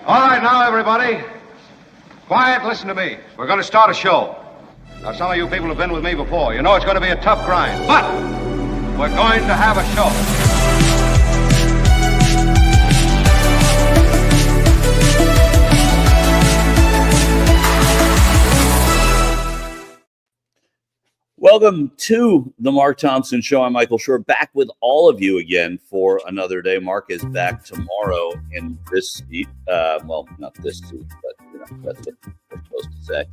All right, now, everybody. Quiet, listen to me. We're going to start a show. Now, some of you people have been with me before. You know it's going to be a tough grind, but we're going to have a show. Welcome to the Mark Thompson Show. I'm Michael Shore, back with all of you again for another day. Mark is back tomorrow in this seat. Well, not this seat, but that's what we're supposed to say.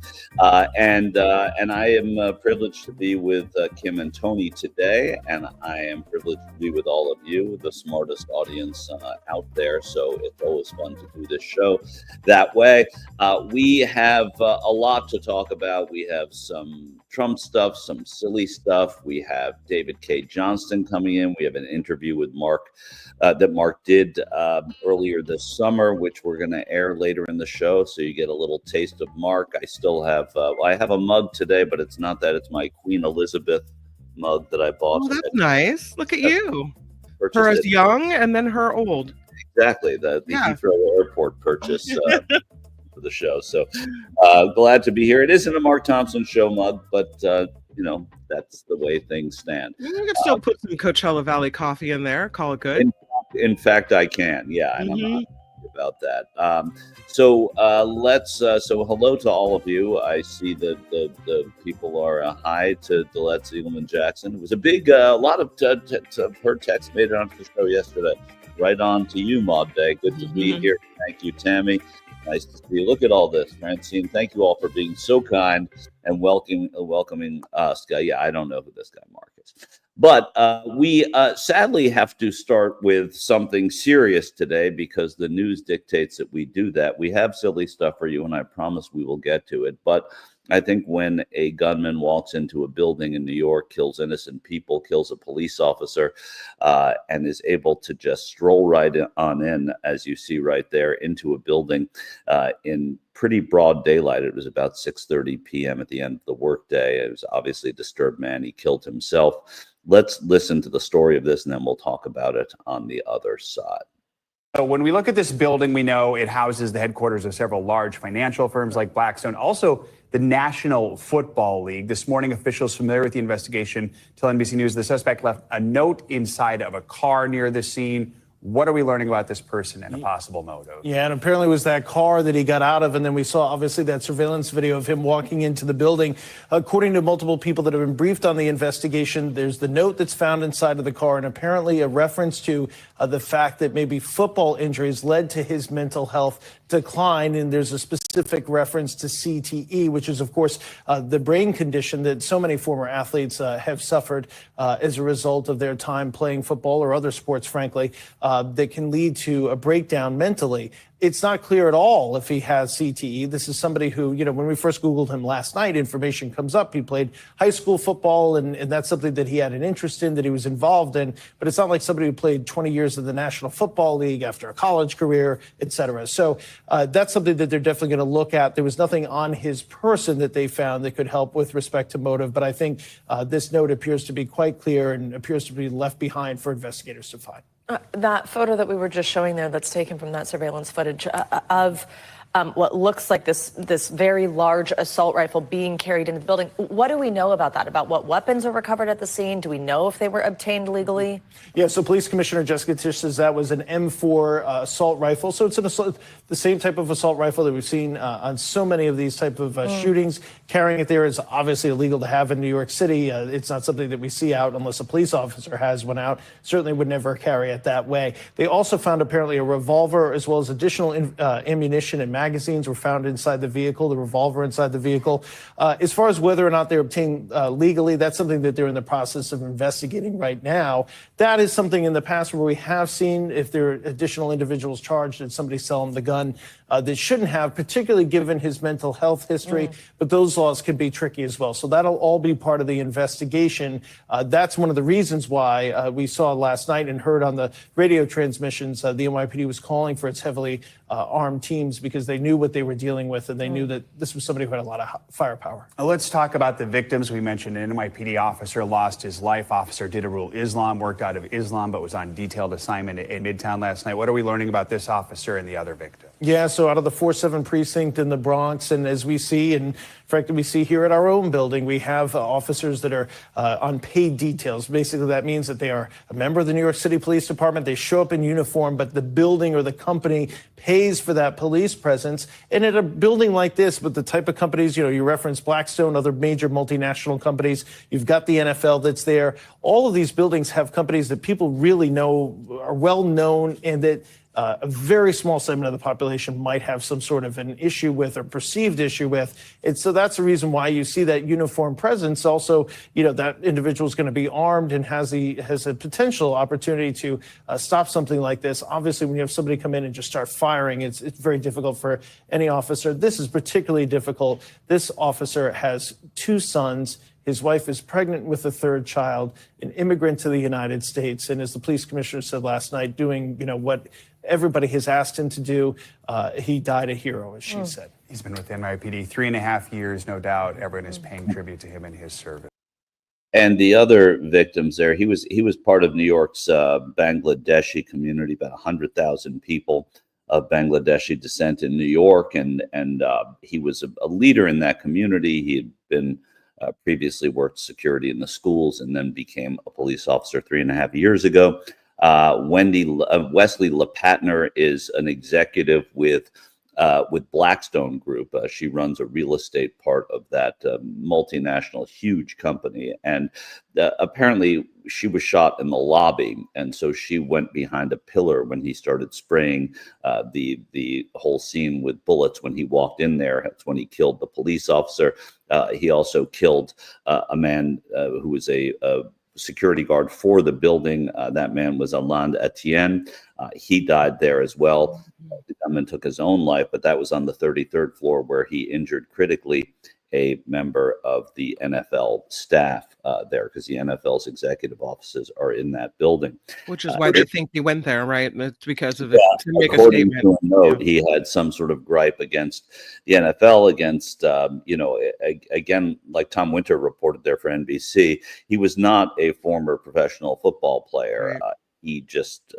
And I am privileged to be with Kim and Tony today, and I am privileged to be with all of you, the smartest audience out there. So it's always fun to do this show that way. We have a lot to talk about. We have some Trump stuff, some silly stuff. We have David Cay Johnston coming in. We have an interview with Mark that Mark did earlier this summer, which we're going to air later in the show. So you get a little taste of Mark. I still have, I have a mug today, but it's not that. It's my Queen Elizabeth mug that I bought. Oh, that's nice. Look at you. Her as young and then her old. Exactly. The Heathrow Airport purchase. For the show. So glad to be here. It isn't a Mark Thompson Show mug, but that's the way things stand. You can still put some Coachella Valley coffee in there. Call it good. In fact, I can. Yeah, and I'm not happy about that. So hello to all of you. I see that the people are hi to Delette Siegelman Jackson. It was a big, a lot of her text made it onto the show yesterday. Right on to you, Mob Day. Good to be here. Thank you, Tammy. Nice to see you. Look at all this, Francine. Thank you all for being so kind and welcoming us. Yeah, I don't know who this guy Mark is. But we sadly have to start with something serious today because the news dictates that we do that. We have silly stuff for you, and I promise we will get to it. But I think when a gunman walks into a building in New York, kills innocent people, kills a police officer, and is able to just stroll right on in, as you see right there, into a building in pretty broad daylight. It was about 6:30 p.m. at the end of the workday. It was obviously a disturbed man. He killed himself. Let's listen to the story of this, and then we'll talk about it on the other side. So when we look at this building, we know it houses the headquarters of several large financial firms like Blackstone, also the National Football League. This morning, officials familiar with the investigation tell NBC News the suspect left a note inside of a car near the scene. What are we learning about this person and a possible motive? Yeah, and apparently it was that car that he got out of, and then we saw, obviously, that surveillance video of him walking into the building. According to multiple people that have been briefed on the investigation, there's the note that's found inside of the car, and apparently a reference to the fact that maybe football injuries led to his mental health decline, and there's a specific reference to CTE, which is, of course, the brain condition that so many former athletes have suffered as a result of their time playing football or other sports, frankly, that can lead to a breakdown mentally. It's not clear at all if he has CTE. This is somebody who, when we first Googled him last night, information comes up. He played high school football, and that's something that he had an interest in, that he was involved in. But it's not like somebody who played 20 years in the National Football League after a college career, et cetera. So that's something that they're definitely going to look at. There was nothing on his person that they found that could help with respect to motive. But I think this note appears to be quite clear and appears to be left behind for investigators to find. That photo that we were just showing there, that's taken from that surveillance footage of what looks like this very large assault rifle being carried into the building. What do we know about that? About what weapons are recovered at the scene? Do we know if they were obtained legally? Yeah, so Police Commissioner Jessica Tisch says that was an M4 assault rifle. So it's the same type of assault rifle that we've seen on so many of these type of shootings. Carrying it there is obviously illegal to have in New York City. It's not something that we see out unless a police officer has one out. Certainly would never carry it that way. They also found apparently a revolver as well as additional ammunition and magazines were found inside the vehicle, the revolver inside the vehicle. As far as whether or not they're obtained legally, that's something that they're in the process of investigating right now. That is something in the past where we have seen, if there are additional individuals charged and somebody sell them the gun that shouldn't have, particularly given his mental health history. But those laws can be tricky as well. So that'll all be part of the investigation. That's one of the reasons why we saw last night and heard on the radio transmissions, the NYPD was calling for its heavily armed teams because they knew what they were dealing with, and they knew that this was somebody who had a lot of firepower. Let's talk about the victims. We mentioned an NYPD officer lost his life. Officer Didarul Islam worked out of Islam but was on detailed assignment in Midtown last night. What are we learning about this officer and the other victim? Yeah, so out of the 4-7 precinct in the Bronx, and as we see, and frankly, we see here at our own building, we have officers that are on paid details. Basically, that means that they are a member of the New York City Police Department. They show up in uniform, but the building or the company pays for that police presence. And at a building like this, with the type of companies, you reference Blackstone, other major multinational companies, you've got the NFL that's there. All of these buildings have companies that people really know, are well known, and that a very small segment of the population might have some sort of an issue with or perceived issue with. And so that's the reason why you see that uniform presence. Also, that individual is going to be armed and has a potential opportunity to stop something like this. Obviously, when you have somebody come in and just start firing, it's very difficult for any officer. This is particularly difficult. This officer has 2 sons. His wife is pregnant with a 3rd child, an immigrant to the United States. And as the police commissioner said last night, doing, what everybody has asked him to do, he died a hero, as she said. He's been with NYPD 3.5 years, no doubt. Everyone is paying tribute to him and his service. And the other victims there, he was part of New York's Bangladeshi community, about 100,000 people of Bangladeshi descent in New York, and he was a leader in that community. He had been previously worked security in the schools and then became a police officer 3.5 years ago. Wesley LePatner is an executive with Blackstone Group. She runs a real estate part of that multinational, huge company. And apparently she was shot in the lobby. And so she went behind a pillar when he started spraying the whole scene with bullets when he walked in there. That's when he killed the police officer. He also killed a man who was a security guard for the building. That man was Alain Etienne. He died there as well. The gunman took his own life, but that was on the 33rd floor, where he injured critically a member of the NFL staff there, because the NFL's executive offices are in that building. Which is why they think he went there, right? It's because of it, to make a according statement. to a note, he had some sort of gripe against the NFL, against, again, like Tom Winter reported there for NBC, he was not a former professional football player. Right. He just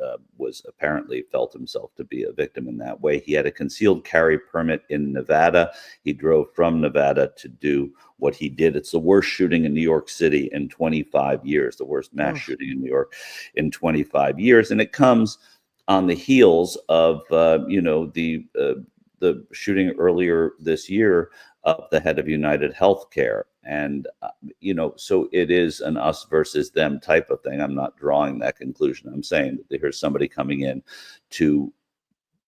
felt himself to be a victim in that way. He had a concealed carry permit in Nevada. He drove from Nevada to do what he did. It's the worst shooting in New York City in 25 years, the worst mass shooting in New York in 25 years. And it comes on the heels of, the shooting earlier this year of the head of United Healthcare. And, so it is an us versus them type of thing. I'm not drawing that conclusion. I'm saying that here's somebody coming in to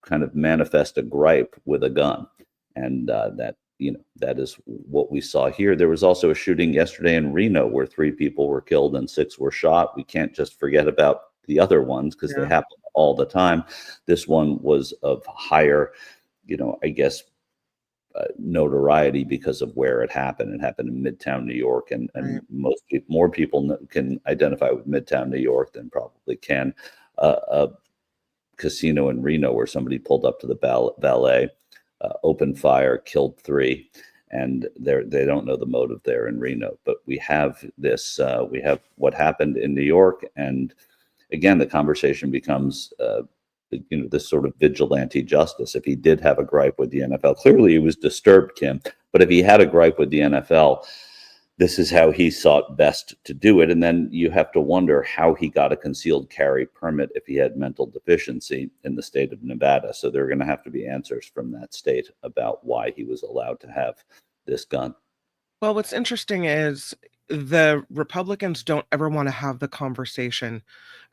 kind of manifest a gripe with a gun. And that is what we saw here. There was also a shooting yesterday in Reno where 3 people were killed and 6 were shot. We can't just forget about the other ones, because they happen all the time. This one was of higher, notoriety because of where it happened. It happened in Midtown New York, and more people can identify with Midtown New York than probably can a casino in Reno where somebody pulled up to the valet, opened fire, killed 3, and they don't know the motive there in Reno. But we have this, we have what happened in New York, and again, the conversation becomes this sort of vigilante justice. If he did have a gripe with the NFL, clearly he was disturbed, Kim, but if he had a gripe with the NFL, this is how he sought best to do it. And then you have to wonder how he got a concealed carry permit if he had mental deficiency in the state of Nevada. So there are going to have to be answers from that state about why he was allowed to have this gun. Well, what's interesting is the Republicans don't ever want to have the conversation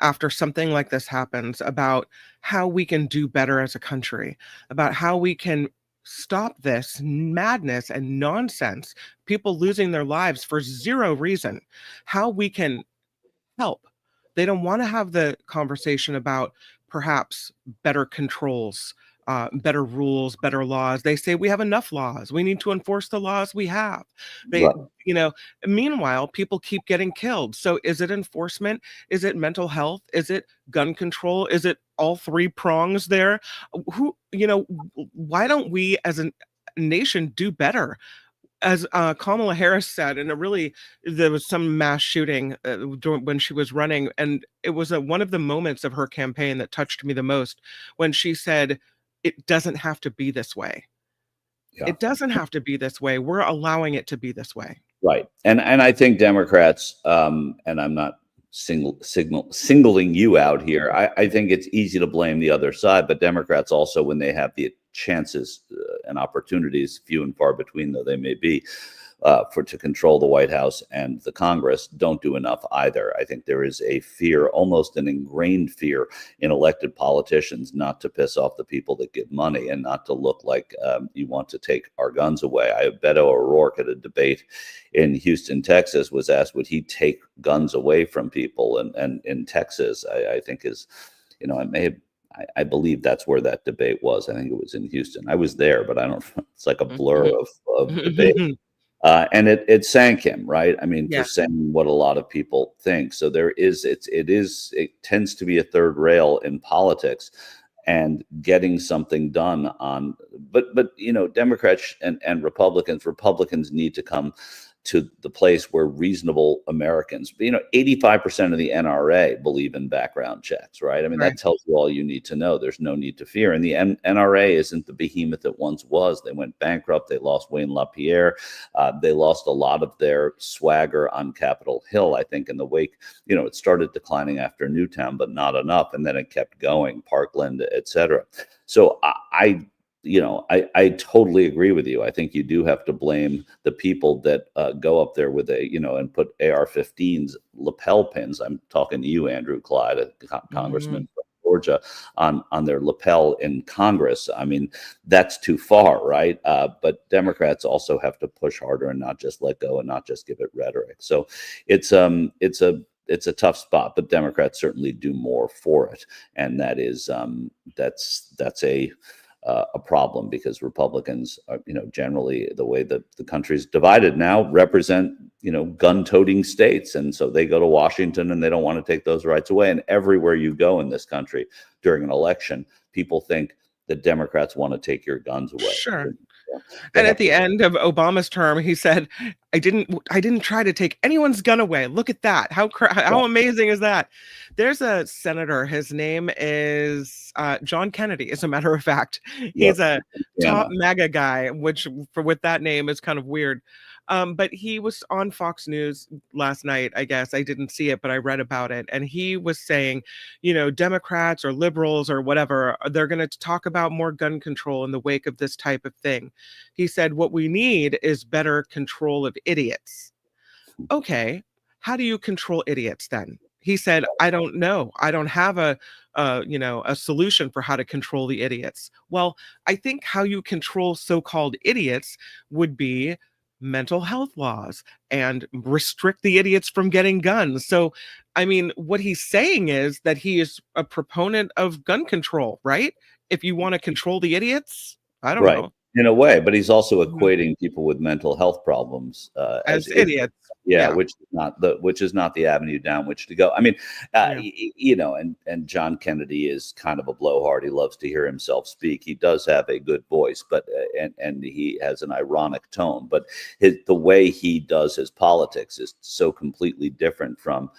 after something like this happens about how we can do better as a country, about how we can stop this madness and nonsense, people losing their lives for zero reason, how we can help. They don't want to have the conversation about perhaps better controls, better rules, better laws. They say we have enough laws. We need to enforce the laws we have. Meanwhile, people keep getting killed. So is it enforcement? Is it mental health? Is it gun control? Is it all 3 prongs there? Why don't we as a nation do better? As Kamala Harris said, there was some mass shooting when she was running, and it was one of the moments of her campaign that touched me the most when she said, it doesn't have to be this way. Yeah. It doesn't have to be this way. We're allowing it to be this way. Right. And I think Democrats, and I'm not singling you out here. I think it's easy to blame the other side, but Democrats also, when they have the chances and opportunities, few and far between though they may be, to control the White House and the Congress, don't do enough either. I think there is a fear, almost an ingrained fear in elected politicians, not to piss off the people that give money and not to look like you want to take our guns away. Beto O'Rourke at a debate in Houston, Texas, was asked, would he take guns away from people? And in Texas, I think is, I believe that's where that debate was. I think it was in Houston. I was there, but I don't, it's like a blur of debate. And it sank him, right? I mean, for saying what a lot of people think. So it tends to be a third rail in politics, and getting something done on, but Democrats and Republicans need to come to the place where reasonable Americans, 85% of the NRA believe in background checks, right? I mean, that tells you all you need to know. There's no need to fear. And the NRA isn't the behemoth it once was. They went bankrupt. They lost Wayne LaPierre. They lost a lot of their swagger on Capitol Hill, I think, in the wake. It started declining after Newtown, but not enough. And then it kept going, Parkland, et cetera. So I totally agree with you. I think you do have to blame the people that go up there with and put AR-15s lapel pins. I'm talking to you, Andrew Clyde, a congressman from Georgia, on their lapel in Congress. I mean, that's too far, right? But Democrats also have to push harder and not just let go and not just give it rhetoric. So it's a tough spot, but Democrats certainly do more for it, and that is that's a problem, because Republicans are, generally, the way that the country's divided now, represent, gun-toting states. And so they go to Washington and they don't want to take those rights away. And everywhere you go in this country during an election, people think the Democrats want to take your guns away. Sure. And at the end of Obama's term, he said, I didn't try to take anyone's gun away. Look at that. How amazing is that? There's a senator. His name is John Kennedy, as a matter of fact. He's a top MAGA guy, which with that name is kind of weird. But he was on Fox News last night, I guess. I didn't see it, but I read about it. And he was saying, Democrats or liberals or whatever, they're going to talk about more gun control in the wake of this type of thing. He said, what we need is better control of idiots. Okay, how do you control idiots then? He said, I don't know. I don't have a solution for how to control the idiots. Well, I think how you control so-called idiots would be mental health laws and restrict the idiots from getting guns. So, I mean, what he's saying is that he is a proponent of gun control, right? If you want to control the idiots, I don't know. In a way, but he's also equating people with mental health problems as idiots. Yeah, which is not the avenue down which to go. I mean, and John Kennedy is kind of a blowhard. He loves to hear himself speak. He does have a good voice, but and he has an ironic tone. But the way he does his politics is so completely different from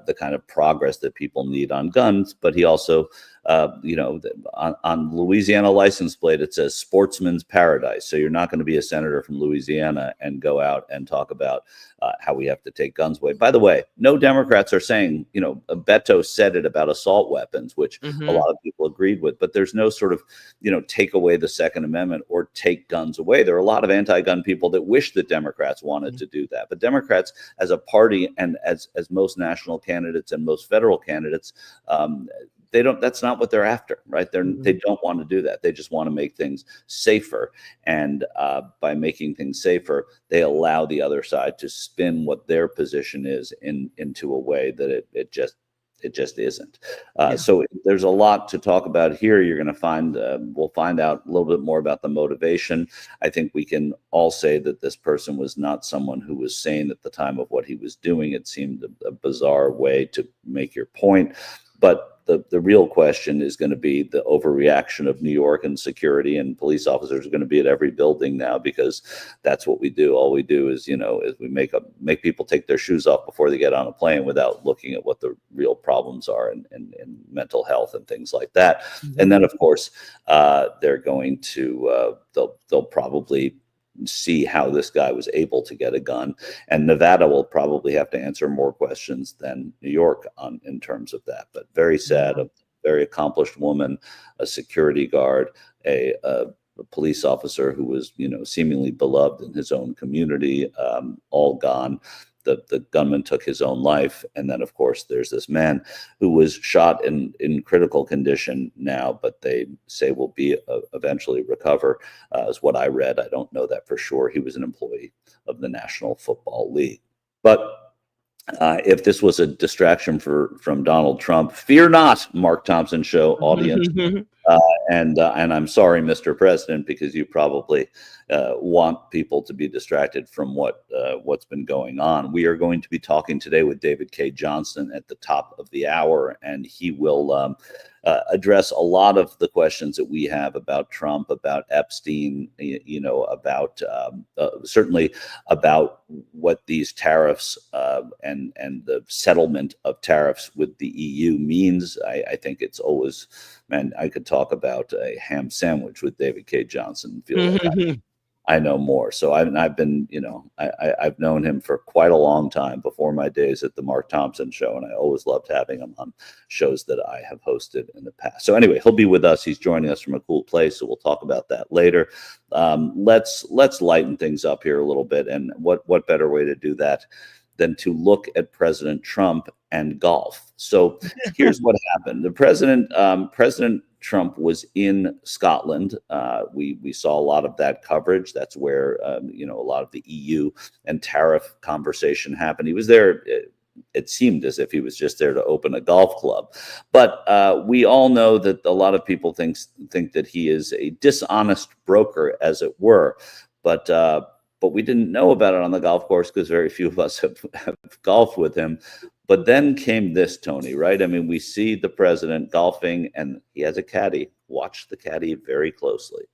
the kind of progress that people need on guns. But he also, on Louisiana license plate, it says "Sportsman's Paradise." So you're not going to be a senator from Louisiana and go out and talk about how we have to take guns away. By the way, no Democrats are saying, Beto said it about assault weapons, which a lot of people agreed with, but there's no sort of, take away the Second Amendment or take guns away. There are a lot of anti-gun people that wish that Democrats wanted to do that. But Democrats as a party, and as most national candidates and most federal candidates, that's not what they're after, right? They don't want to do that. They just want to make things safer. And by making things safer, they allow the other side to spin what their position is into a way that it just isn't. So there's a lot to talk about here. You're going to find, we'll find out a little bit more about the motivation. I think we can all say that this person was not someone who was sane at the time of what he was doing. It seemed a bizarre way to make your point. But the real question is going to be the overreaction of New York, and security and police officers are going to be at every building now, because that's what we do. All we do is, is we make people take their shoes off before they get on a plane without looking at what the real problems are in mental health and things like that. Mm-hmm. And then, of course, they're going to they'll probably see how this guy was able to get a gun, and Nevada will probably have to answer more questions than New York in terms of that. But very sad, a very accomplished woman, a security guard, a police officer who was, seemingly beloved in his own community, all gone. The gunman took his own life. And then, of course, there's this man who was shot in critical condition now, but they say will be eventually recover, is what I read. I don't know that for sure. He was an employee of the National Football League. But if this was a distraction from Donald Trump, fear not, Mark Thompson show audience. And I'm sorry, Mr. President, because you probably want people to be distracted from what's been going on. We are going to be talking today with David Cay Johnston at the top of the hour, and he will address a lot of the questions that we have about Trump, about Epstein, about certainly about what these tariffs and the settlement of tariffs with the EU means. I think it's always, man, I could talk about a ham sandwich with David Cay Johnston and feel like I know more. So I've been, I've known him for quite a long time before my days at the Mark Thompson show, and I always loved having him on shows that I have hosted in the past. So anyway, he'll be with us. He's joining us from a cool place, so we'll talk about that later. Let's lighten things up here a little bit, and what better way to do that than to look at President Trump and golf. So here's what happened. The President Trump was in Scotland. We saw a lot of that coverage. That's where a lot of the EU and tariff conversation happened. He was there. It seemed as if he was just there to open a golf club, but we all know that a lot of people think that he is a dishonest broker, as it were. But we didn't know about it on the golf course because very few of us have golfed with him. But then came this, Tony, right? I mean, we see the president golfing, and he has a caddy. Watch the caddy very closely.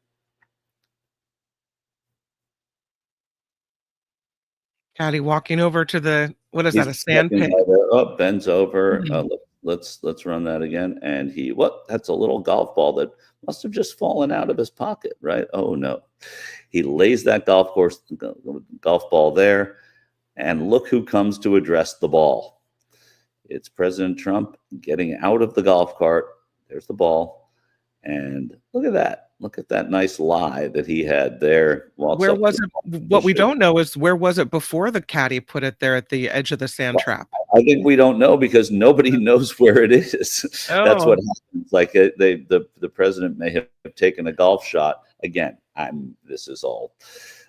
Caddy walking over to the, what is that, a sand pit? Oh, bends over. Let's run that again. And that's a little golf ball that must have just fallen out of his pocket, right? Oh, no. He lays that golf ball there, and look who comes to address the ball. It's President Trump getting out of the golf cart. There's the ball. And look at that. Look at that nice lie that he had there. Where was it? What we don't know is where was it before the caddy put it there at the edge of the sand trap? I think we don't know because nobody knows where it is. Oh. That's what happens. Like the president may have taken a golf shot. Again, this is all.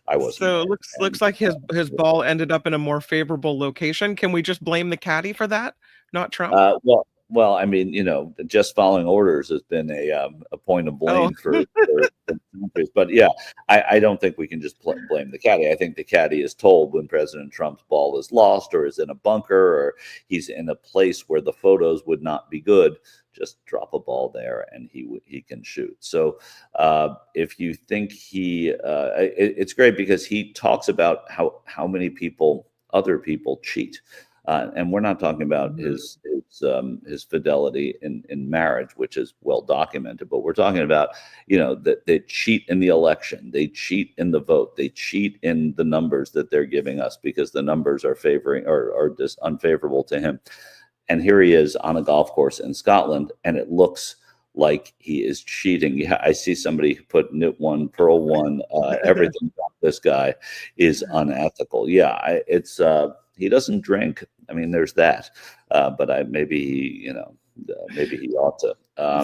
I wasn't. So it looks like his ball ended up in a more favorable location. Can we just blame the caddy for that, not Trump? Well, I mean, just following orders has been a point of blame for countries. But yeah, I don't think we can just blame the caddy. I think the caddy is told when President Trump's ball is lost or is in a bunker or he's in a place where the photos would not be good, just drop a ball there and he can shoot. So if you think it's great because he talks about how many other people cheat. And we're not talking about his fidelity in marriage, which is well documented, but we're talking about, that they cheat in the election, they cheat in the vote, they cheat in the numbers that they're giving us because the numbers are favoring or are just unfavorable to him. And here he is on a golf course in Scotland, and it looks like he is cheating. Yeah, I see somebody put knit one, pearl one. Everything about this guy is unethical. Yeah, he doesn't drink. I mean, there's that. But maybe he ought to.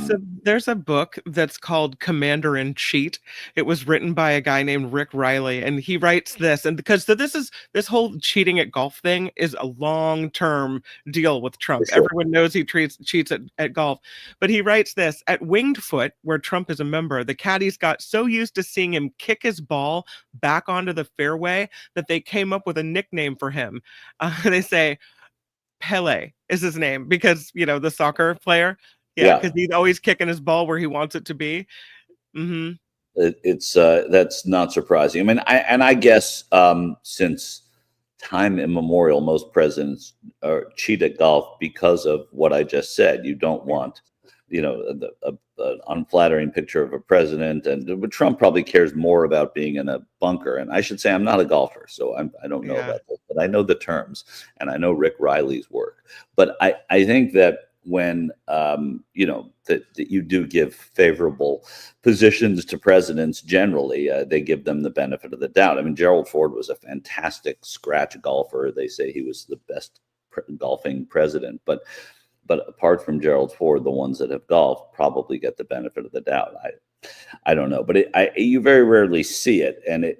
So there's a book that's called Commander in Cheat. It was written by a guy named Rick Riley, and he writes this. And because this whole cheating at golf thing is a long-term deal with Trump. Sure. Everyone knows he cheats at golf. But he writes this: at Winged Foot, where Trump is a member, the caddies got so used to seeing him kick his ball back onto the fairway that they came up with a nickname for him. They say Pele is his name because, the soccer player. Yeah, because he's always kicking his ball where he wants it to be. Hmm. It's that's not surprising. I mean, I guess since time immemorial, most presidents cheat at golf because of what I just said. You don't want, an unflattering picture of a president, but Trump probably cares more about being in a bunker. And I should say I'm not a golfer, so I don't know about this, but I know the terms and I know Rick Riley's work. But I think that when that you do give favorable positions to presidents, generally they give them the benefit of the doubt. I mean, Gerald Ford was a fantastic scratch golfer. They say he was the best golfing president, but apart from Gerald Ford, the ones that have golfed probably get the benefit of the doubt. I don't know, but you very rarely see it. And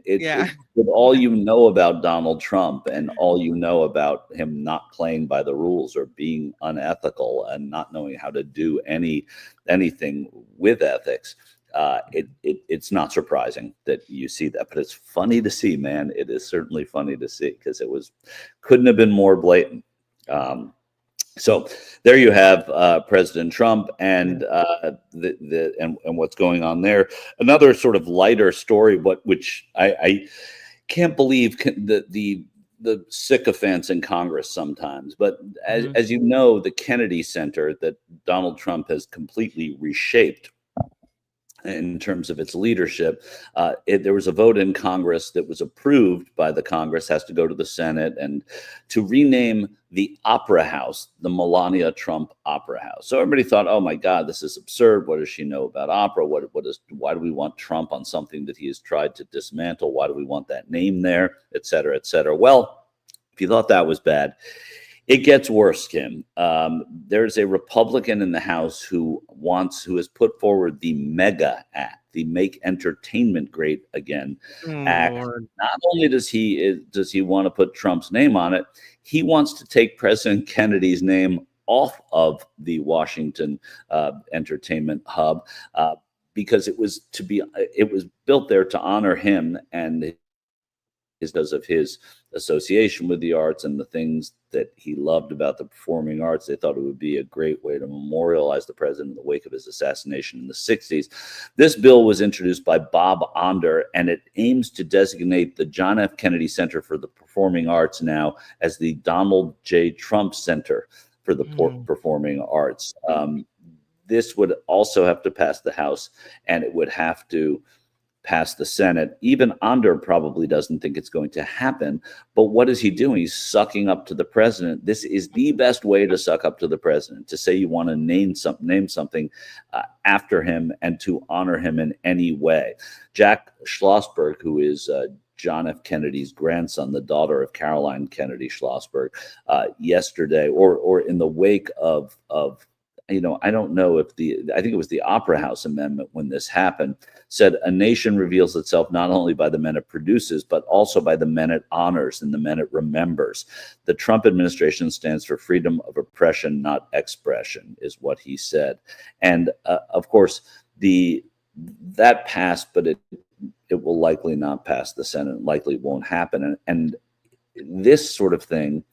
with all you know about Donald Trump and all you know about him not playing by the rules or being unethical and not knowing how to do anything with ethics, it's not surprising that you see that. But it's funny to see, man. It is certainly funny to see because couldn't have been more blatant. So there you have President Trump and and what's going on there. Another sort of lighter story, which I can't believe the sycophants in Congress sometimes. But as you know, the Kennedy Center that Donald Trump has completely reshaped in terms of its leadership. There was a vote in Congress that was approved by the Congress, has to go to the Senate, and to rename the Opera House the Melania Trump Opera House. So everybody thought, oh my God, this is absurd. What does she know about opera? Why do we want Trump on something that he has tried to dismantle? Why do we want that name there, et cetera, et cetera? Well, if you thought that was bad, it gets worse, Kim. There's a Republican in the House who has put forward the MEGA Act, the Make Entertainment Great Again Act. Lord. Not only does he want to put Trump's name on it, he wants to take President Kennedy's name off of the Washington entertainment hub because it was built there to honor him and because of his association with the arts and the things that he loved about the performing arts. They thought it would be a great way to memorialize the president in the wake of his assassination in the 60s. This bill was introduced by Bob Onder, and it aims to designate the John F. Kennedy Center for the Performing Arts now as the Donald J. Trump Center for the Performing Arts. This would also have to pass the House, and it would have to pass the Senate. Even Onder probably doesn't think it's going to happen. But what is he doing? He's sucking up to the president. This is the best way to suck up to the president, to say you want to name something after him and to honor him in any way. Jack Schlossberg, who is John F. Kennedy's grandson, the daughter of Caroline Kennedy Schlossberg, yesterday, or in the wake of I don't know if I think it was the Opera House Amendment when this happened, said a nation reveals itself not only by the men it produces, but also by the men it honors and the men it remembers. The Trump administration stands for freedom of oppression, not expression, is what he said. And of course, that passed, but it will likely not pass the Senate, likely won't happen. And this sort of thing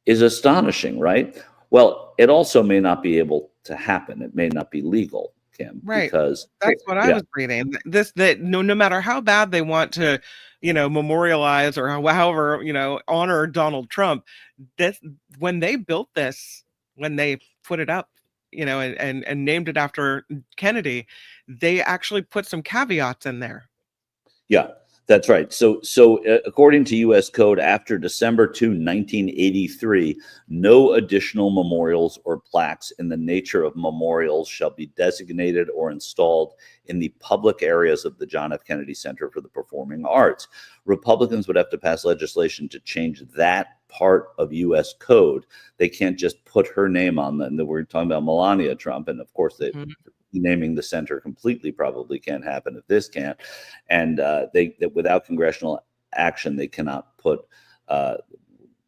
is astonishing, right? Well, it also may not be able to happen. It may not be legal, Kim. Right. Because that's what I was reading. No matter how bad they want to, memorialize or however, honor Donald Trump, when they built this, when they put it up, and named it after Kennedy, they actually put some caveats in there. Yeah. That's right. So according to U.S. Code, after December 2, 1983, no additional memorials or plaques in the nature of memorials shall be designated or installed in the public areas of the John F. Kennedy Center for the Performing Arts. Republicans would have to pass legislation to change that part of U.S. Code. They can't just put her name on them. We're talking about Melania Trump, and of course they. Naming the center completely probably can't happen if this can't, and they without congressional action they cannot put.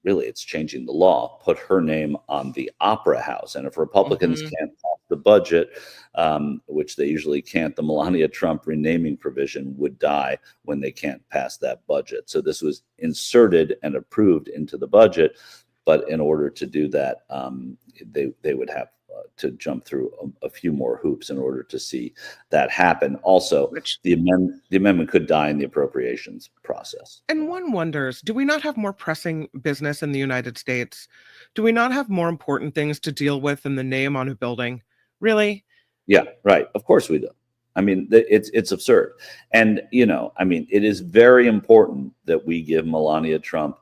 Really, it's changing the law. Put her name on the Opera House, and if Republicans can't pass the budget, which they usually can't, the Melania Trump renaming provision would die when they can't pass that budget. So this was inserted and approved into the budget, but in order to do that, they would have to jump through a few more hoops in order to see that happen. Also, the amendment could die in the appropriations process. And one wonders, do we not have more pressing business in the United States? Do we not have more important things to deal with than the name on a building? Really? Yeah, right. Of course we do. I mean, it's absurd. And, I mean, it is very important that we give Melania Trump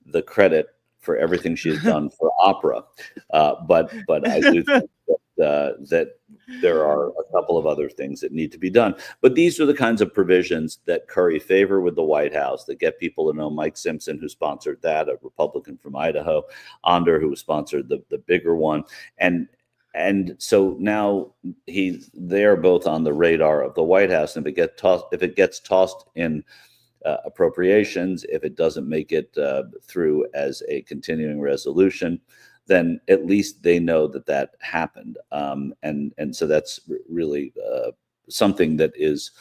the credit for everything she has done for opera. But I do think that there are a couple of other things that need to be done. But these are the kinds of provisions that curry favor with the White House, that get people to know Mike Simpson, who sponsored that, a Republican from Idaho, Onder, who sponsored the bigger one. And so now they're both on the radar of the White House. And if it gets tossed in appropriations, if it doesn't make it through as a continuing resolution, then at least they know that happened. And so that's really something that is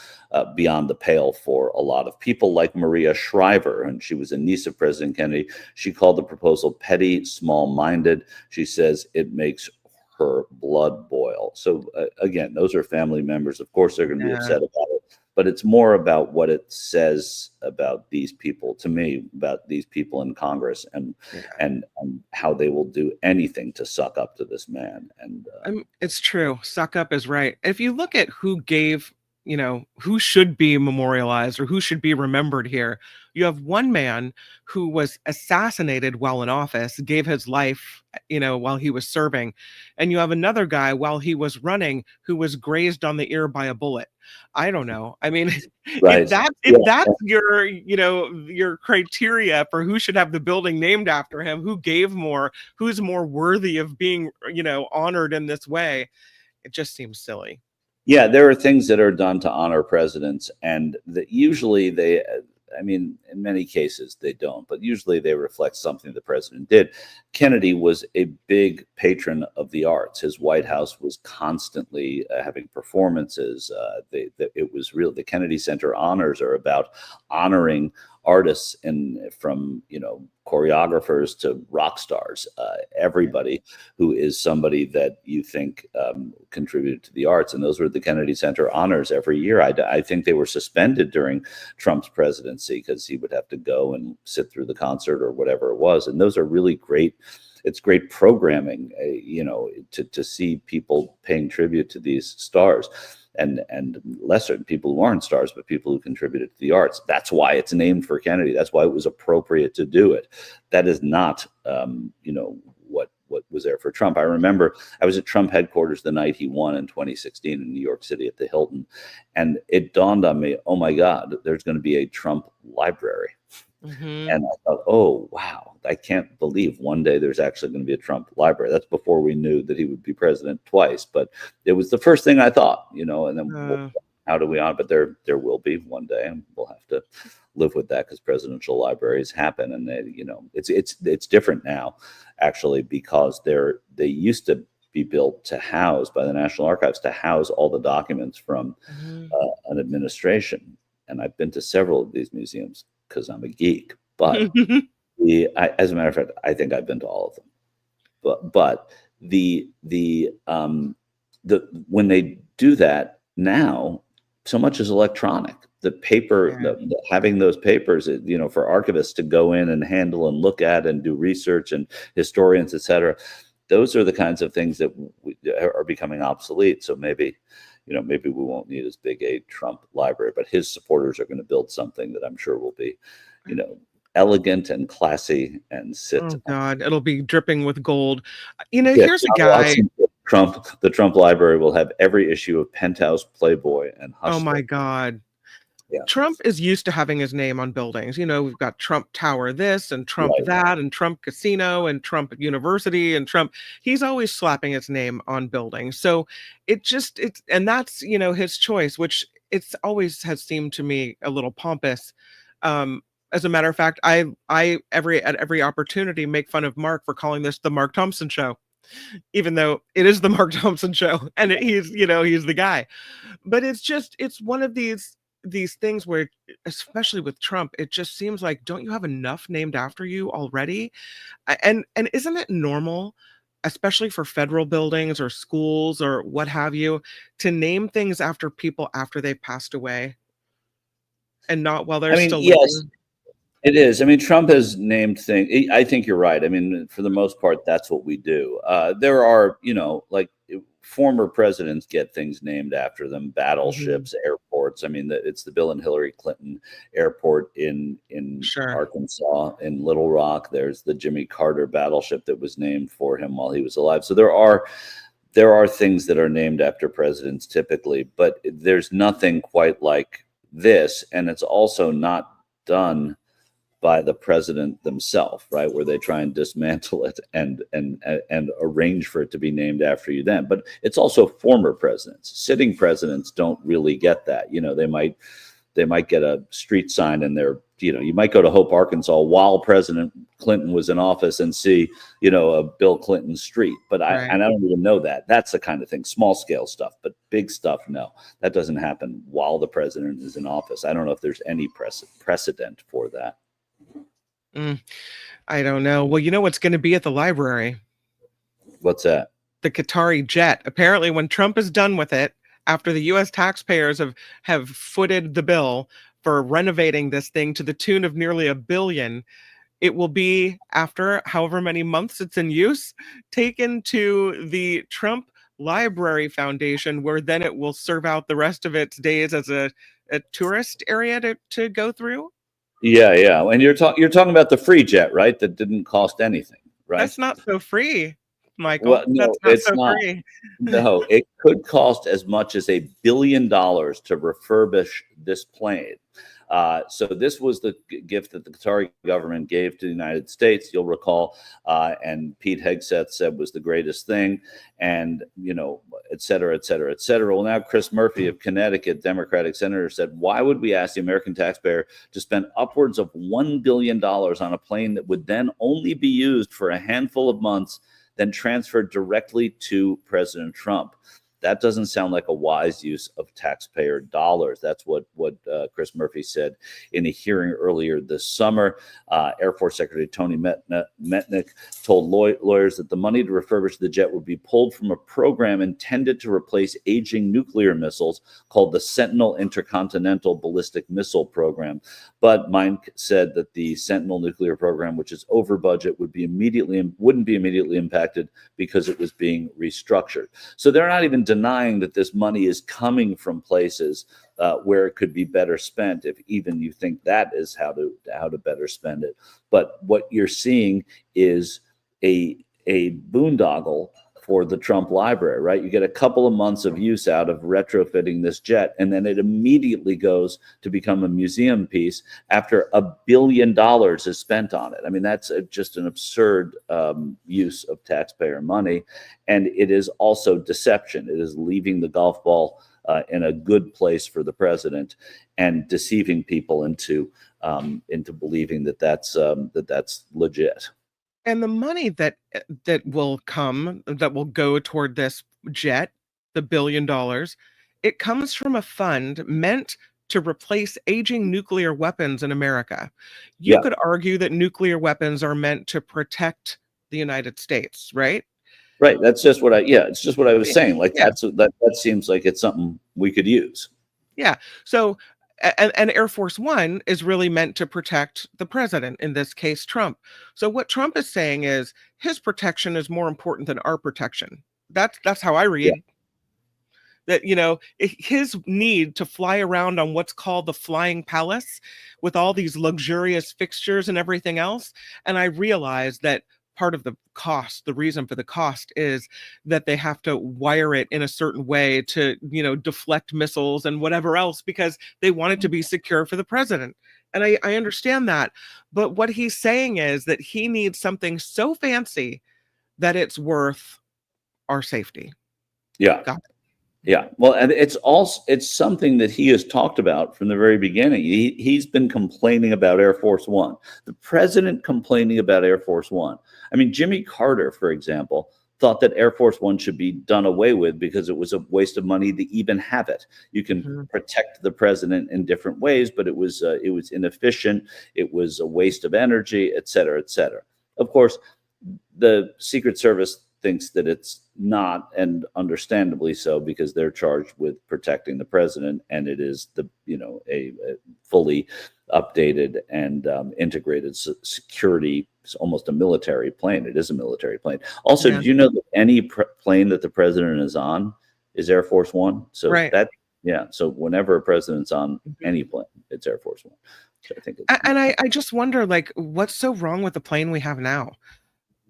beyond the pale for a lot of people, like Maria Shriver, and she was a niece of President Kennedy. She called the proposal petty, small-minded. She says it makes her blood boil. So again, those are family members. Of course, they're going to be upset about it, but it's more about what it says about these people, to me, about these people in Congress and how they will do anything to suck up to this man. And it's true. Suck up is right. If you look at who gave, who should be memorialized or who should be remembered here, you have one man who was assassinated while in office, gave his life, while he was serving. And you have another guy while he was running who was grazed on the ear by a bullet. I don't know. I mean, right. if that's your criteria for who should have the building named after him, who gave more, who's more worthy of being, honored in this way, it just seems silly. Yeah, there are things that are done to honor presidents, and that usually in many cases they don't, but usually they reflect something the president did. Kennedy was a big patron of the arts. His White House was constantly having performances. It was real. The Kennedy Center honors are about honoring artists, from choreographers to rock stars, everybody who is somebody that you think contributed to the arts. And those were the Kennedy Center honors every year. I think they were suspended during Trump's presidency because he would have to go and sit through the concert or whatever it was. And those are really great. It's great programming, to see people paying tribute to these stars. And lesser people who aren't stars, but people who contributed to the arts. That's why it's named for Kennedy. That's why it was appropriate to do it. That is not, what was there for Trump. I remember I was at Trump headquarters the night he won in 2016 in New York City at the Hilton, and it dawned on me, oh my God, there's going to be a Trump library. Mm-hmm. And I thought, oh, wow, I can't believe one day there's actually going to be a Trump library. That's before we knew that he would be president twice. But it was the first thing I thought, and then how do we on? But there will be one day, and we'll have to live with that because presidential libraries happen. And it's different now, actually, because they used to be built to house by the National Archives, to house all the documents from an administration. And I've been to several of these museums because I'm a geek, but as a matter of fact, I think I've been to all of them. But when they do that now, so much is electronic. The paper, having those papers, for archivists to go in and handle and look at and do research, and historians, et cetera, those are the kinds of things that are becoming obsolete. So maybe we won't need as big a Trump library, but his supporters are going to build something that I'm sure will be, elegant and classy and sit. Oh God, it'll be dripping with gold. Here's a guy. The Trump library will have every issue of Penthouse, Playboy, and Hustler. Oh my God. Yeah. Trump is used to having his name on buildings. We've got Trump Tower this and Trump that and Trump Casino and Trump University and Trump. He's always slapping his name on buildings. So and that's, his choice, which it's always has seemed to me a little pompous. As a matter of fact, I at every opportunity make fun of Mark for calling this the Mark Thompson show, even though it is the Mark Thompson show and he's the guy. But it's one of these things where, especially with Trump, it just seems like, don't you have enough named after you already? And isn't it normal especially for federal buildings or schools or what have you, to name things after people after they've passed away and not while they're I mean, still yes, living. it is. I mean, Trump has named things. I think you're right. I mean, for the most part, that's what we do. There are, like former presidents get things named after them, battleships, airports. I mean, it's the Bill and Hillary Clinton airport in Sure. Arkansas, in Little Rock. There's the Jimmy Carter battleship that was named for him while he was alive. So there are things that are named after presidents typically, but there's nothing quite like this. And it's also not done by the president themselves, right? Where they try and dismantle it and arrange for it to be named after you then. But it's also former presidents. Sitting presidents don't really get that. They might get a street sign in their, you might go to Hope, Arkansas while President Clinton was in office and see, a Bill Clinton street. But I don't even know that. That's the kind of thing, small scale stuff, but big stuff, no. That doesn't happen while the president is in office. I don't know if there's any precedent for that. I don't know. Well, you know what's going to be at the library? What's that? The Qatari jet. Apparently, when Trump is done with it, after the U.S. taxpayers have footed the bill for renovating this thing to the tune of nearly $1 billion, it will be, after however many months it's in use, taken to the Trump Library Foundation, where then it will serve out the rest of its days as a tourist area to go through. Yeah. And you're talking about the free jet, right? That didn't cost anything, right? That's not so free, Michael. Well, no, That's it's not. free. No, it could cost as much as $1 billion to refurbish this plane. So this was the gift that the Qatari government gave to the United States, you'll recall, and Pete Hegseth said was the greatest thing, and, et cetera, et cetera, et cetera. Well, now Chris Murphy of Connecticut, Democratic senator, said, why would we ask the American taxpayer to spend upwards of $1 billion on a plane that would then only be used for a handful of months, then transferred directly to President Trump? That doesn't sound like a wise use of taxpayer dollars. That's what Chris Murphy said in a hearing earlier this summer. Air Force Secretary Tony Metnick told lawyers that the money to refurbish the jet would be pulled from a program intended to replace aging nuclear missiles called the Sentinel Intercontinental Ballistic Missile Program. But Mike said that the Sentinel nuclear program, which is over budget, wouldn't be immediately impacted because it was being restructured. So they're not even denying that this money is coming from places where it could be better spent, if even you think that is how to better spend it. But what you're seeing is a boondoggle for the Trump library, right? You get a couple of months of use out of retrofitting this jet, and then it immediately goes to become a museum piece after $1 billion is spent on it. I mean, that's just an absurd use of taxpayer money. And it is also deception. It is leaving the golf ball in a good place for the president and deceiving people into believing that that's legit. And the money that will go toward this jet, the $1 billion, it comes from a fund meant to replace aging nuclear weapons in America. You could argue that nuclear weapons are meant to protect the United States, right? Right. That's just what it's just what I was saying. Like that seems like it's something we could use. Yeah. So and Air Force One is really meant to protect the president, in this case, Trump. So what Trump is saying is his protection is more important than our protection. That's how I read that, his need to fly around on what's called the flying palace with all these luxurious fixtures and everything else. And I realize that part of the cost, the reason for the cost, is that they have to wire it in a certain way to, deflect missiles and whatever else, because they want it to be secure for the president. And I understand that. But what he's saying is that he needs something so fancy that it's worth our safety. Yeah. Got it. Yeah, well, and it's something that he has talked about from the very beginning. He's been complaining about Air Force One, the president complaining about Air Force One. I mean, Jimmy Carter, for example, thought that Air Force One should be done away with because it was a waste of money to even have it. You can protect the president in different ways, but it was inefficient. It was a waste of energy, et cetera, et cetera. Of course, the Secret Service thinks that it's not, and understandably so, because they're charged with protecting the president, and it is a fully updated and integrated security. It's almost a military plane. It is a military plane. Also, Yeah. did you know that any plane that the president is on is Air Force One? So Right. so whenever a president's on any plane, it's Air Force One. So I think And I just wonder, like, what's so wrong with the plane we have now?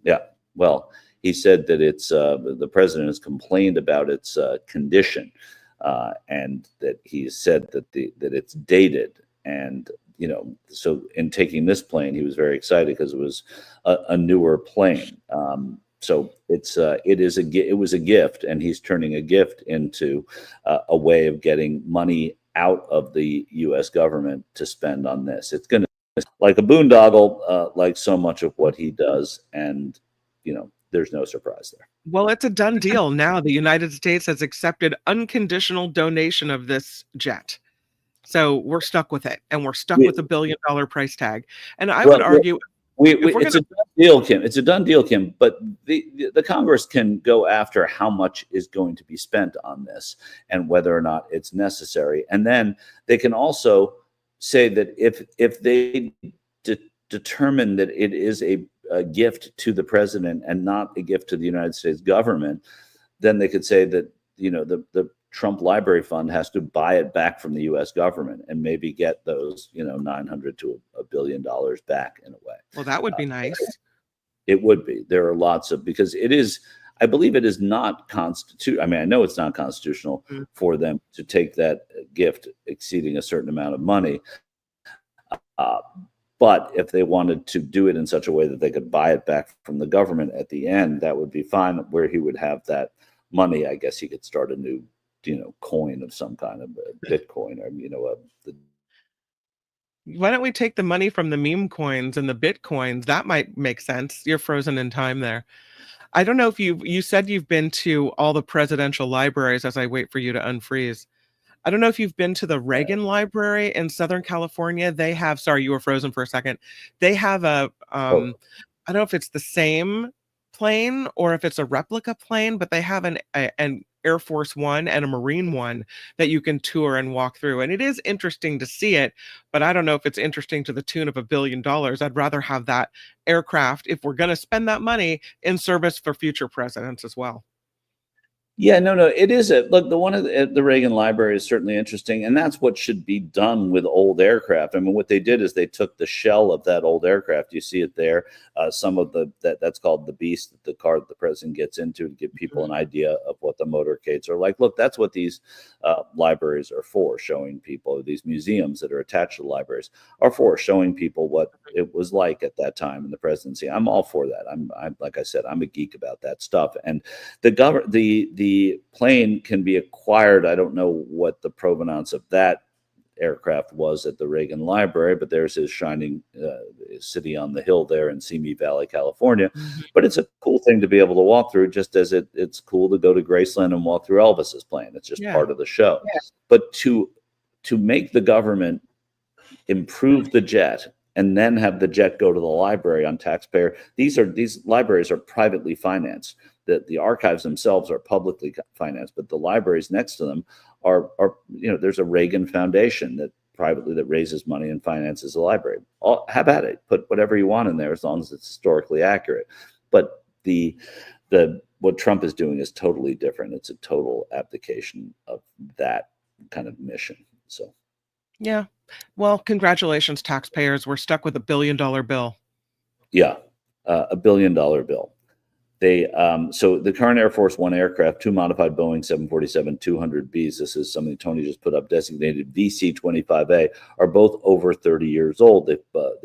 Yeah. Well, he said that it's the president has complained about its condition, and that he said that that it's dated. And so in taking this plane, he was very excited because it was a newer plane. So it was a gift, and he's turning a gift into a way of getting money out of the U.S. government to spend on this. It's going to, like a boondoggle, like so much of what he does, and there's no surprise there. Well, it's a done deal now. The United States has accepted unconditional donation of this jet. So we're stuck with it, and we're stuck with $1 billion price tag. And I would argue it's a done deal, Kim. It's a done deal, Kim. But the Congress can go after how much is going to be spent on this and whether or not it's necessary. And then they can also say that if they determine that it is a gift to the president and not a gift to the United States government, then they could say that the Trump Library Fund has to buy it back from the U.S. government and maybe get those $900 to $1 billion back in a way. Well, that would be nice. It would be. There are lots of, because it is, I believe it is not I mean, I know it's not constitutional for them to take that gift exceeding a certain amount of money. But if they wanted to do it in such a way that they could buy it back from the government at the end, that would be fine. Where he would have that money, I guess he could start a new, coin of some kind, of Bitcoin, or Why don't we take the money from the meme coins and the Bitcoins? That might make sense. You're frozen in time there. I don't know if you said you've been to all the presidential libraries as I wait for you to unfreeze. I don't know if you've been to the Reagan Library in Southern California. They have, sorry, you were frozen for a second. They have I don't know if it's the same plane or if it's a replica plane, but they have an Air Force One and a Marine One that you can tour and walk through. And it is interesting to see it, but I don't know if it's interesting to the tune of $1 billion. I'd rather have that aircraft, if we're going to spend that money, in service for future presidents as well. Yeah, no, it is look, the one at the Reagan Library is certainly interesting, and that's what should be done with old aircraft. I mean, what they did is they took the shell of that old aircraft. You see it there. Some of that's called the Beast, the car that the president gets into to give people an idea of what the motorcades are like. Look, that's what these libraries are for, showing people, these museums that are attached to the libraries are for, showing people what it was like at that time in the presidency. I'm all for that. I'm like I said, I'm a geek about that stuff. And the plane can be acquired. I don't know what the provenance of that aircraft was at the Reagan Library, but there's his shining city on the hill there in Simi Valley, California. But it's a cool thing to be able to walk through, just as it's cool to go to Graceland and walk through Elvis's plane. It's just part of the show. Yeah. But to make the government improve the jet and then have the jet go to the library on taxpayer, these libraries are privately financed. The archives themselves are publicly financed, but the libraries next to them are there's a Reagan Foundation that privately that raises money and finances the library. Have at it. Put whatever you want in there as long as it's historically accurate. But what Trump is doing is totally different. It's a total abdication of that kind of mission. So, yeah. Well, congratulations, taxpayers. We're stuck with $1 billion bill. Yeah, $1 billion bill. So the current Air Force One aircraft, two modified Boeing 747-200Bs, this is something Tony just put up, designated VC-25A, are both over 30 years old. They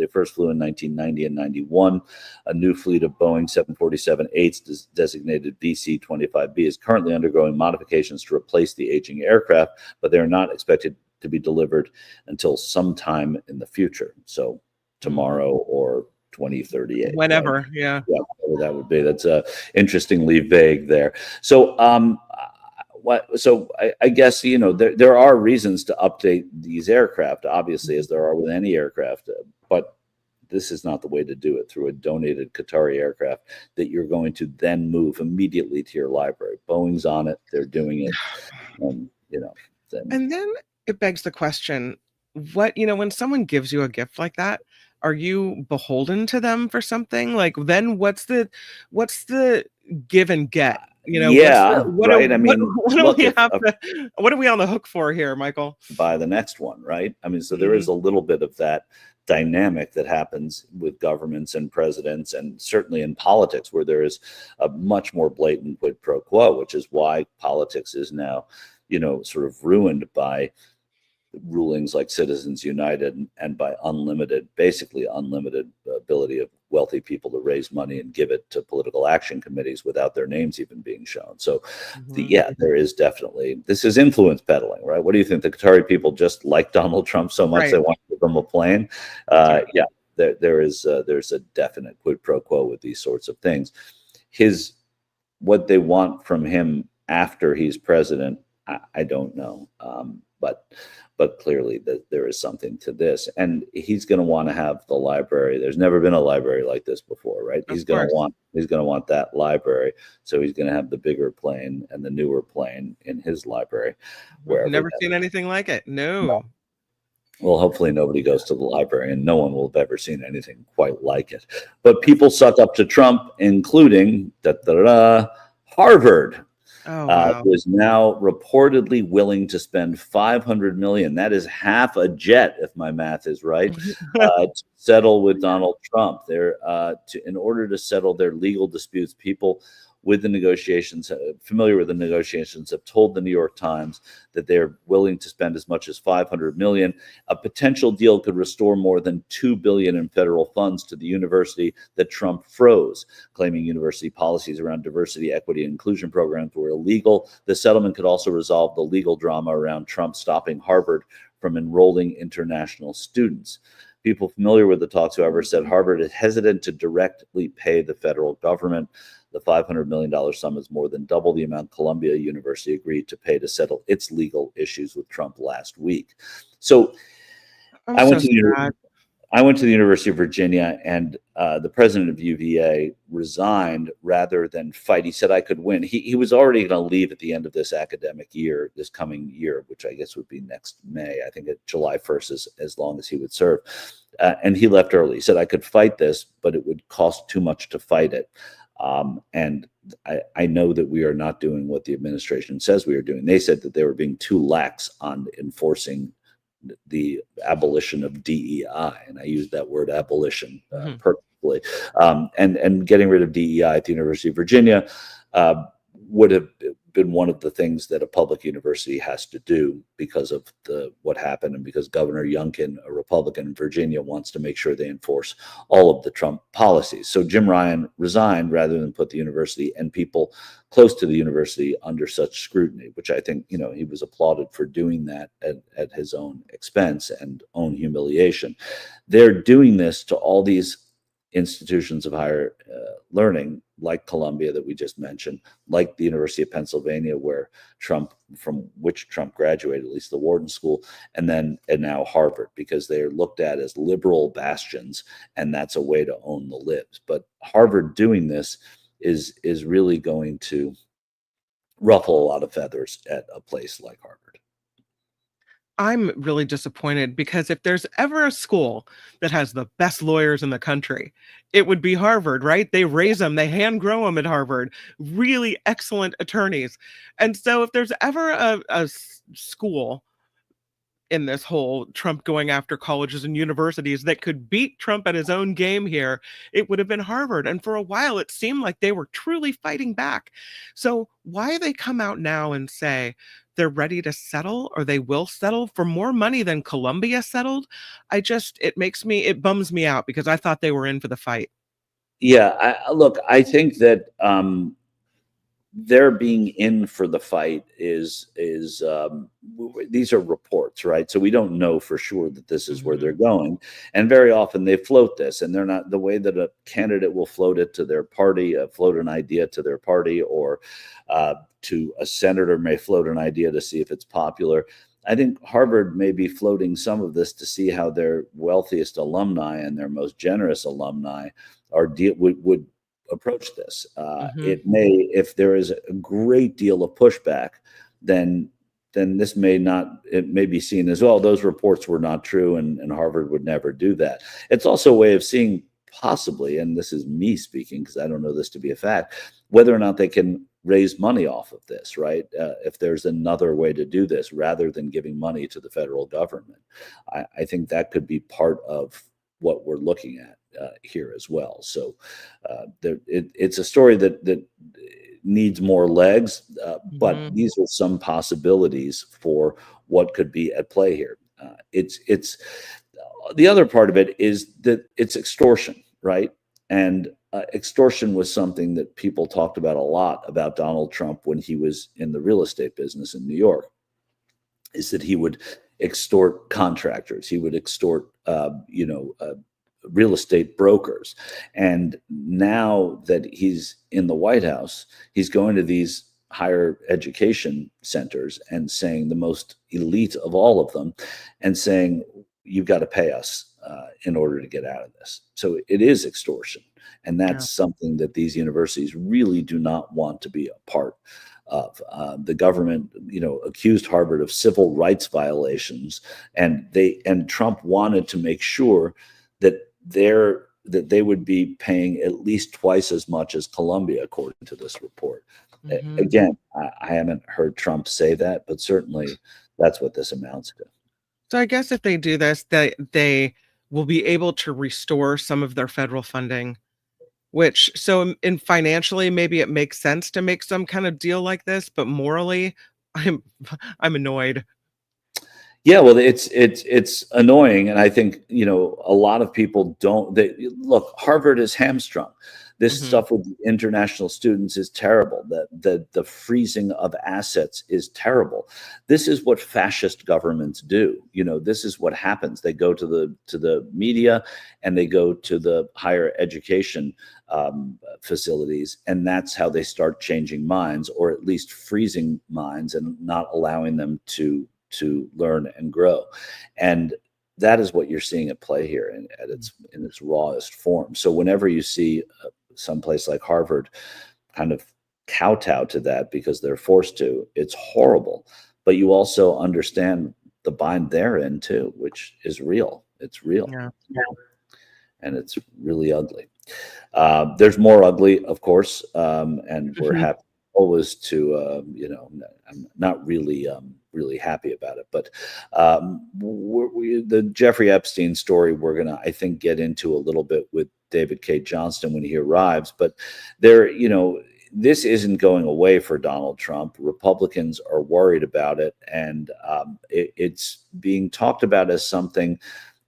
first flew in 1990 and 91. A new fleet of Boeing 747-8s designated VC-25B is currently undergoing modifications to replace the aging aircraft, but they are not expected to be delivered until sometime in the future. So tomorrow or 2038. Whenever, right? yeah, whatever that would be. That's interestingly vague there. So, I guess there are reasons to update these aircraft, obviously, as there are with any aircraft. But this is not the way to do it through a donated Qatari aircraft that you're going to then move immediately to your library. Boeing's on it. They're doing it. And, And then it begs the question, when someone gives you a gift like that, are you beholden to them for something? Like, then what's the give and get? What right. are we on the hook for here, Michael? By the next one, right? I mean, so there is a little bit of that dynamic that happens with governments and presidents, and certainly in politics, where there is a much more blatant quid pro quo, which is why politics is now, sort of ruined by rulings like Citizens United and by basically unlimited ability of wealthy people to raise money and give it to political action committees without their names even being shown. So there is definitely, this is influence peddling, right? What do you think? The Qatari people just like Donald Trump so much, right, they want to give him a plane? There's a definite quid pro quo with these sorts of things. What they want from him after he's president, I don't know. But clearly there is something to this, and he's going to want to have the library. There's never been a library like this before, right? He's going to want that library, so he's going to have the bigger plane and the newer plane in his library. I've never seen anything like it. No. Well, hopefully nobody goes to the library, and no one will have ever seen anything quite like it. But people suck up to Trump, including Harvard. Was now reportedly willing to spend $500 million. That is half a jet, if my math is right, to settle with Donald Trump. In order to settle their legal disputes, people with the negotiations, familiar with the negotiations, have told the New York Times that they're willing to spend as much as $500 million. A potential deal could restore more than $2 billion in federal funds to the university that Trump froze, claiming university policies around diversity, equity, and inclusion programs were illegal. The settlement could also resolve the legal drama around Trump stopping Harvard from enrolling international students. People familiar with the talks, however, said Harvard is hesitant to directly pay the federal government. The $500 million sum is more than double the amount Columbia University agreed to pay to settle its legal issues with Trump last week. So I went to the University of Virginia, and the president of UVA resigned rather than fight. He said I could win. He was already going to leave at the end of this academic year, this coming year, which I guess would be next May. I think July 1st is as long as he would serve. And he left early. He said I could fight this, but it would cost too much to fight it. And I know that we are not doing what the administration says we are doing. They said that they were being too lax on enforcing the abolition of DEI, and I use that word abolition purposefully. And getting rid of DEI at the University of Virginia would have been one of the things that a public university has to do because of what happened, and because Governor Youngkin, a Republican in Virginia, wants to make sure they enforce all of the Trump policies. So Jim Ryan resigned rather than put the university and people close to the university under such scrutiny, which I think, he was applauded for doing that at his own expense and own humiliation. They're doing this to all these institutions of higher learning, like Columbia that we just mentioned, like the University of Pennsylvania, from which Trump graduated, at least the Wharton School, and now Harvard, because they're looked at as liberal bastions, and that's a way to own the libs. But Harvard doing this is really going to ruffle a lot of feathers at a place like Harvard. I'm really disappointed, because if there's ever a school that has the best lawyers in the country, it would be Harvard, right? They raise them, they hand grow them at Harvard, really excellent attorneys. And so if there's ever a school in this whole Trump going after colleges and universities that could beat Trump at his own game here, it would have been Harvard. And for a while, it seemed like they were truly fighting back. So why they come out now and say they're ready to settle, or they will settle for more money than Columbia settled, it bums me out, because I thought they were in for the fight. Yeah, I think that their being in for the fight is these are reports, right? So we don't know for sure that this is where they're going, and very often they float this, and they're not the way that a candidate will float it to their party, float an idea to their party, or to a senator may float an idea to see if it's popular. I think Harvard may be floating some of this to see how their wealthiest alumni and their most generous alumni would approach this. It may, if there is a great deal of pushback, then this may not, it may be seen as, well, those reports were not true and Harvard would never do that. It's also a way of seeing possibly, and this is me speaking because I don't know this to be a fact, whether or not they can raise money off of this, right? If there's another way to do this rather than giving money to the federal government. I think that could be part of what we're looking at here as well. So it's a story that needs more legs, but these are some possibilities for what could be at play here. It's the other part of it is that it's extortion, right? And extortion was something that people talked about a lot about Donald Trump when he was in the real estate business in New York, is that he would extort contractors. He would extort, real estate brokers. And now that he's in the White House, he's going to these higher education centers and saying, the most elite of all of them, and saying, you've got to pay us in order to get out of this. So it is extortion. And that's something that these universities really do not want to be a part of. The government, accused Harvard of civil rights violations, and Trump wanted to make sure that they would be paying at least twice as much as Columbia, according to this report. Again, I haven't heard Trump say that, but certainly that's what this amounts to. So I guess if they do this, they will be able to restore some of their federal funding, which, so in financially, maybe it makes sense to make some kind of deal like this, but morally, I'm annoyed. Yeah, well, it's annoying, and I think a lot of people don't. Look, Harvard is hamstrung. This stuff with international students is terrible. The freezing of assets is terrible. This is what fascist governments do. This is what happens. They go to the media and they go to the higher education facilities, and that's how they start changing minds, or at least freezing minds and not allowing them to learn and grow. And that is what you're seeing at play here in its rawest form. So whenever you see someplace like Harvard kind of kowtow to that because they're forced to, it's horrible. But you also understand the bind they're in too, which is real. It's real. Yeah. And it's really ugly. There's more ugly, of course, and we're happy always to, I'm not really happy about it. But the Jeffrey Epstein story, we're going to, I think, get into a little bit with David Cay Johnston when he arrives. But this isn't going away for Donald Trump. Republicans are worried about it, and it's being talked about as something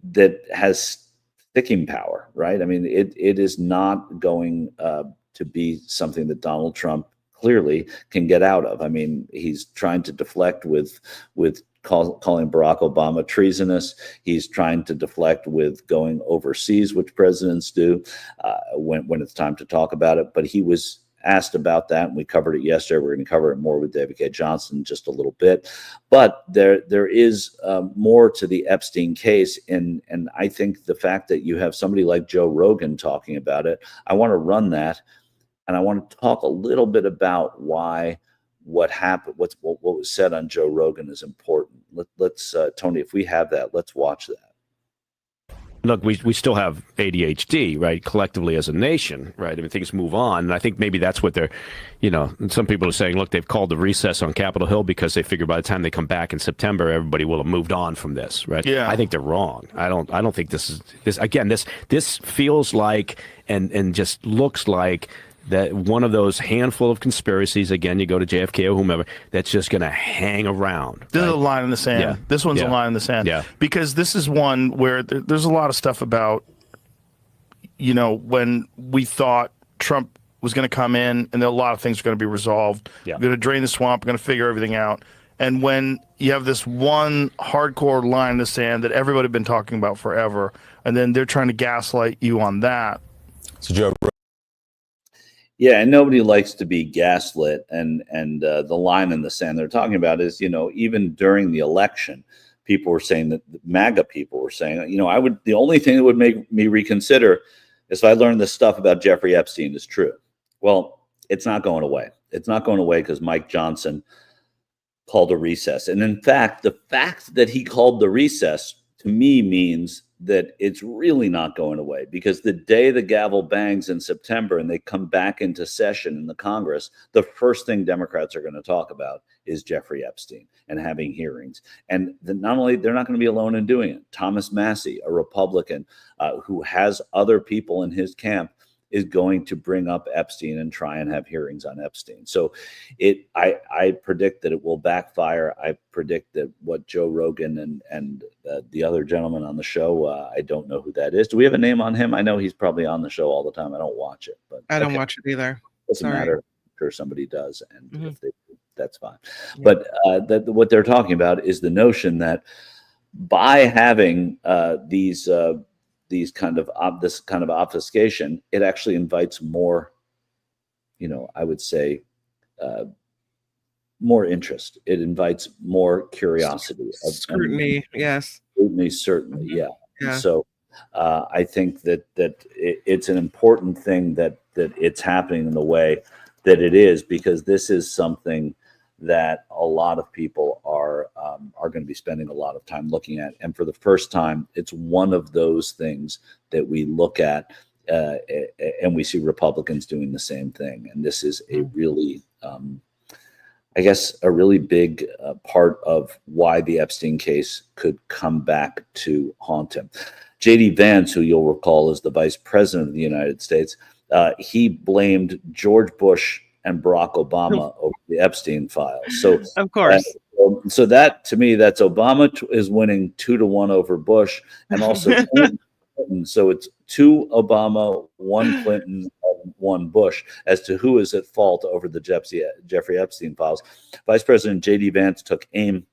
that has sticking power, right? I mean, it is not going to be something that Donald Trump clearly can get out of. I mean, he's trying to deflect with calling Barack Obama treasonous. He's trying to deflect with going overseas, which presidents do when it's time to talk about it. But he was asked about that, and we covered it yesterday. We're going to cover it more with David Cay Johnston in just a little bit. But there is more to the Epstein case, and I think the fact that you have somebody like Joe Rogan talking about it, I want to run that. And I want to talk a little bit about why what happened, what was said on Joe Rogan is important. Let's Tony, if we have that, let's watch that. Look, we still have ADHD, right? Collectively as a nation, right? I mean, things move on. And I think maybe that's what they're, and some people are saying, look, they've called the recess on Capitol Hill because they figure by the time they come back in September, everybody will have moved on from this, right? Yeah. I think they're wrong. I don't think this feels like and just looks like that one of those handful of conspiracies, again, you go to JFK or whomever, that's just going to hang around. This is a line in the sand. Yeah. This one's a line in the sand. Yeah. Because this is one where there's a lot of stuff about, when we thought Trump was going to come in and a lot of things are going to be resolved. Yeah. We're going to drain the swamp. We're going to figure everything out. And when you have this one hardcore line in the sand that everybody had been talking about forever, and then they're trying to gaslight you on that. So, Joe. Yeah, and nobody likes to be gaslit. And the line in the sand they're talking about is, even during the election, people were saying that MAGA people were saying, the only thing that would make me reconsider is if I learned this stuff about Jeffrey Epstein is true. Well, it's not going away. It's not going away because Mike Johnson called a recess. And in fact, the fact that he called the recess to me means that it's really not going away, because the day the gavel bangs in September and they come back into session in the Congress, the first thing Democrats are going to talk about is Jeffrey Epstein and having hearings. And not only they're not going to be alone in doing it. Thomas Massey, a Republican who has other people in his camp, is going to bring up Epstein and try and have hearings on Epstein. So I predict that it will backfire. I predict that what Joe Rogan and the other gentleman on the show, I don't know who that is. Do we have a name on him? I know he's probably on the show all the time. I don't watch it, but I don't watch it either. Doesn't Sorry. matter. I'm sure somebody does, and if they do, that's fine. Yeah. But what they're talking about is the notion that by having this kind of obfuscation, it actually invites more, I would say, more interest. It invites more curiosity. Scrutiny, yes. Scrutiny, certainly, yeah. So I think that it's an important thing that it's happening in the way that it is, because this is something that a lot of people are going to be spending a lot of time looking at. And for the first time, it's one of those things that we look at and we see Republicans doing the same thing. And this is a really, I guess, a really big part of why the Epstein case could come back to haunt him. J.D. Vance, who you'll recall is the vice president of the United States, he blamed George Bush and Barack Obama over the Epstein files. So, of course. So that, to me, that's Obama is winning 2-1 over Bush, and also Clinton. So it's 2 Obama, 1 Clinton, 1 Bush as to who is at fault over the Jeffrey Epstein files. Vice President J.D. Vance took aim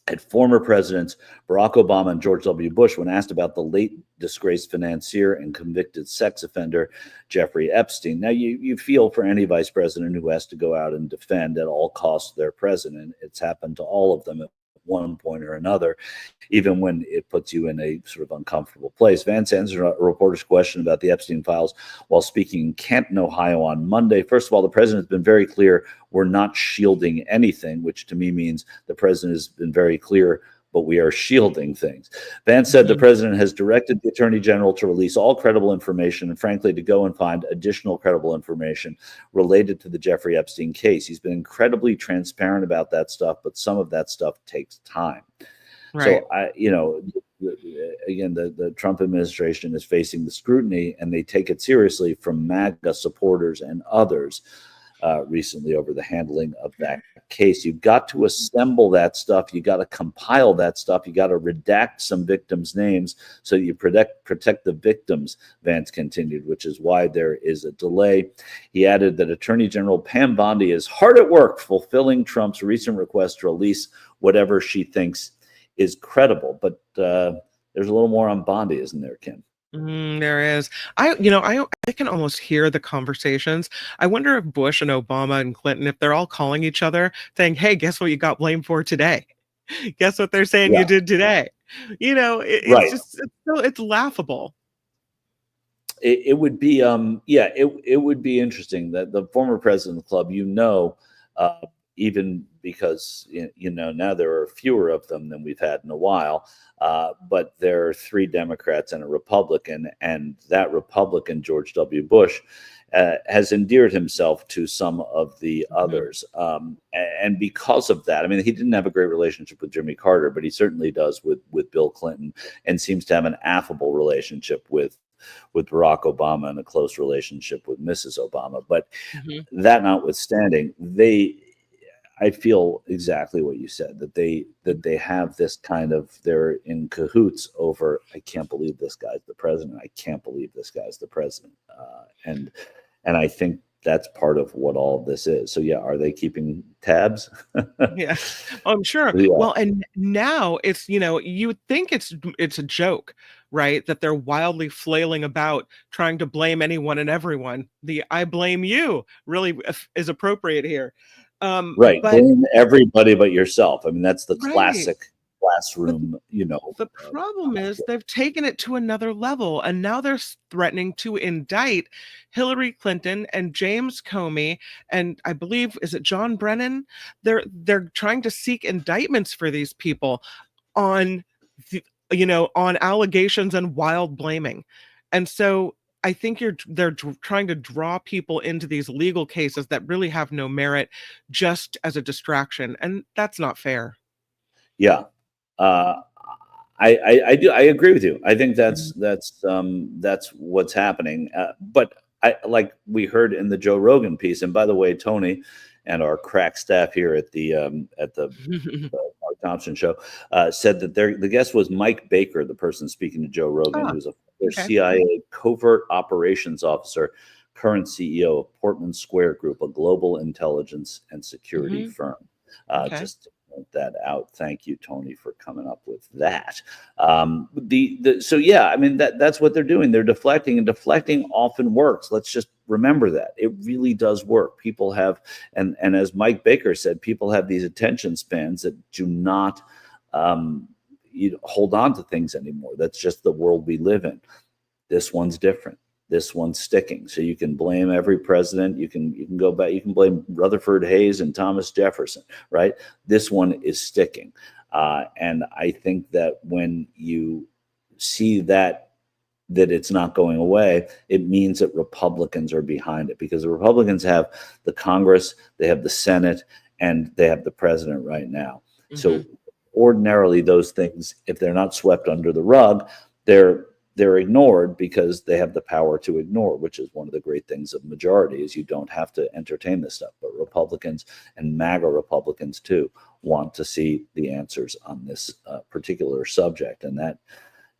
at former presidents Barack Obama and George W. Bush when asked about the late disgraced financier and convicted sex offender Jeffrey Epstein. Now, you feel for any vice president who has to go out and defend at all costs their president. It's happened to all of them at one point or another, even when it puts you in a sort of uncomfortable place. Vance answered a reporter's question about the Epstein files while speaking in Canton, Ohio on Monday. First of all, the president has been very clear, we're not shielding anything, which to me means the president has been very clear, but we are shielding things. Vance said the president has directed the attorney general to release all credible information and, frankly, to go and find additional credible information related to the Jeffrey Epstein case. He's been incredibly transparent about that stuff, but some of that stuff takes time. Right. So, again, the Trump administration is facing the scrutiny, and they take it seriously from MAGA supporters and others recently over the handling of that case. You've got to assemble that stuff. You got to compile that stuff. You got to redact some victims' names so you protect the victims, Vance continued, which is why there is a delay. He added that Attorney General Pam Bondi is hard at work fulfilling Trump's recent request to release whatever she thinks is credible. But there's a little more on Bondi, isn't there, Kim? There is. I can almost hear the conversations. I wonder if Bush and Obama and Clinton, if they're all calling each other saying, hey, guess what you got blamed for today? Guess what they're saying you did today? It's laughable. It would be, it would be interesting that the former president club, even because, now there are fewer of them than we've had in a while, but there are 3 Democrats and a Republican, and that Republican, George W. Bush, has endeared himself to some of the others. And because of that, I mean, he didn't have a great relationship with Jimmy Carter, but he certainly does with Bill Clinton, and seems to have an affable relationship with Barack Obama and a close relationship with Mrs. Obama. But that notwithstanding, I feel exactly what you said, that they have this kind of, they're in cahoots over, I can't believe this guy's the president. I can't believe this guy's the president. And I think that's part of what all of this is. So, are they keeping tabs? Yeah, I'm sure. Yeah. Well, and now it's, you would think it's a joke, right? That they're wildly flailing about trying to blame anyone and everyone. The "I blame you" really is appropriate here. Right. But Blame everybody but yourself. I mean, that's the right. classic But classroom, the problem is they've taken it to another level, and now they're threatening to indict Hillary Clinton and James Comey, and I believe, is it John Brennan? They're trying to seek indictments for these people on on allegations and wild blaming. And so I think they're trying to draw people into these legal cases that really have no merit just as a distraction, and that's not fair. yeah. Uh, I agree with you. I think Mhm. that's what's happening. But I like we heard in the Joe Rogan piece, and by the way, Tony and our crack staff here at the Mark Thompson show said that the guest was Mike Baker, the person speaking to Joe Rogan, Ah, who's a former okay. CIA covert operations officer, current CEO of Portman Square Group, a global intelligence and security Mhm. firm. Okay. Just to point that out. Thank you, Tony, for coming up with that. So yeah, I mean that's what they're doing. They're deflecting, and deflecting often works. Let's just remember that it really does work. People have, and as Mike Baker said, people have these attention spans that do not hold on to things anymore. That's just the world we live in. This one's different. This one's sticking. So you can blame every president. You can go back. You can blame Rutherford Hayes and Thomas Jefferson, right? This one is sticking. And I think that when you see that it's not going away, it means that Republicans are behind it, because the Republicans have the Congress, they have the Senate, and they have the president right now. So ordinarily those things, if they're not swept under the rug, they're ignored because they have the power to ignore, which is one of the great things of majority, is you don't have to entertain this stuff. But Republicans, and MAGA Republicans too, want to see the answers on this particular subject. And that,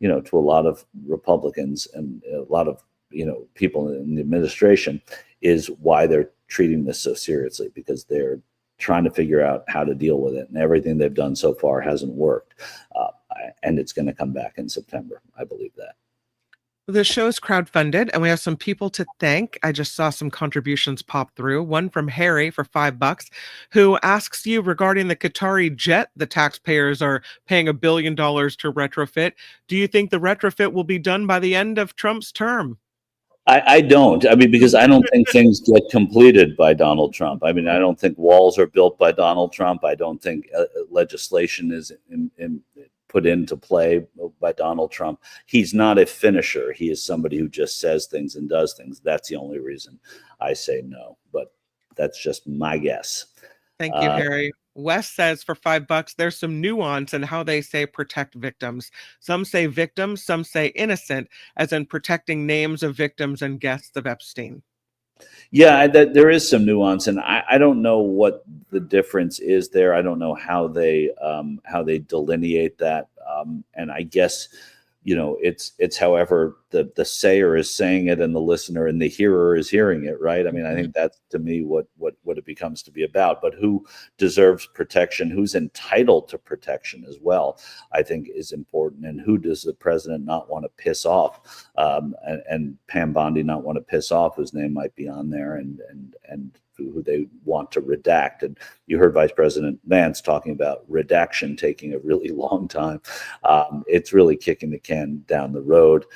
to a lot of Republicans and a lot of, people in the administration, is why they're treating this so seriously, because they're trying to figure out how to deal with it. And everything they've done so far hasn't worked. And it's going to come back in September. I believe that. The show is crowdfunded, and we have some people to thank. I just saw some contributions pop through. One from Harry for $5, who asks you regarding the Qatari jet the taxpayers are paying $1 billion to retrofit. Do you think the retrofit will be done by the end of Trump's term? I don't. I mean, because I don't think things get completed by Donald Trump. I mean, I don't think walls are built by Donald Trump. I don't think legislation is put into play by Donald Trump. He's not a finisher. He is somebody who just says things and does things. That's the only reason I say no. But that's just my guess. Thank you, Harry. Wes says for $5, there's some nuance in how they say protect victims. Some say victims, some say innocent, as in protecting names of victims and guests of Epstein. Yeah, there is some nuance, and I don't know what the difference is there. I don't know how they delineate that, and I guess it's however the sayer is saying it, and the listener and the hearer is hearing it, right? I mean, I think that's, to me, what it becomes to be about. But who deserves protection, who's entitled to protection as well, I think is important. And who does the president not want to piss off, and Pam Bondi not want to piss off, whose name might be on there, and who they want to redact. And you heard Vice President Vance talking about redaction taking a really long time. It's really kicking the can down the road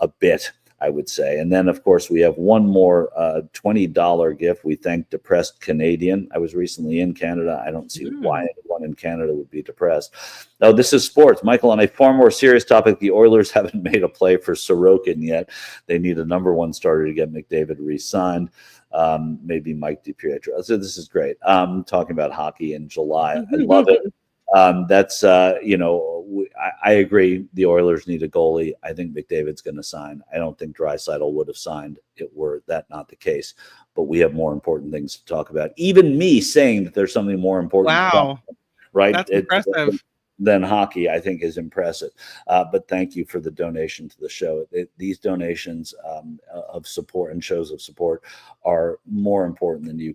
a bit, I would say. And then, of course, we have one more $20 gift. We thank Depressed Canadian. I was recently in Canada. I don't see why anyone in Canada would be depressed. Now, this is sports. Michael, on a far more serious topic, the Oilers haven't made a play for Sorokin yet. They need a number one starter to get McDavid re-signed. Maybe Mike DiPietro. So this is great. Talking about hockey in July. I love it. That's I agree. The Oilers need a goalie. I think McDavid's going to sign. I don't think Draisaitl would have signed it were that not the case. But we have more important things to talk about. Even me saying that there's something more important. Wow, right? That's impressive. than hockey, I think, is impressive. But thank you for the donation to the show. These donations of support and shows of support are more important than you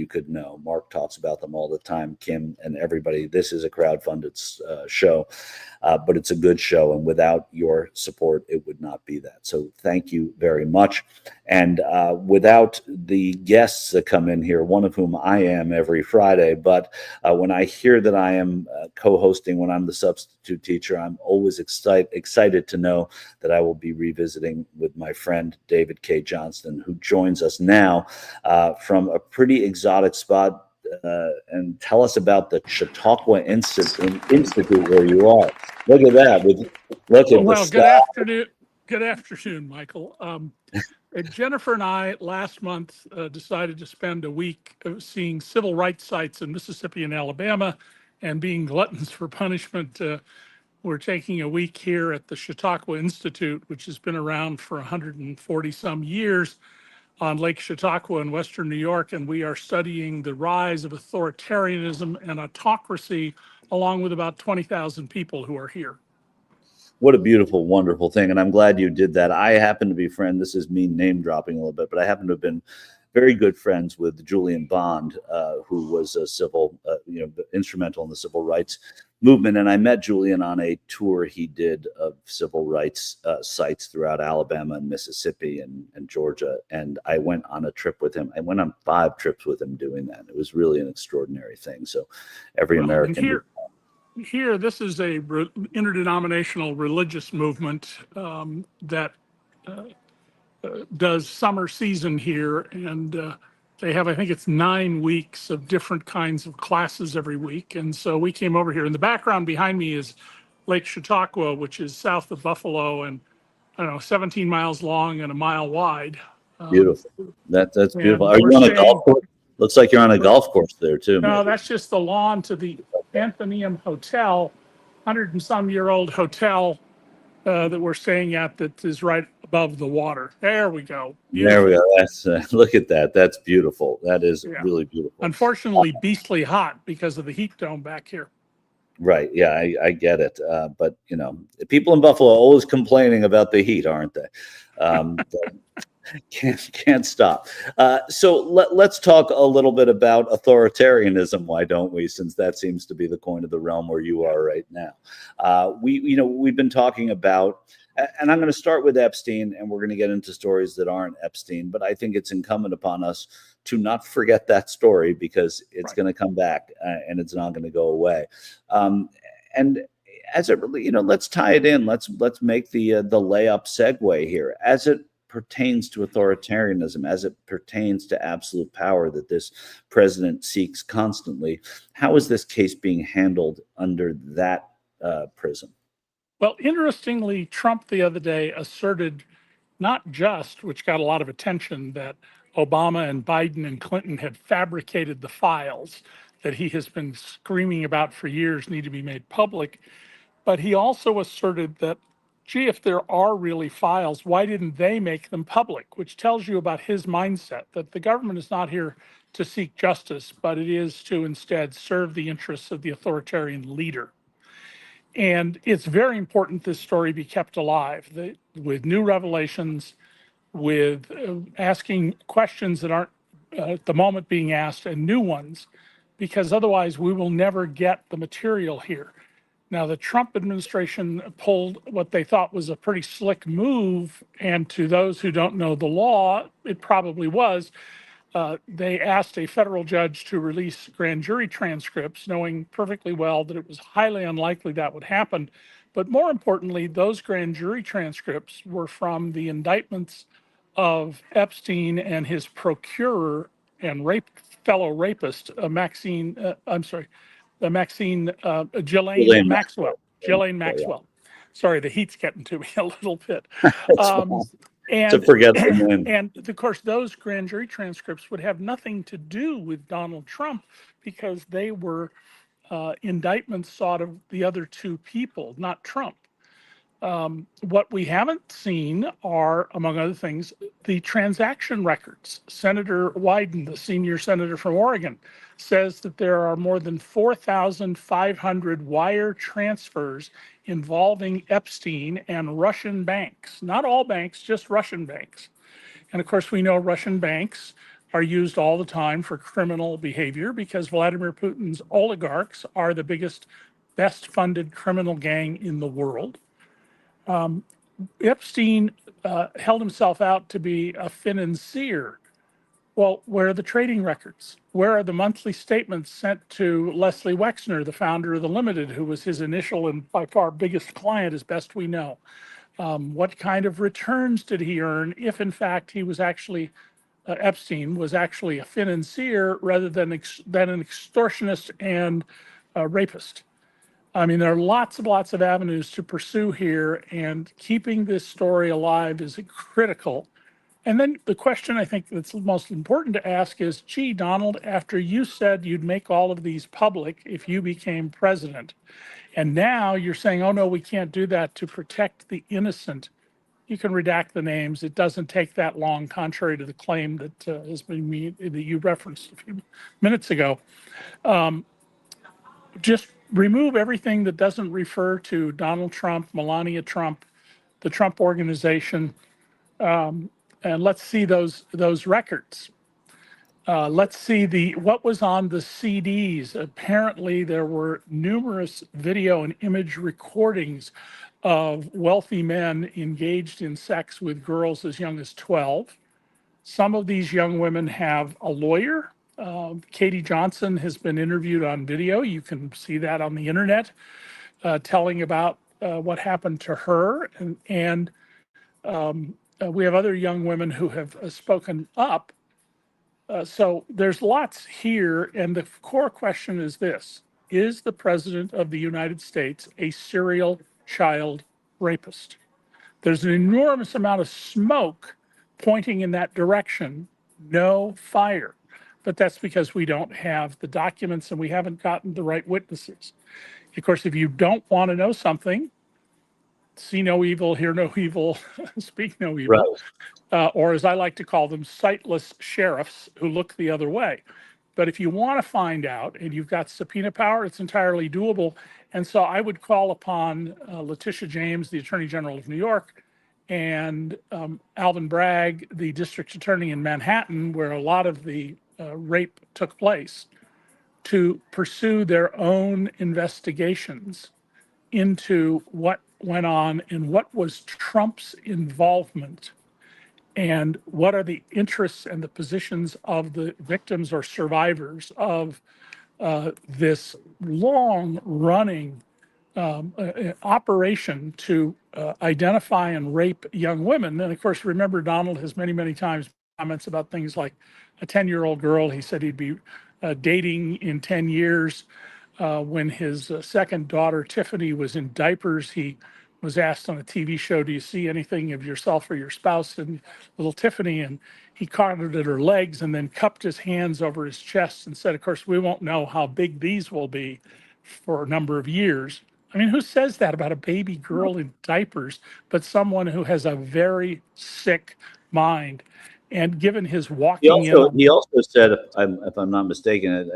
could know. Mark talks about them all the time. Kim and everybody. This is a crowdfunded show, but it's a good show, and without your support, it would not be that. So thank you very much. And without the guests that come in here, one of whom I am every Friday, but when I hear that I am co-hosting when I'm the substitute teacher, I'm always excited to know that I will be revisiting with my friend David Cay Johnston, who joins us now from a pretty exotic spot. And tell us about the Chautauqua Institute where you are. Look at that. Look at well, the sky. Good afternoon, Michael. Jennifer and I last month decided to spend a week seeing civil rights sites in Mississippi and Alabama, and being gluttons for punishment. We're taking a week here at the Chautauqua Institute, which has been around for 140 some years on Lake Chautauqua in Western New York, and we are studying the rise of authoritarianism and autocracy, along with about 20,000 people who are here. What a beautiful, wonderful thing. And I'm glad you did that. I happen to be this is me name dropping a little bit, but I happen to have been very good friends with Julian Bond, who was a instrumental in the civil rights movement. And I met Julian on a tour he did of civil rights sites throughout Alabama and Mississippi and Georgia. And I went on a trip with him. I went on 5 trips with him doing that. It was really an extraordinary thing. So every American. Here, this is a interdenominational religious movement that does summer season here, and they have, I think it's 9 weeks of different kinds of classes every week. And so we came over here. In the background behind me is Lake Chautauqua, which is south of Buffalo and, I don't know, 17 miles long and a mile wide. Beautiful. That's beautiful. Are you on a golf course? Looks like you're on a golf course there too. No, that's just the lawn to the Athenaeum Hotel, 100-and-some-year-old hotel that we're staying at, that is right above the water. There we go. Beautiful. There we go. That's look at that. That's beautiful. That is really beautiful. Unfortunately, beastly hot because of the heat dome back here. Right. Yeah, I get it. But people in Buffalo are always complaining about the heat, aren't they? Can't stop. So let's talk a little bit about authoritarianism. Why don't we? Since that seems to be the coin of the realm where you are right now. We've been talking about, and I'm going to start with Epstein, and we're going to get into stories that aren't Epstein. But I think it's incumbent upon us to not forget that story, because it's going to come back and it's not going to go away. And as it really, let's tie it in. Let's make the layup segue here as it pertains to authoritarianism, as it pertains to absolute power that this president seeks constantly. How is this case being handled under that prism? Well, interestingly, Trump the other day asserted not just, which got a lot of attention, that Obama and Biden and Clinton had fabricated the files that he has been screaming about for years need to be made public, but he also asserted that, gee, if there are really files, why didn't they make them public? Which tells you about his mindset, that the government is not here to seek justice, but it is to instead serve the interests of the authoritarian leader. And it's very important this story be kept alive with new revelations, with asking questions that aren't at the moment being asked, and new ones, because otherwise we will never get the material here. Now, the Trump administration pulled what they thought was a pretty slick move, and to those who don't know the law, it probably was. They asked a federal judge to release grand jury transcripts, knowing perfectly well that it was highly unlikely that would happen. But more importantly, those grand jury transcripts were from the indictments of Epstein and his procurer and fellow rapist, Ghislaine Maxwell. Ghislaine Maxwell. Sorry, the heat's getting to me a little bit. And to forget the name. And of course, those grand jury transcripts would have nothing to do with Donald Trump, because they were indictments sought of the other two people, not Trump. What we haven't seen are, among other things, the transaction records. Senator Wyden, the senior senator from Oregon, says that there are more than 4,500 wire transfers involving Epstein and Russian banks. Not all banks, just Russian banks. And of course, we know Russian banks are used all the time for criminal behavior because Vladimir Putin's oligarchs are the biggest, best funded criminal gang in the world. Epstein held himself out to be a financier. Well, where are the trading records? Where are the monthly statements sent to Leslie Wexner, the founder of the Limited, who was his initial and by far biggest client, as best we know? What kind of returns did he earn if, in fact, he was actually Epstein was actually a financier rather than an extortionist and a rapist? I mean, there are lots of avenues to pursue here, and keeping this story alive is critical. And then the question I think that's most important to ask is, gee, Donald, after you said you'd make all of these public if you became president, and now you're saying, oh no, we can't do that to protect the innocent. You can redact the names. It doesn't take that long, contrary to the claim that has been made, that you referenced a few minutes ago. Just remove everything that doesn't refer to Donald Trump, Melania Trump, the Trump organization, and let's see those records. Let's see what was on the CDs. Apparently, there were numerous video and image recordings of wealthy men engaged in sex with girls as young as 12. Some of these young women have a lawyer. Cay Johnston has been interviewed on video. You can see that on the internet, telling about what happened to her. And we have other young women who have spoken up. So there's lots here. And the core question is this: is the President of the United States a serial child rapist? There's an enormous amount of smoke pointing in that direction, no fire. But that's because we don't have the documents and we haven't gotten the right witnesses. Of course, if you don't want to know something, see no evil, hear no evil, speak no evil, right. Or as I like to call them, sightless sheriffs who look the other way. But if you want to find out and you've got subpoena power, it's entirely doable. And so I would call upon Letitia James, the Attorney General of New York, and Alvin Bragg, the District Attorney in Manhattan, where a lot of the rape took place, to pursue their own investigations into what went on and what was Trump's involvement and what are the interests and the positions of the victims or survivors of this long-running operation to identify and rape young women. And of course, remember, Donald has many times comments about things like a 10-year-old girl he said he'd be dating in 10 years. When his second daughter, Tiffany, was in diapers, he was asked on a TV show, do you see anything of yourself or your spouse in little Tiffany? And he coddled at her legs and then cupped his hands over his chest and said, of course, we won't know how big these will be for a number of years. I mean, who says that about a baby girl in diapers, but someone who has a very sick mind? And given his walking he also said, if I'm not mistaken,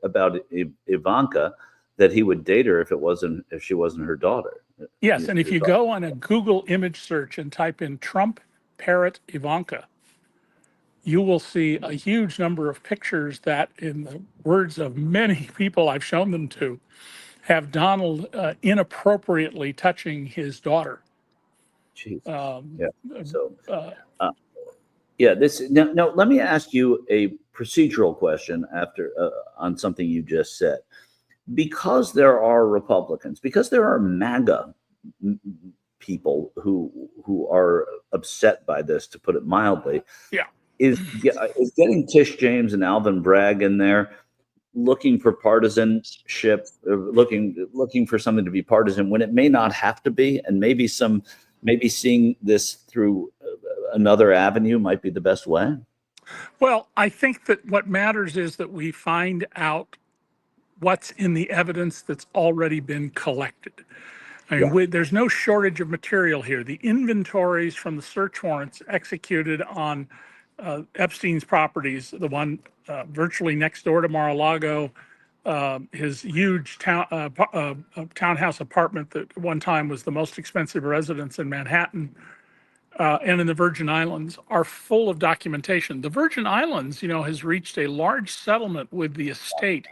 about Ivanka, that he would date her if she wasn't her daughter. Yes, and if you go on a Google image search and type in Trump parrot Ivanka, you will see a huge number of pictures that, in the words of many people I've shown them to, have Donald inappropriately touching his daughter. Jeez. Yeah. So. Yeah, now let me ask you a procedural question after on something you just said. Because there are Republicans, because there are MAGA people who are upset by this, to put it mildly. Yeah. Is getting Tish James and Alvin Bragg in there looking for partisanship, looking for something to be partisan when it may not have to be, and maybe seeing this through another avenue might be the best way? Well, I think that what matters is that we find out what's in the evidence that's already been collected. I mean, there's no shortage of material here. The inventories from the search warrants executed on Epstein's properties, the one virtually next door to Mar-a-Lago, his huge townhouse apartment that at one time was the most expensive residence in Manhattan, and in the Virgin Islands, are full of documentation. The Virgin Islands, has reached a large settlement with the estate.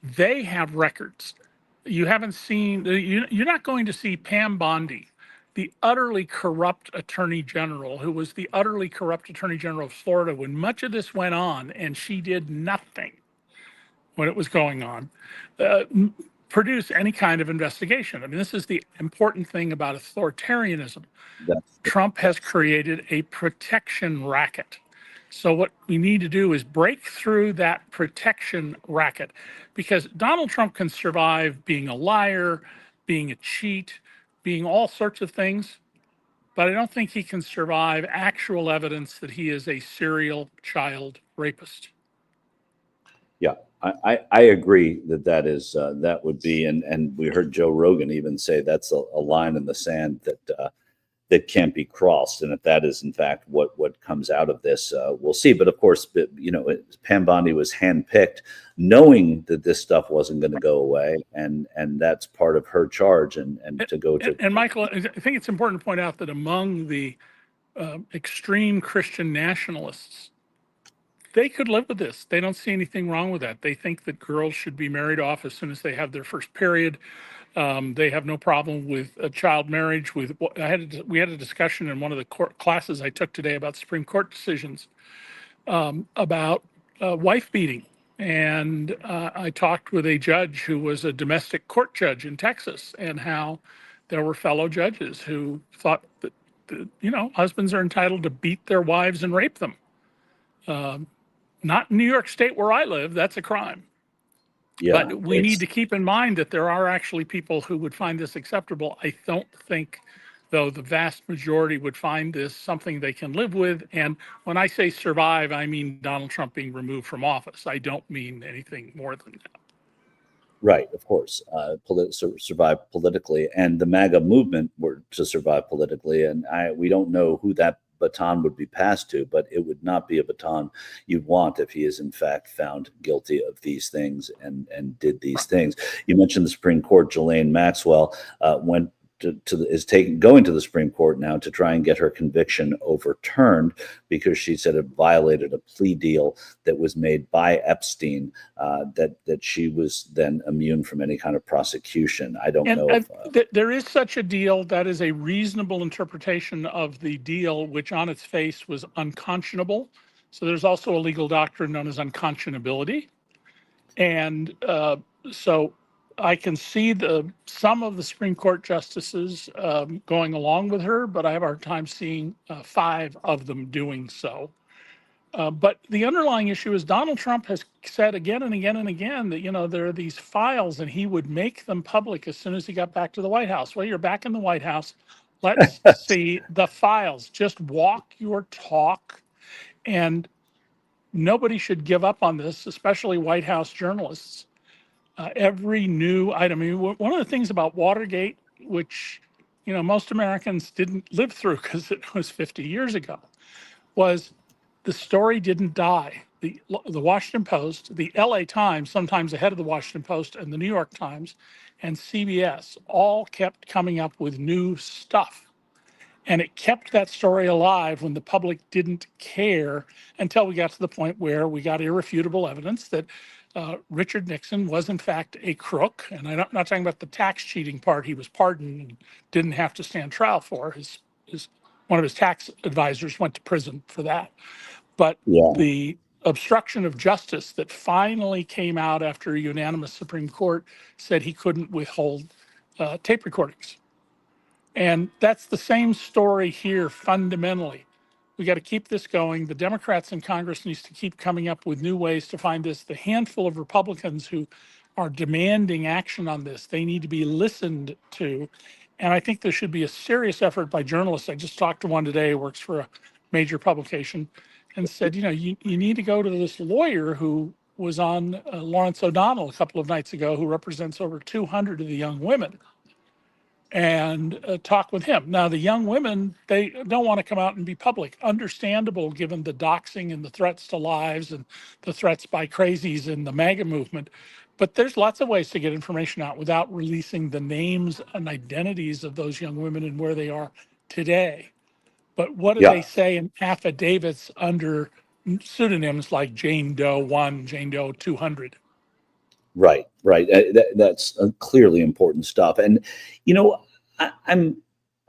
They have records. You haven't seen, you're not going to see Pam Bondi, the utterly corrupt attorney general, who was the utterly corrupt attorney general of Florida when much of this went on, and she did nothing when it was going on, produce any kind of investigation. I mean, this is the important thing about authoritarianism. Trump has created a protection racket. So what we need to do is break through that protection racket, because Donald Trump can survive being a liar, being a cheat, being all sorts of things, but I don't think he can survive actual evidence that he is a serial child rapist. Yeah, I agree that is that would be, and we heard Joe Rogan even say that's a line in the sand that can't be crossed. And if that is in fact what comes out of this, we'll see. But of course, Pam Bondi was handpicked, knowing that this stuff wasn't going to go away, and that's part of her charge. And to go to and Michael, I think it's important to point out that among the extreme Christian nationalists, they could live with this. They don't see anything wrong with that. They think that girls should be married off as soon as they have their first period. They have no problem with a child marriage. We had a discussion in one of the court classes I took today about Supreme Court decisions about wife beating. And I talked with a judge who was a domestic court judge in Texas, and how there were fellow judges who thought that, husbands are entitled to beat their wives and rape them. Not in New York State where I live, that's a crime. Yeah, but we need to keep in mind that there are actually people who would find this acceptable. I don't think, though, the vast majority would find this something they can live with. And when I say survive, I mean Donald Trump being removed from office. I don't mean anything more than that. Right, of course, survive politically, and the MAGA movement were to survive politically. And we don't know who that baton would be passed to, but it would not be a baton you'd want if he is in fact found guilty of these things and did these things. You mentioned the Supreme Court. Ghislaine Maxwell went going to the Supreme Court now to try and get her conviction overturned, because she said it violated a plea deal that was made by Epstein, that she was then immune from any kind of prosecution. I don't know if there is such a deal. That is a reasonable interpretation of the deal, which on its face was unconscionable. So there's also a legal doctrine known as unconscionability. And so I can see some of the Supreme Court justices going along with her, but I have a hard time seeing 5 of them doing so. But the underlying issue is Donald Trump has said again and again and again that, there are these files and he would make them public as soon as he got back to the White House. Well, you're back in the White House. Let's see the files. Just walk your talk. And nobody should give up on this, especially White House journalists. Every new item. I mean, one of the things about Watergate, which, most Americans didn't live through because it was 50 years ago, was the story didn't die. The Washington Post, the LA Times, sometimes ahead of the Washington Post, and the New York Times, and CBS all kept coming up with new stuff. And it kept that story alive when the public didn't care, until we got to the point where we got irrefutable evidence that Richard Nixon was in fact a crook. And I'm not talking about the tax cheating part. He was pardoned and didn't have to stand trial for. One of his tax advisors went to prison for that. But the obstruction of justice that finally came out after a unanimous Supreme Court said he couldn't withhold tape recordings. And that's the same story here fundamentally. We got to keep this going. The Democrats in Congress needs to keep coming up with new ways to find this. The handful of Republicans who are demanding action on this, they need to be listened to. And I think there should be a serious effort by journalists. I just talked to one today who works for a major publication and said, you need to go to this lawyer who was on Lawrence O'Donnell a couple of nights ago, who represents over 200 of the young women. and talk with him. Now, the young women, they don't want to come out and be public. Understandable, given the doxing and the threats to lives and the threats by crazies in the MAGA movement. But there's lots of ways to get information out without releasing the names and identities of those young women and where they are today. But what do Yeah. they say in affidavits under pseudonyms like Jane Doe 1, Jane Doe 200? Right, right. That's clearly important stuff. And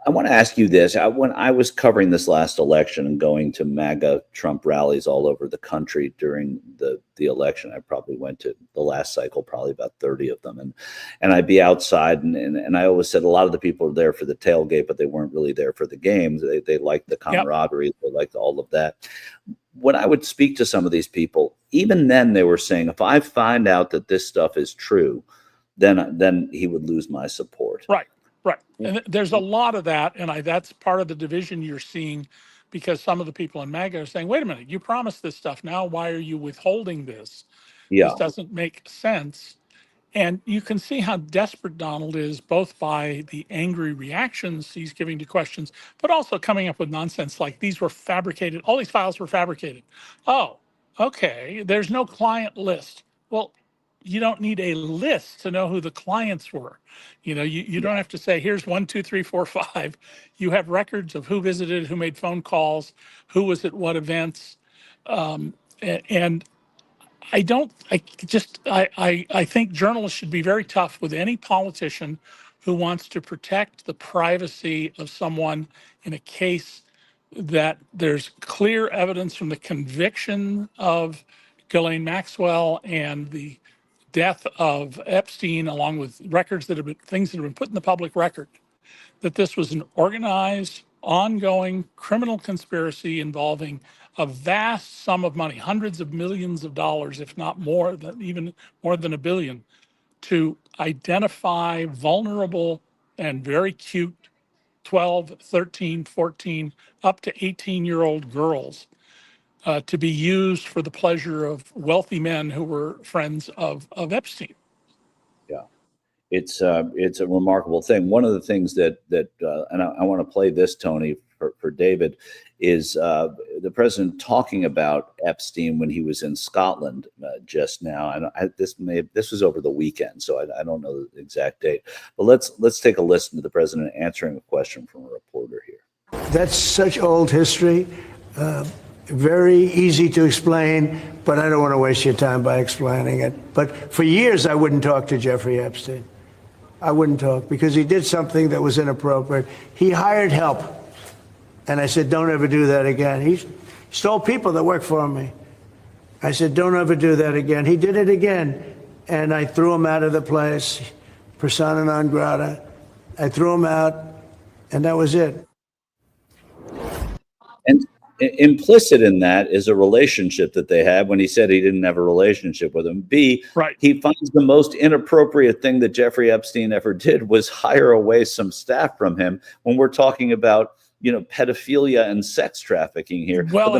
I want to ask you this. When I was covering this last election and going to MAGA Trump rallies all over the country during the election, I probably went to the last cycle, probably about 30 of them. And I'd be outside and I always said a lot of the people are there for the tailgate, but they weren't really there for the games. They liked the camaraderie. They liked all of that. When I would speak to some of these people, even then they were saying, if I find out that this stuff is true, then he would lose my support. Right. Right. And there's a lot of that. And that's part of the division you're seeing, because some of the people in MAGA are saying, wait a minute, you promised this stuff. Now, why are you withholding this? Yeah. This doesn't make sense. And you can see how desperate Donald is, both by the angry reactions he's giving to questions, but also coming up with nonsense like these were fabricated. All these files were fabricated. Oh, okay. There's no client list. Well, you don't need a list to know who the clients were. You don't have to say, here's 1, 2, 3, 4, 5. You have records of who visited, who made phone calls, who was at what events. And I think journalists should be very tough with any politician who wants to protect the privacy of someone in a case that there's clear evidence from the conviction of Ghislaine Maxwell and the death of Epstein, along with records that have been things that have been put in the public record, that this was an organized, ongoing criminal conspiracy involving a vast sum of money, hundreds of millions of dollars, if not more, even more than $1 billion, to identify vulnerable and very cute 12, 13, 14, up to 18-year-old girls to be used for the pleasure of wealthy men who were friends of Epstein. Yeah, it's a remarkable thing. One of the things that and I want to play this, Tony, for David, is the president talking about Epstein when he was in Scotland just now. And this was over the weekend, so I don't know the exact date. But let's take a listen to the president answering a question from a reporter here. That's such old history. Very easy to explain, but I don't want to waste your time by explaining it. But for years, I wouldn't talk to Jeffrey Epstein. I wouldn't talk because he did something that was inappropriate. He hired help. And I said, don't ever do that again. He stole people that worked for me. I said, don't ever do that again. He did it again. And I threw him out of the place, persona non grata. I threw him out, and that was it. And implicit in that is a relationship that they had when he said he didn't have a relationship with him. B, right. He finds the most inappropriate thing that Jeffrey Epstein ever did was hire away some staff from him when we're talking about, pedophilia and sex trafficking here. Well,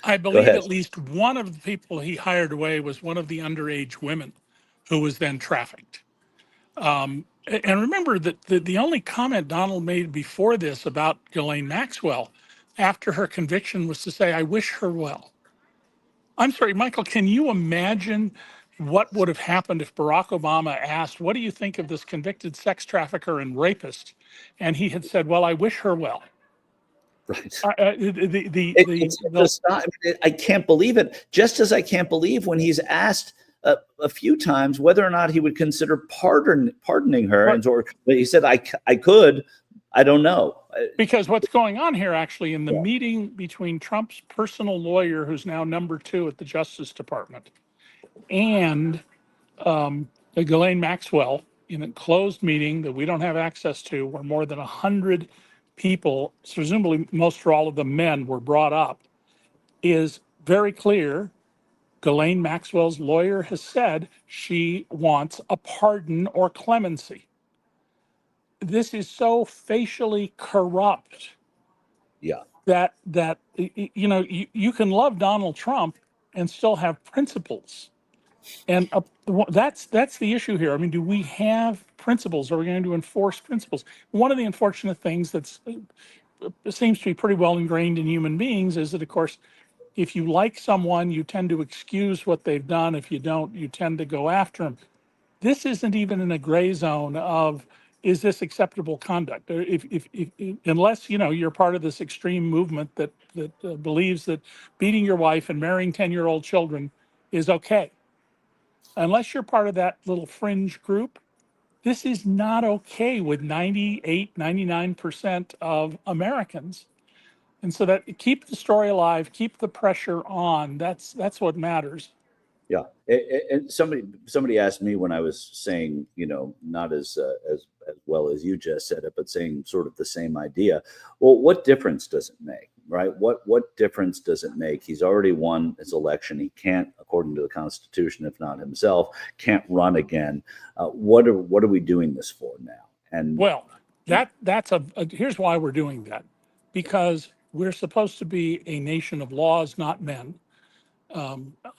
I believe at least one of the people he hired away was one of the underage women who was then trafficked. And remember that the only comment Donald made before this about Ghislaine Maxwell after her conviction was to say, I wish her well. I'm sorry, Michael, can you imagine what would have happened if Barack Obama asked, what do you think of this convicted sex trafficker and rapist? And he had said, well, I wish her well. Right. I can't believe it. Just as I can't believe when he's asked a few times whether or not he would consider pardoning her. Right. Or he said, I could. I don't know. Because what's going on here, actually, in the meeting between Trump's personal lawyer, who's now number 2 at the Justice Department, and Ghislaine Maxwell, in a closed meeting that we don't have access to, where more than 100 people, presumably most or all of the men, were brought up, is very clear. Ghislaine Maxwell's lawyer has said she wants a pardon or clemency. This is so facially corrupt. Yeah. That you can love Donald Trump and still have principles. And that's the issue here. I mean, do we have principles? Are we going to enforce principles? One of the unfortunate things that's seems to be pretty well ingrained in human beings is that, of course, if you like someone, you tend to excuse what they've done. If you don't, you tend to go after them. This isn't even in a gray zone of, is this acceptable conduct? If unless you're part of this extreme movement that believes that beating your wife and marrying 10-year-old children is okay. Unless you're part of that little fringe group, this is not okay with 98, 99% of Americans. And so that keep the story alive, keep the pressure on. That's what matters. Yeah, and somebody asked me when I was saying, not as well as you just said it, but saying sort of the same idea. Well, what difference does it make, right? What difference does it make? He's already won his election. He can't, according to the Constitution, if not himself, can't run again. What are we doing this for now? And well, that's here's why we're doing that, because we're supposed to be a nation of laws, not men.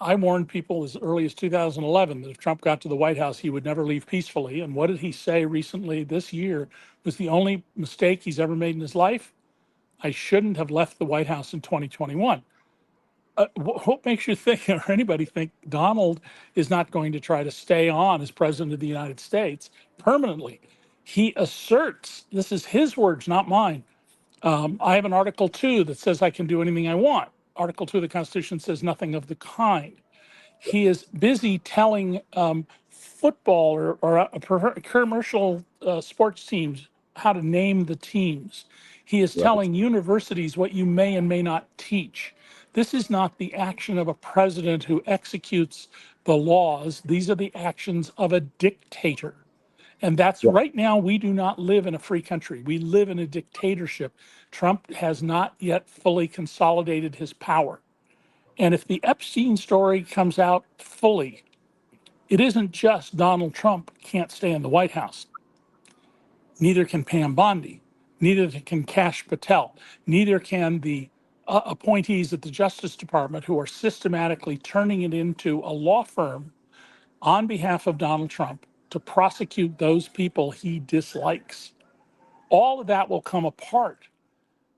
I warned people as early as 2011 that if Trump got to the White House, he would never leave peacefully. And what did he say recently this year was the only mistake he's ever made in his life? I shouldn't have left the White House in 2021. What makes you think, or anybody think, Donald is not going to try to stay on as president of the United States permanently? He asserts, this is his words, not mine. I have an Article 2 that says I can do anything I want. Article 2 of the Constitution says nothing of the kind. He is busy telling football or commercial sports teams how to name the teams. He is telling universities what you may and may not teach. This is not the action of a president who executes the laws. These are the actions of a dictator. And that's right now, we do not live in a free country. We live in a dictatorship. Trump has not yet fully consolidated his power. And if the Epstein story comes out fully, it isn't just Donald Trump can't stay in the White House. Neither can Pam Bondi. Neither can Kash Patel. Neither can the appointees at the Justice Department who are systematically turning it into a law firm on behalf of Donald Trump to prosecute those people he dislikes. All of that will come apart.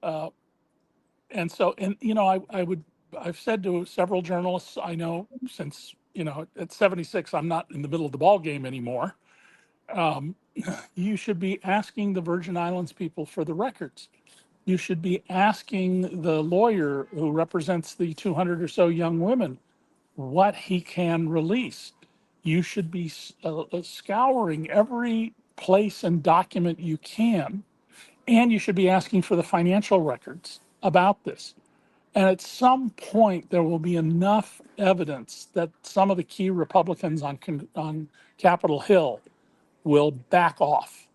And so, I've said to several journalists I know since, at 76, I'm not in the middle of the ball game anymore. You should be asking the Virgin Islands people for the records. You should be asking the lawyer who represents the 200 or so young women what he can release. You should be scouring every place and document you can, and you should be asking for the financial records about this. And at some point, there will be enough evidence that some of the key Republicans on Capitol Hill will back off.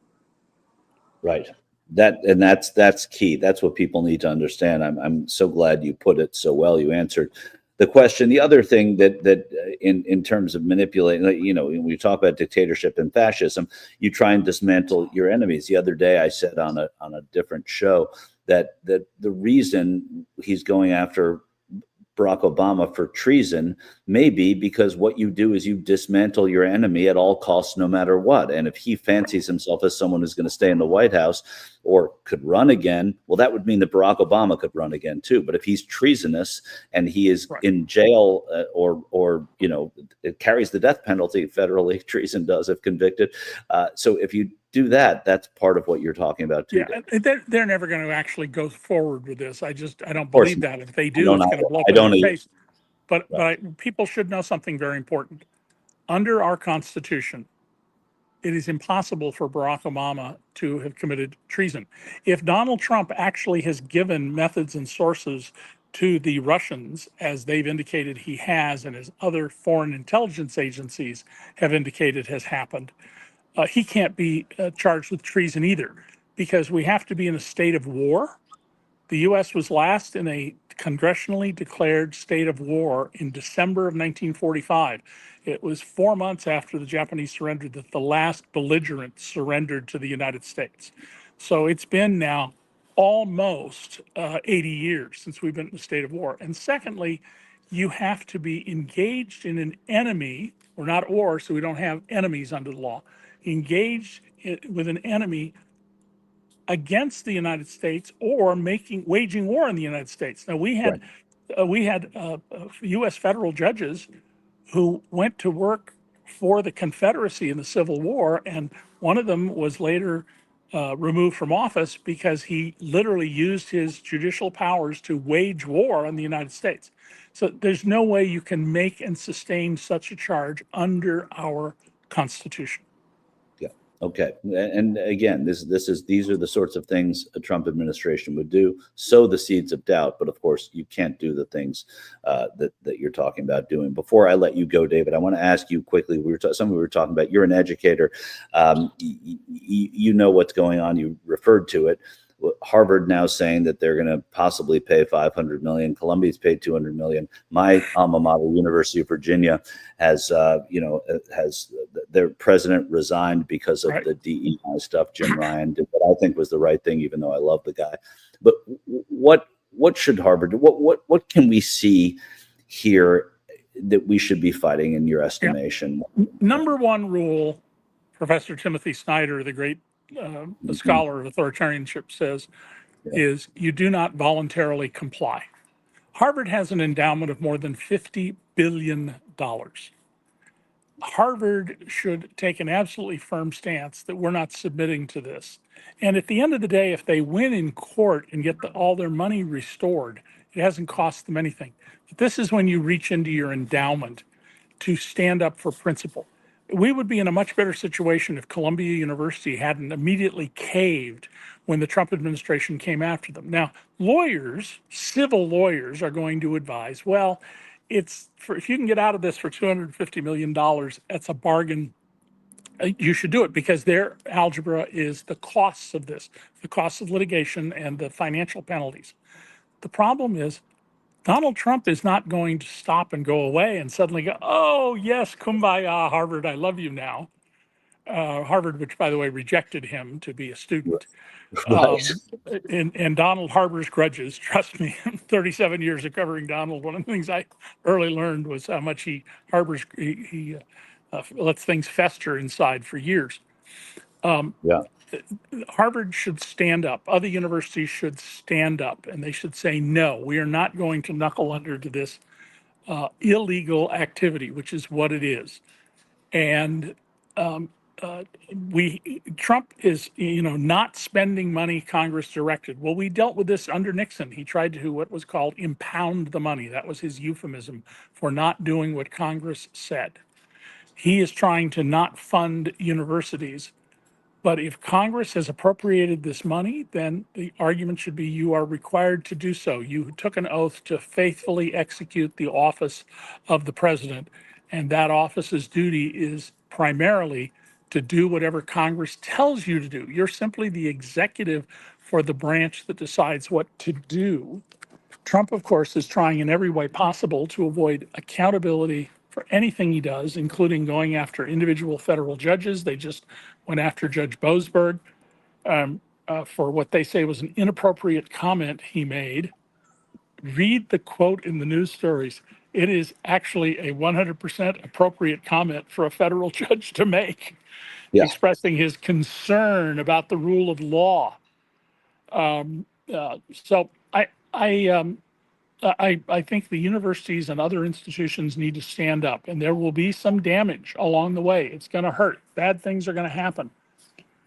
Right. That's key. That's what people need to understand. I'm so glad you put it so well. You answered the question. The other thing that in terms of manipulating, when we talk about dictatorship and fascism, you try and dismantle your enemies. The other day I said on a different show that the reason he's going after Barack Obama for treason may be because what you do is you dismantle your enemy at all costs, no matter what. And if he fancies himself as someone who's going to stay in the White House or could run again, well, that would mean that Barack Obama could run again too. But if he's treasonous and he is in jail or it carries the death penalty federally, treason does if convicted. So if you do that, that's part of what you're talking about too. Yeah, they're never going to actually go forward with this. I don't believe that. If they do, it's going to blow up in their face. But people should know something very important. Under our Constitution, it is impossible for Barack Obama to have committed treason. If Donald Trump actually has given methods and sources to the Russians, as they've indicated he has, and as other foreign intelligence agencies have indicated has happened, he can't be charged with treason either, because we have to be in a state of war. The U.S. was last in a congressionally declared state of war in December of 1945. It was 4 months after the Japanese surrendered that the last belligerent surrendered to the United States. So it's been now almost 80 years since we've been in a state of war. And secondly, you have to be engaged in an enemy, or not or, so we don't have enemies under the law, engaged with an enemy against the United States or waging war in the United States. Now we had U.S. federal judges who went to work for the Confederacy in the Civil War, and one of them was later removed from office because he literally used his judicial powers to wage war on the United States. So there's no way you can make and sustain such a charge under our Constitution. Okay, and again, these are the sorts of things a Trump administration would do. Sow the seeds of doubt, but of course, you can't do the things that you're talking about doing. Before I let you go, David, I want to ask you quickly. We were talking about. You're an educator. You know what's going on. You referred to it. Harvard now saying that they're going to possibly pay $500 million. Columbia's paid $200 million. My alma mater, University of Virginia, has their president resigned because of the DEI stuff. Jim Ryan did what I think was the right thing, even though I love the guy. But what should Harvard do? What can we see here that we should be fighting in your estimation? Yeah. Number one rule, Professor Timothy Snyder, the great the scholar of authoritarianship, says is you do not voluntarily comply. Harvard has an endowment of more than $50 billion. Harvard should take an absolutely firm stance that we're not submitting to this. And at the end of the day, if they win in court and get all their money restored, it hasn't cost them anything. But this is when you reach into your endowment to stand up for principle. We would be in a much better situation if Columbia University hadn't immediately caved when the Trump administration came after them. Now, lawyers, civil lawyers, are going to advise, well, if you can get out of this for $250 million, that's a bargain. You should do it, because their algebra is the costs of this, the costs of litigation and the financial penalties. The problem is, Donald Trump is not going to stop and go away and suddenly go, oh, yes, kumbaya, Harvard, I love you now. Harvard, which, by the way, rejected him to be a student. And Donald harbors grudges. Trust me, 37 years of covering Donald, one of the things I early learned was how much he harbors, he lets things fester inside for years. Harvard should stand up. Other universities should stand up, and they should say, no, we are not going to knuckle under to this illegal activity, which is what it is. And Trump is, not spending money Congress directed. Well, we dealt with this under Nixon. He tried to what was called impound the money. That was his euphemism for not doing what Congress said. He is trying to not fund universities. But if Congress has appropriated this money, then the argument should be you are required to do so. You took an oath to faithfully execute the office of the president, and that office's duty is primarily to do whatever Congress tells you to do. You're simply the executive for the branch that decides what to do. Trump, of course, is trying in every way possible to avoid accountability for anything he does, including going after individual federal judges. They just went after Judge Boasberg for what they say was an inappropriate comment he made. Read the quote in the news stories. It is actually a 100% appropriate comment for a federal judge to make, expressing his concern about the rule of law. So I think the universities and other institutions need to stand up, and there will be some damage along the way. It's going to hurt. Bad things are going to happen.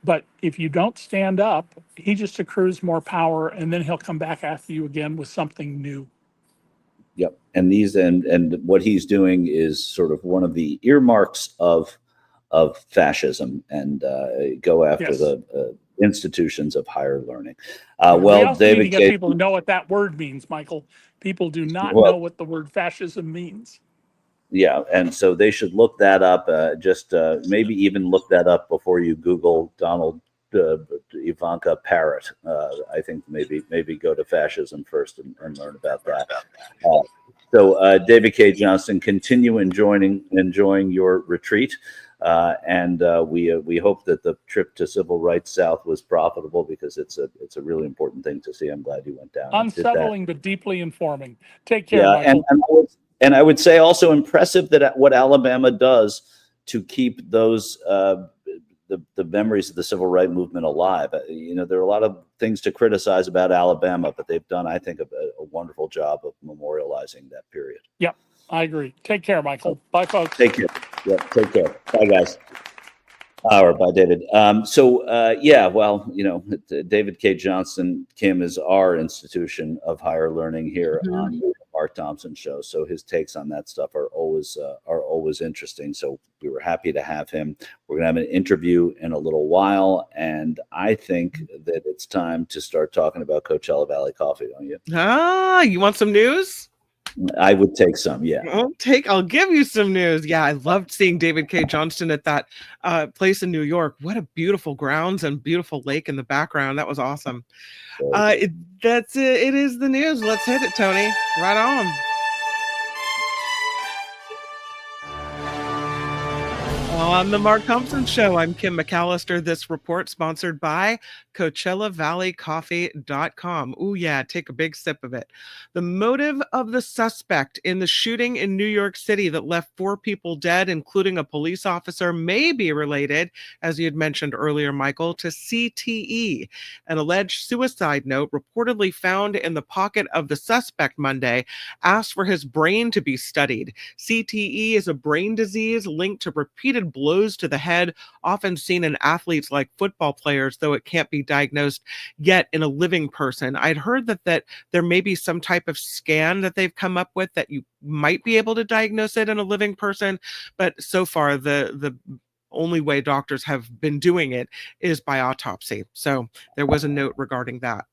But if you don't stand up, he just accrues more power, and then he'll come back after you again with something new. Yep. And and what he's doing is sort of one of the earmarks of fascism, and go after the institutions of higher learning. Well, David, Cay, people know what that word means, Michael. People do not know what the word fascism means. Yeah, and so they should look that up. Maybe even look that up before you Google Donald Ivanka Parrot. I think maybe go to fascism first and learn about that. So David Cay Johnston, continue enjoying your retreat. And we hope that the trip to Civil Rights South was profitable, because it's a really important thing to see. I'm glad you went down. Unsettling but deeply informing. Take care, Michael. And And I would say also impressive that what Alabama does to keep those the memories of the civil rights movement alive. There are a lot of things to criticize about Alabama, but they've done, I think, a wonderful job of memorializing that period. Yep, I agree. Take care, Michael. Bye, folks. Take care. Yep, take care. Bye, guys. Or by David. David Cay Johnston, Kim, is our institution of higher learning here on the Mark Thompson show. So his takes on that stuff are always interesting. So we were happy to have him. We're gonna have an interview in a little while, and I think that it's time to start talking about Coachella Valley coffee, don't you? You want some news? I would take some, yeah. I'll give you some news. Yeah, I loved seeing David Cay Johnston at that place in New York. What a beautiful grounds and beautiful lake in the background. That was awesome. That's it. It is the news. Let's hit it, Tony. Right on. On the Mark Thompson Show, I'm Kim McAllister. This report sponsored by CoachellaValleyCoffee.com. Ooh, yeah, take a big sip of it. The motive of the suspect in the shooting in New York City that left 4 people dead, including a police officer, may be related, as you had mentioned earlier, Michael, to CTE. An alleged suicide note reportedly found in the pocket of the suspect Monday asked for his brain to be studied. CTE is a brain disease linked to repeated blows to the head, often seen in athletes like football players, though it can't be diagnosed yet in a living person. I'd heard that there may be some type of scan that they've come up with that you might be able to diagnose it in a living person, but so far the only way doctors have been doing it is by autopsy. So there was a note regarding that.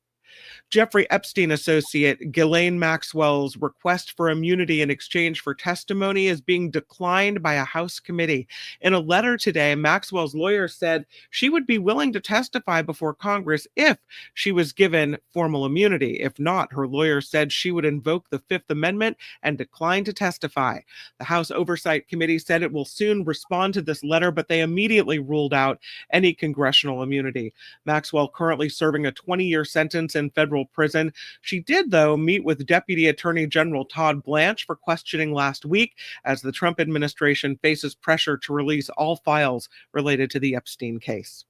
Jeffrey Epstein associate Ghislaine Maxwell's request for immunity in exchange for testimony is being declined by a House committee. In a letter today, Maxwell's lawyer said she would be willing to testify before Congress if she was given formal immunity. If not, her lawyer said she would invoke the Fifth Amendment and decline to testify. The House Oversight Committee said it will soon respond to this letter, but they immediately ruled out any congressional immunity. Maxwell currently serving a 20-year sentence in federal prison. She did, though, meet with Deputy Attorney General Todd Blanche for questioning last week as the Trump administration faces pressure to release all files related to the Epstein case.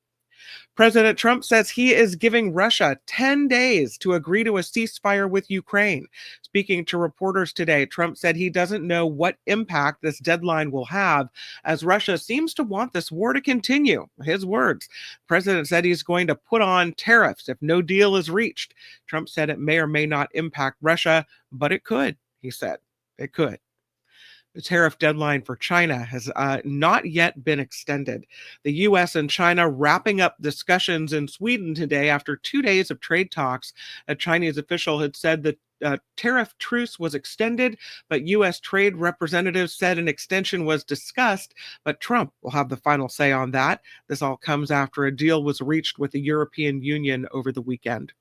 President Trump says he is giving Russia 10 days to agree to a ceasefire with Ukraine. Speaking to reporters today, Trump said he doesn't know what impact this deadline will have, as Russia seems to want this war to continue. His words. The president said he's going to put on tariffs if no deal is reached. Trump said it may or may not impact Russia, but it could, he said. It could. The tariff deadline for China has not yet been extended. The U.S. and China wrapping up discussions in Sweden today after 2 days of trade talks. A Chinese official had said that tariff truce was extended, but U.S. trade representatives said an extension was discussed, but Trump will have the final say on that. This all comes after a deal was reached with the European Union over the weekend.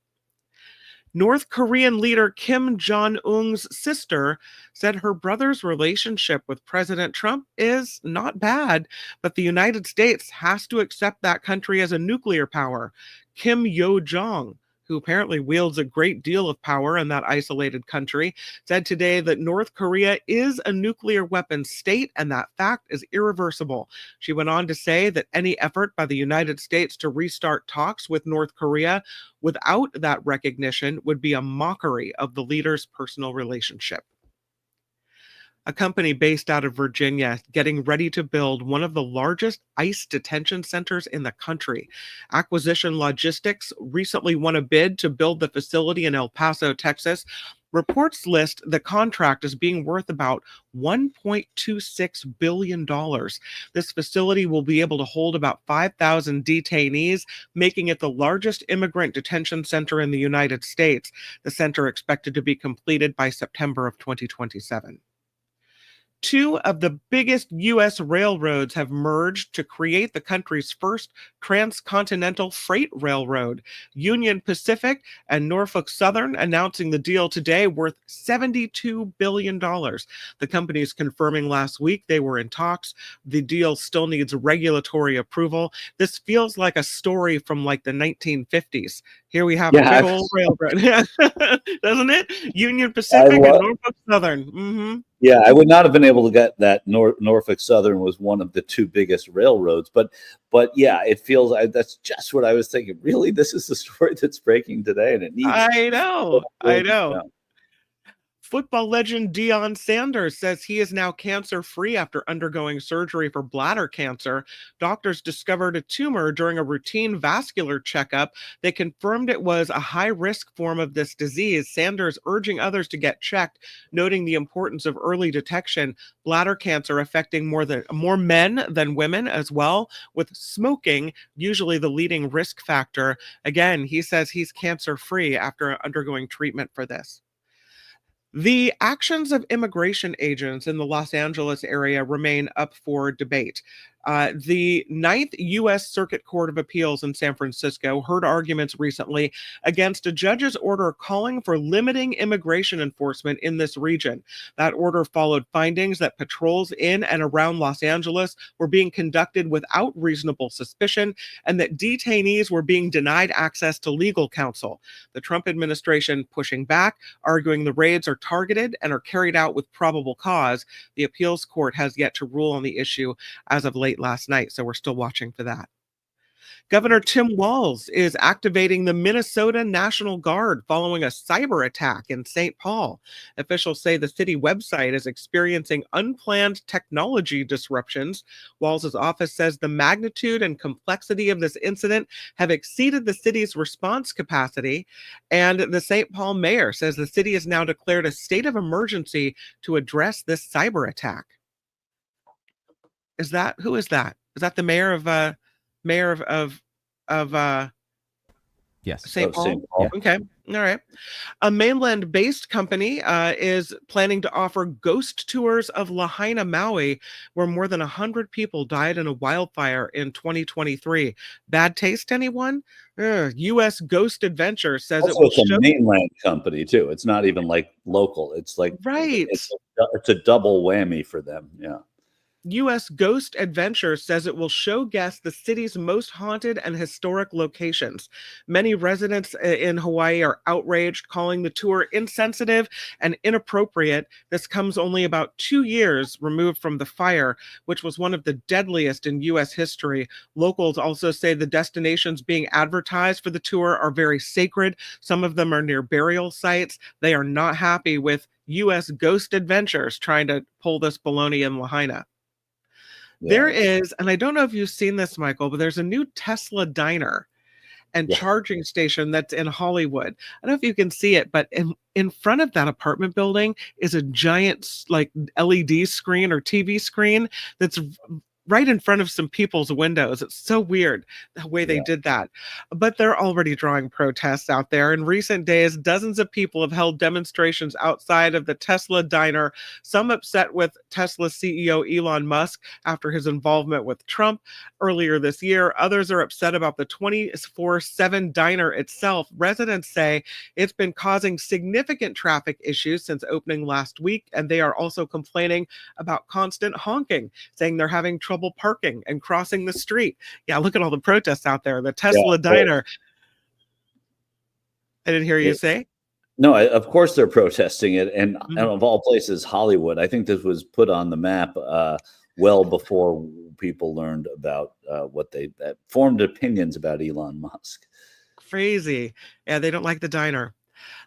North Korean leader Kim Jong-un's sister said her brother's relationship with President Trump is not bad, but the United States has to accept that country as a nuclear power. Kim Yo-jong, who apparently wields a great deal of power in that isolated country, said today that North Korea is a nuclear weapons state and that fact is irreversible. She went on to say that any effort by the United States to restart talks with North Korea without that recognition would be a mockery of the leader's personal relationship. A company based out of Virginia getting ready to build one of the largest ICE detention centers in the country. Acquisition Logistics recently won a bid to build the facility in El Paso, Texas. Reports list the contract as being worth about $1.26 billion. This facility will be able to hold about 5,000 detainees, making it the largest immigrant detention center in the United States. The center expected to be completed by September of 2027. 2 of the biggest U.S. railroads have merged to create the country's first transcontinental freight railroad. Union Pacific and Norfolk Southern announcing the deal today worth $72 billion. The companies confirming last week they were in talks. The deal still needs regulatory approval. This feels like a story from like the 1950s. Here we have a Yeah, big old railroad, doesn't it? Union I Pacific and love. Norfolk Southern. Hmm. Yeah, I would not have been able to get that. Norfolk Southern was one of the two biggest railroads, but yeah, it feels. That's just what I was thinking. Really, this is the story that's breaking today, and it needs. I know. I know. Yeah. Football legend Deion Sanders says he is now cancer-free after undergoing surgery for bladder cancer. Doctors discovered a tumor during a routine vascular checkup. They confirmed it was a high-risk form of this disease. Sanders urging others to get checked, noting the importance of early detection. Bladder cancer affecting more men than women as well, with smoking usually the leading risk factor. Again, he says he's cancer-free after undergoing treatment for this. The actions of immigration agents in the Los Angeles area remain up for debate. The Ninth U.S. Circuit Court of Appeals in San Francisco heard arguments recently against a judge's order calling for limiting immigration enforcement in this region. That order followed findings that patrols in and around Los Angeles were being conducted without reasonable suspicion and that detainees were being denied access to legal counsel. The Trump administration pushing back, arguing the raids are targeted and are carried out with probable cause. The appeals court has yet to rule on the issue as of late last night, so we're still watching for that. Governor Tim Walz is activating the Minnesota National Guard following a cyber attack in St. Paul. Officials say the city website is experiencing unplanned technology disruptions. Walz's office says the magnitude and complexity of this incident have exceeded the city's response capacity, and the St. Paul mayor says the city has now declared a state of emergency to address this cyber attack. Who is that? Is that the mayor of Yes. St. Paul? St. Paul. Okay. All right. A mainland-based company is planning to offer ghost tours of Lahaina, Maui, where more than 100 people died in a wildfire in 2023. Bad taste, anyone? U.S. Ghost Adventure says Also, it will it's a show... mainland company too. It's not even like local. It's like Right. It's a double whammy for them. Yeah. U.S. Ghost Adventure says it will show guests the city's most haunted and historic locations. Many residents in Hawaii are outraged, calling the tour insensitive and inappropriate. This comes only about 2 years removed from the fire, which was one of the deadliest in U.S. history. Locals also say the destinations being advertised for the tour are very sacred. Some of them are near burial sites. They are not happy with U.S. Ghost Adventures trying to pull this baloney in Lahaina. There is, and I don't know if you've seen this, Michael, but there's a new Tesla diner and charging station that's in Hollywood. I don't know if you can see it, but in front of that apartment building is a giant like LED screen or TV screen that's right in front of some people's windows. It's so weird the way they did that. But they're already drawing protests out there. In recent days, dozens of people have held demonstrations outside of the Tesla diner, some upset with Tesla CEO Elon Musk after his involvement with Trump earlier this year. Others are upset about the 24/7 diner itself. Residents say it's been causing significant traffic issues since opening last week, and they are also complaining about constant honking, saying they're having trouble parking and crossing the street. Yeah, look at all the protests out there. The Tesla diner. I didn't hear you say. No, of course they're protesting it, and of all places, Hollywood. I think this was put on the map well before people learned about what they formed opinions about Elon Musk. Crazy. Yeah, they don't like the diner.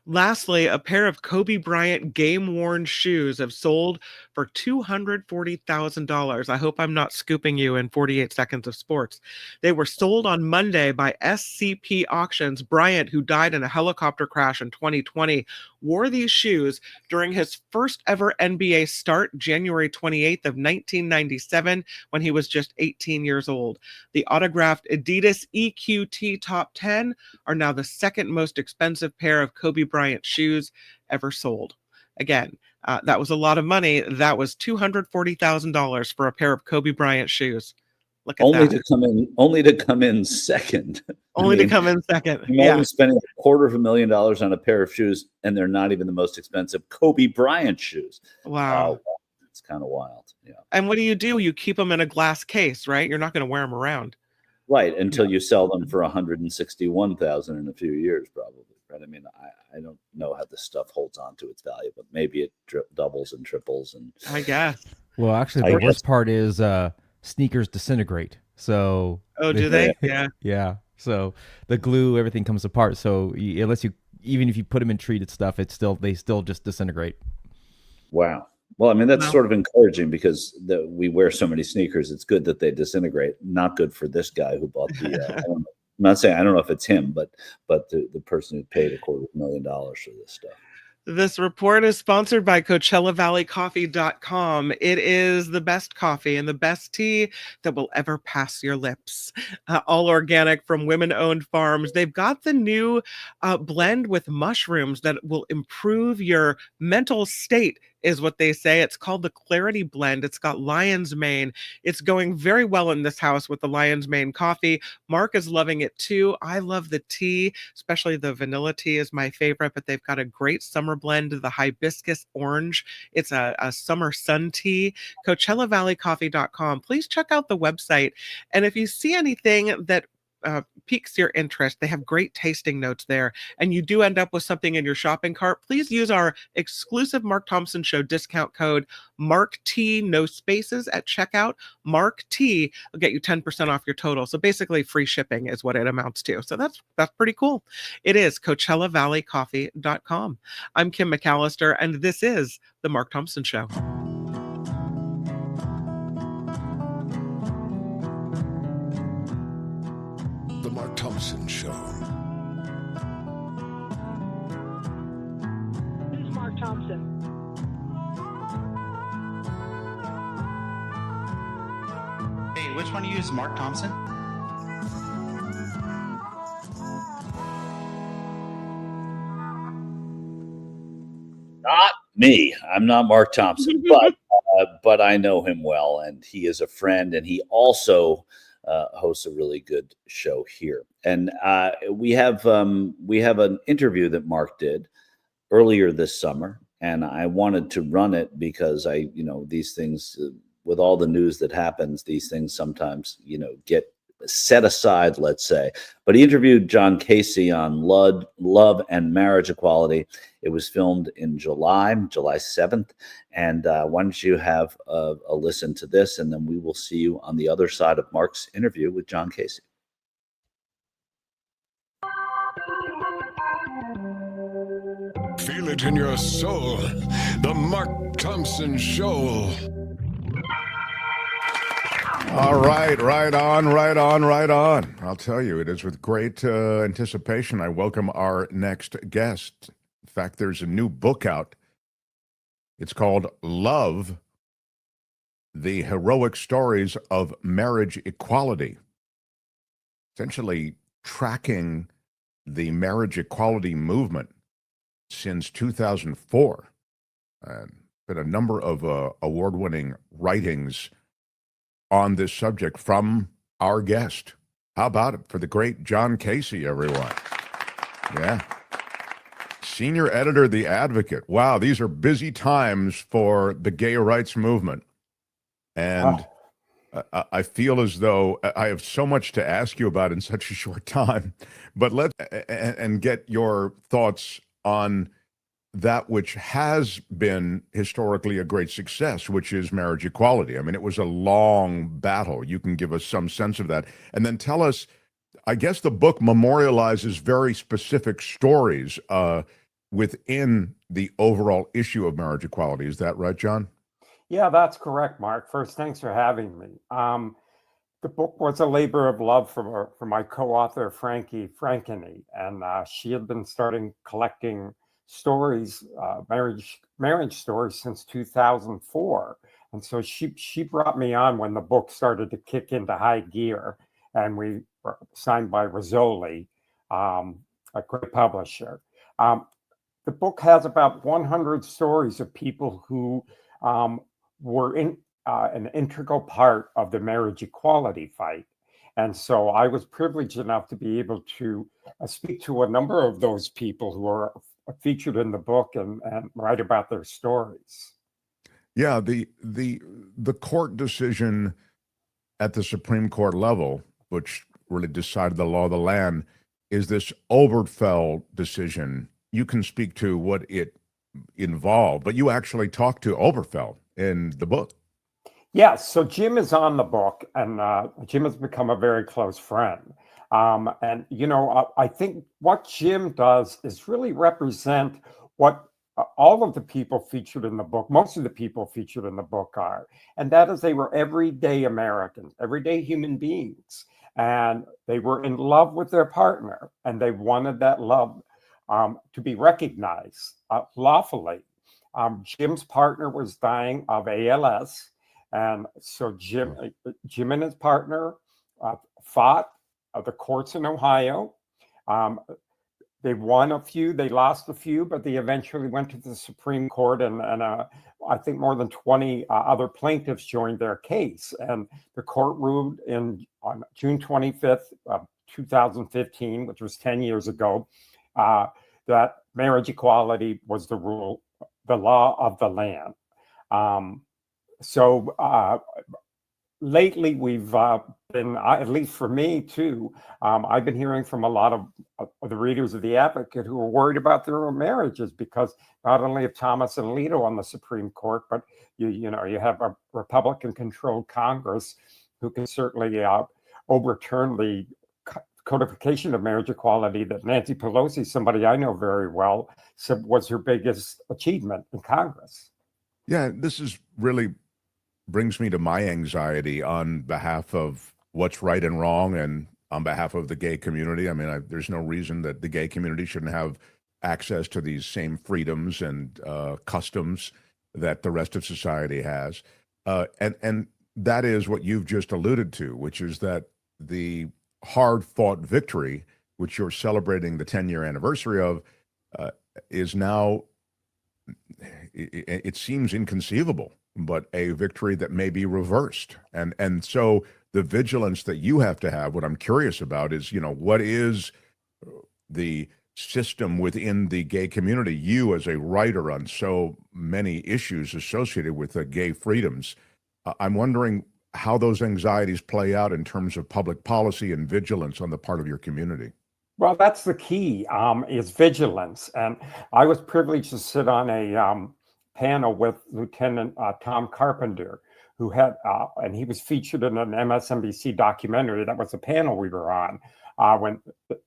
Lastly, a pair of Kobe Bryant game-worn shoes have sold for $240,000. I hope I'm not scooping you in 48 seconds of sports. They were sold on Monday by SCP Auctions. Bryant, who died in a helicopter crash in 2020, wore these shoes during his first ever NBA start, January 28th of 1997, when he was just 18 years old. The autographed Adidas EQT Top 10 are now the second most expensive pair of Kobe Bryant shoes ever sold. Again, that was a lot of money. That was $240,000 for a pair of Kobe Bryant shoes. Look at only that. Only to come in second. To come in second. Imagine spending $250,000 on a pair of shoes, and they're not even the most expensive Kobe Bryant shoes. Wow. It's kind of wild. Yeah. And what do? You keep them in a glass case, right? You're not going to wear them around. Right, until you sell them for 161,000 in a few years, probably. Right? I mean, I don't know how this stuff holds on to its value, but maybe it doubles and triples. And I guess. Well, actually, I the guess- worst part is sneakers disintegrate. So Oh, do they? Yeah. yeah. So the glue, everything comes apart. So even if you put them in treated stuff, they still just disintegrate. Wow. Well, I mean, that's No. sort of encouraging because we wear so many sneakers. It's good that they disintegrate. Not good for this guy who bought the. I don't know, I'm not saying I don't know if it's him, but the person who paid $250,000 for this stuff. This report is sponsored by CoachellaValleyCoffee.com. It is the best coffee and the best tea that will ever pass your lips. All organic from women-owned farms. They've got the new blend with mushrooms that will improve your mental state, is what they say. It's called the Clarity Blend. It's got lion's mane. It's going very well in this house with the lion's mane coffee. Mark is loving it too. I love the tea, especially the vanilla tea is my favorite, but they've got a great summer blend, the hibiscus orange. It's a summer sun tea. CoachellaValleyCoffee.com. Please check out the website. And if you see anything that piques your interest, they have great tasting notes there, and you do end up with something in your shopping cart, please use our exclusive Mark Thompson Show discount code MARKT, no spaces, at checkout. MARKT will get you 10% off your total. So basically free shipping is what it amounts to. So that's pretty cool. It is CoachellaValleyCoffee.com. I'm Kim McAllister, and this is the Mark Thompson Show. The Mark Thompson Show. This is Mark Thompson. Hey, which one of you is Mark Thompson? Not me. I'm not Mark Thompson, but I know him well, and he is a friend, and he also hosts a really good show here. And we have an interview that Mark did earlier this summer, and I wanted to run it because these things, with all the news that happens, these things sometimes get set aside, let's say. But he interviewed John Casey on love and marriage equality. It was filmed in July 7th. And why don't you have a listen to this, and then we will see you on the other side of Mark's interview with John Casey. Feel it in your soul. The Mark Thompson Show. All right, right on. I'll tell you, it is with great anticipation I welcome our next guest. In fact, there's a new book out. It's called Love, The Heroic Stories of Marriage Equality. Essentially tracking the marriage equality movement since 2004. Been a number of award-winning writings on this subject from our guest. How about it for the great John Casey, everyone? Yeah. Senior editor, The Advocate. Wow, these are busy times for the gay rights movement. And I feel as though I have so much to ask you about in such a short time. But let's get your thoughts on that which has been historically a great success, which is marriage equality. I mean, it was a long battle. You can give us some sense of that. And then tell us, I guess the book memorializes very specific stories within the overall issue of marriage equality. Is that right, John? Yeah, that's correct, Mark. First, thanks for having me. The book was a labor of love for my co-author, Frankie Frankeny, and she had been collecting stories, marriage stories since 2004. And so she brought me on when the book started to kick into high gear, and we were signed by Rizzoli, a great publisher. The book has about 100 stories of people who were an integral part of the marriage equality fight. And so I was privileged enough to be able to speak to a number of those people who are featured in the book and write about their stories. Yeah, the court decision at the Supreme Court level, which really decided the law of the land is this Obergefell decision. You can speak to what it involved, but you actually talked to Obergefell in the book. Yes, so Jim is on the book, and Jim has become a very close friend. And, you know, I think what Jim does is really represent what all of the people featured in the book, most of the people featured in the book are, and that is they were everyday Americans, everyday human beings, and they were in love with their partner, and they wanted that love to be recognized lawfully. Jim's partner was dying of ALS, and so Jim and his partner fought the courts in Ohio. They won a few, they lost a few, but they eventually went to the Supreme Court, and I think more than 20 other plaintiffs joined their case. And the court ruled on June 25th, 2015, which was 10 years ago, that marriage equality was the rule, the law of the land. Lately, we've been, at least for me too, I've been hearing from a lot of the readers of The Advocate who are worried about their own marriages, because not only have Thomas and Alito on the Supreme Court, but you have a Republican-controlled Congress who can certainly overturn the codification of marriage equality that Nancy Pelosi, somebody I know very well, said was her biggest achievement in Congress. Yeah, this is really brings me to my anxiety on behalf of what's right and wrong, and on behalf of the gay community. I mean, there's no reason that the gay community shouldn't have access to these same freedoms and customs that the rest of society has. And that is what you've just alluded to, which is that the hard-fought victory, which you're celebrating the 10-year anniversary of, is now, it seems inconceivable, but a victory that may be reversed. And so the vigilance that you have to have, what I'm curious about is, what is the system within the gay community? You, as a writer on so many issues associated with the gay freedoms, I'm wondering how those anxieties play out in terms of public policy and vigilance on the part of your community. Well, that's the key, is vigilance. And I was privileged to sit on a panel with Lieutenant Tom Carpenter, who had, and he was featured in an MSNBC documentary. That was the panel we were on when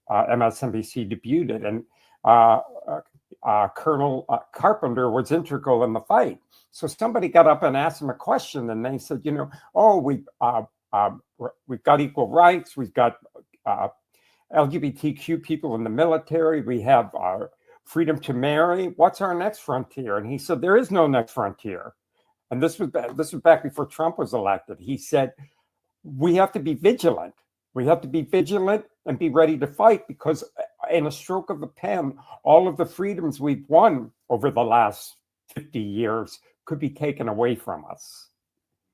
MSNBC debuted. And Colonel Carpenter was integral in the fight. So somebody got up and asked him a question, and they said, we've got equal rights, we've got LGBTQ people in the military, we have freedom to marry. What's our next frontier? And he said, there is no next frontier. And this was back before Trump was elected. He said, we have to be vigilant. We have to be vigilant and be ready to fight, because in a stroke of the pen, all of the freedoms we've won over the last 50 years could be taken away from us.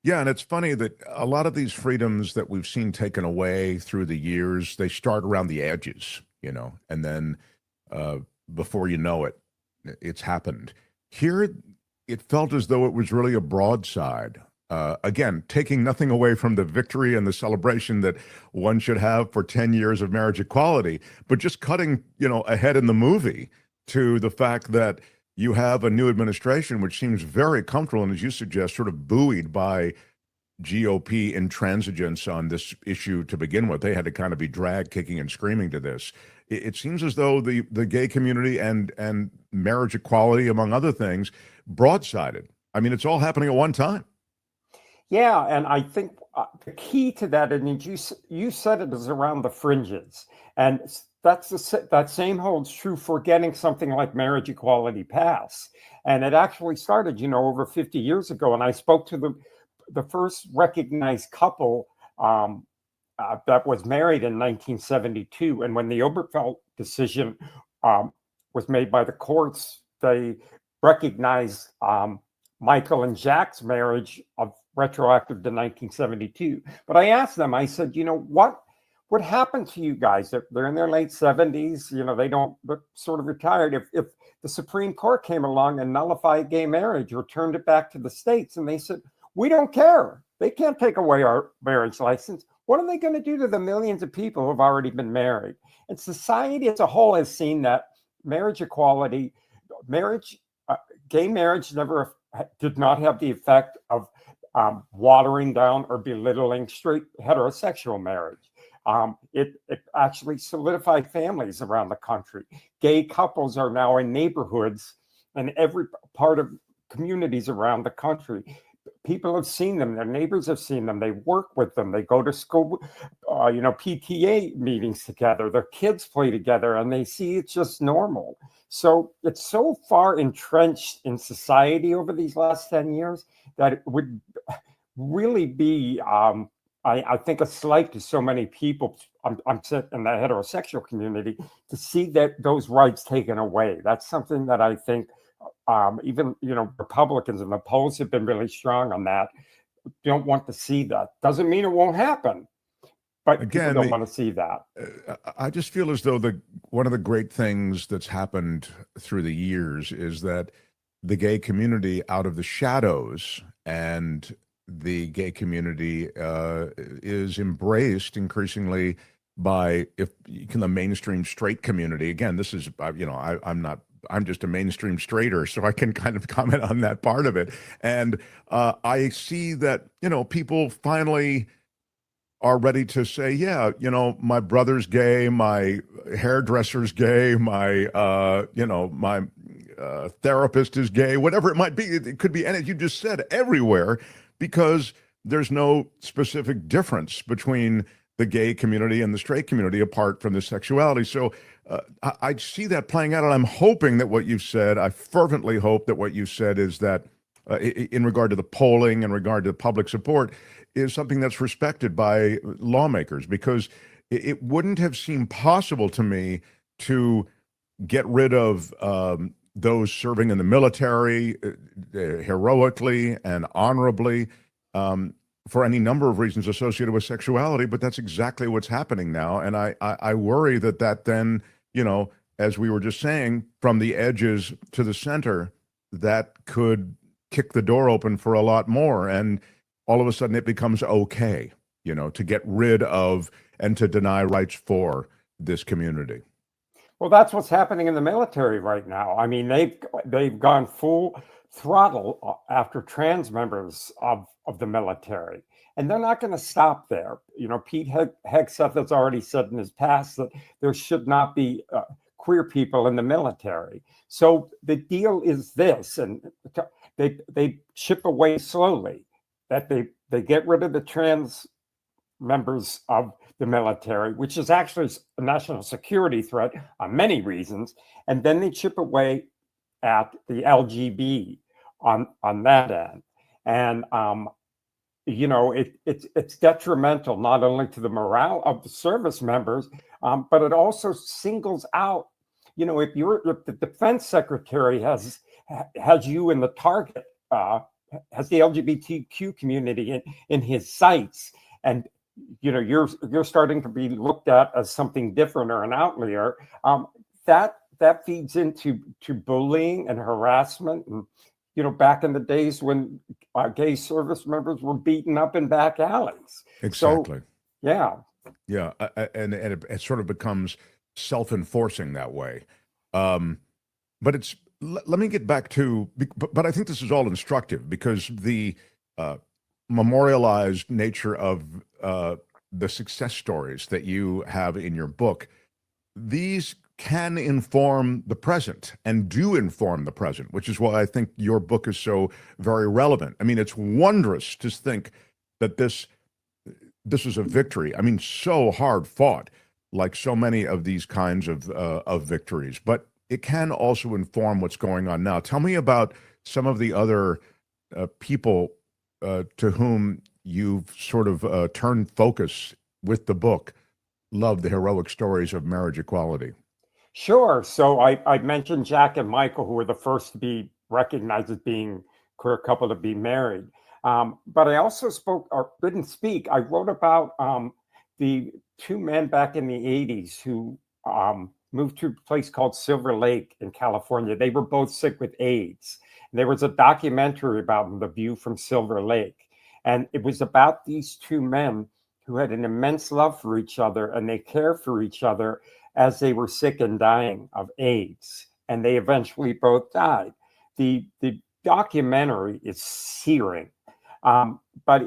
Yeah, and it's funny that a lot of these freedoms that we've seen taken away through the years, they start around the edges, and then before you know it, it's happened. Here, it felt as though it was really a broadside. Again, taking nothing away from the victory and the celebration that one should have for 10 years of marriage equality, but just cutting, ahead in the movie to the fact that you have a new administration which seems very comfortable and, as you suggest, sort of buoyed by GOP intransigence on this issue to begin with. They had to kind of be dragged kicking and screaming to this. It seems as though the gay community and marriage equality, among other things, broadsided. I mean, it's all happening at one time. Yeah, and I think the key to that, and you said it, is around the fringes. And that same holds true for getting something like marriage equality passed. And it actually started, over 50 years ago. And I spoke to the first recognized couple that was married in 1972. And when the Obergefell decision was made by the courts, they recognized Michael and Jack's marriage of retroactive to 1972. But I asked them, I said, what happened to you guys? They're in their late 70s, they're sort of retired. If the Supreme Court came along and nullified gay marriage or turned it back to the states, and they said, we don't care. They can't take away our marriage license. what are they going to do to the millions of people who have already been married? And society as a whole has seen that marriage equality, gay marriage did not have the effect of watering down or belittling straight heterosexual marriage. It actually solidified families around the country. Gay couples are now in neighborhoods and every part of communities around the country. People have seen them, their neighbors have seen them, they work with them, they go to school, PTA meetings together, their kids play together, and they see it's just normal. So it's so far entrenched in society over these last 10 years that it would really be, I think, a slight to so many people, I'm in the heterosexual community, to see that those rights taken away. That's something that I think even Republicans in the polls have been really strong on that. Don't want to see that. Doesn't mean it won't happen, but again, people don't want to see that. I just feel as though one of the great things that's happened through the years is that the gay community out of the shadows and the gay community is embraced increasingly by the mainstream straight community. Again, this is I'm just a mainstream straighter, so I can kind of comment on that part of it. And I see that people finally are ready to say, yeah, my brother's gay, my hairdresser's gay, my my therapist is gay, whatever it might be. It could be, and as you just said, everywhere, because there's no specific difference between the gay community and the straight community apart from the sexuality. So I see that playing out, and I'm hoping that what you've said, I fervently hope that what you said is that in regard to the polling, in regard to public support, is something that's respected by lawmakers, because it wouldn't have seemed possible to me to get rid of those serving in the military heroically and honorably for any number of reasons associated with sexuality, but that's exactly what's happening now. And I worry that then, as we were just saying, from the edges to the center, that could kick the door open for a lot more. And all of a sudden it becomes okay, to get rid of and to deny rights for this community. Well, that's what's happening in the military right now. I mean, they've gone full throttle after trans members of the military, and they're not going to stop there. Pete Hegseth has already said in his past that there should not be queer people in the military. So the deal is this, and they chip away slowly, that they get rid of the trans members of the military, which is actually a national security threat on many reasons, and then they chip away at the LGB on that end. And it's detrimental not only to the morale of the service members, but it also singles out, if the defense secretary has you in the target, has the LGBTQ community in his sights, and you're starting to be looked at as something different or an outlier, that feeds into bullying and harassment. And back in the days when gay service members were beaten up in back alleys. Exactly. So, yeah, and it sort of becomes self-enforcing that way. But let me get back to, but I think this is all instructive, because the memorialized nature of the success stories that you have in your book, these can inform the present and do inform the present, which is why I think your book is so very relevant. I mean, it's wondrous to think that this is a victory. I mean, so hard fought, like so many of these kinds of victories, but it can also inform what's going on now. Tell me about some of the other people to whom you've sort of turned focus with the book, Love, the Heroic Stories of Marriage Equality. Sure. So I mentioned Jack and Michael, who were the first to be recognized as being queer couple to be married. But I also didn't speak. I wrote about the two men back in the 80s who moved to a place called Silver Lake in California. They were both sick with AIDS. And there was a documentary about them, The View from Silver Lake. And it was about these two men who had an immense love for each other, and they cared for each other as they were sick and dying of AIDS, and they eventually both died. The documentary is searing, but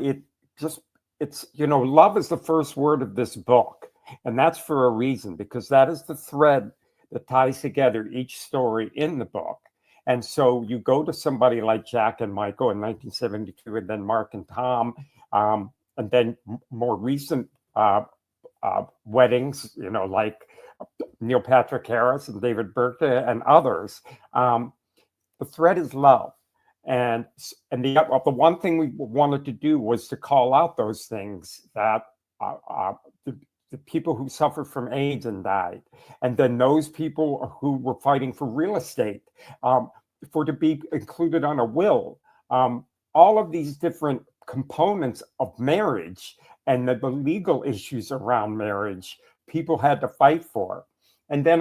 it's love is the first word of this book, and that's for a reason, because that is the thread that ties together each story in the book. And so you go to somebody like Jack and Michael in 1972, and then Mark and Tom, and then more recent weddings, like Neil Patrick Harris and David Berkta and others. The thread is love. And the one thing we wanted to do was to call out those things that the people who suffered from AIDS and died, and then those people who were fighting for real estate, for to be included on a will, all of these different components of marriage and the legal issues around marriage, people had to fight for. And then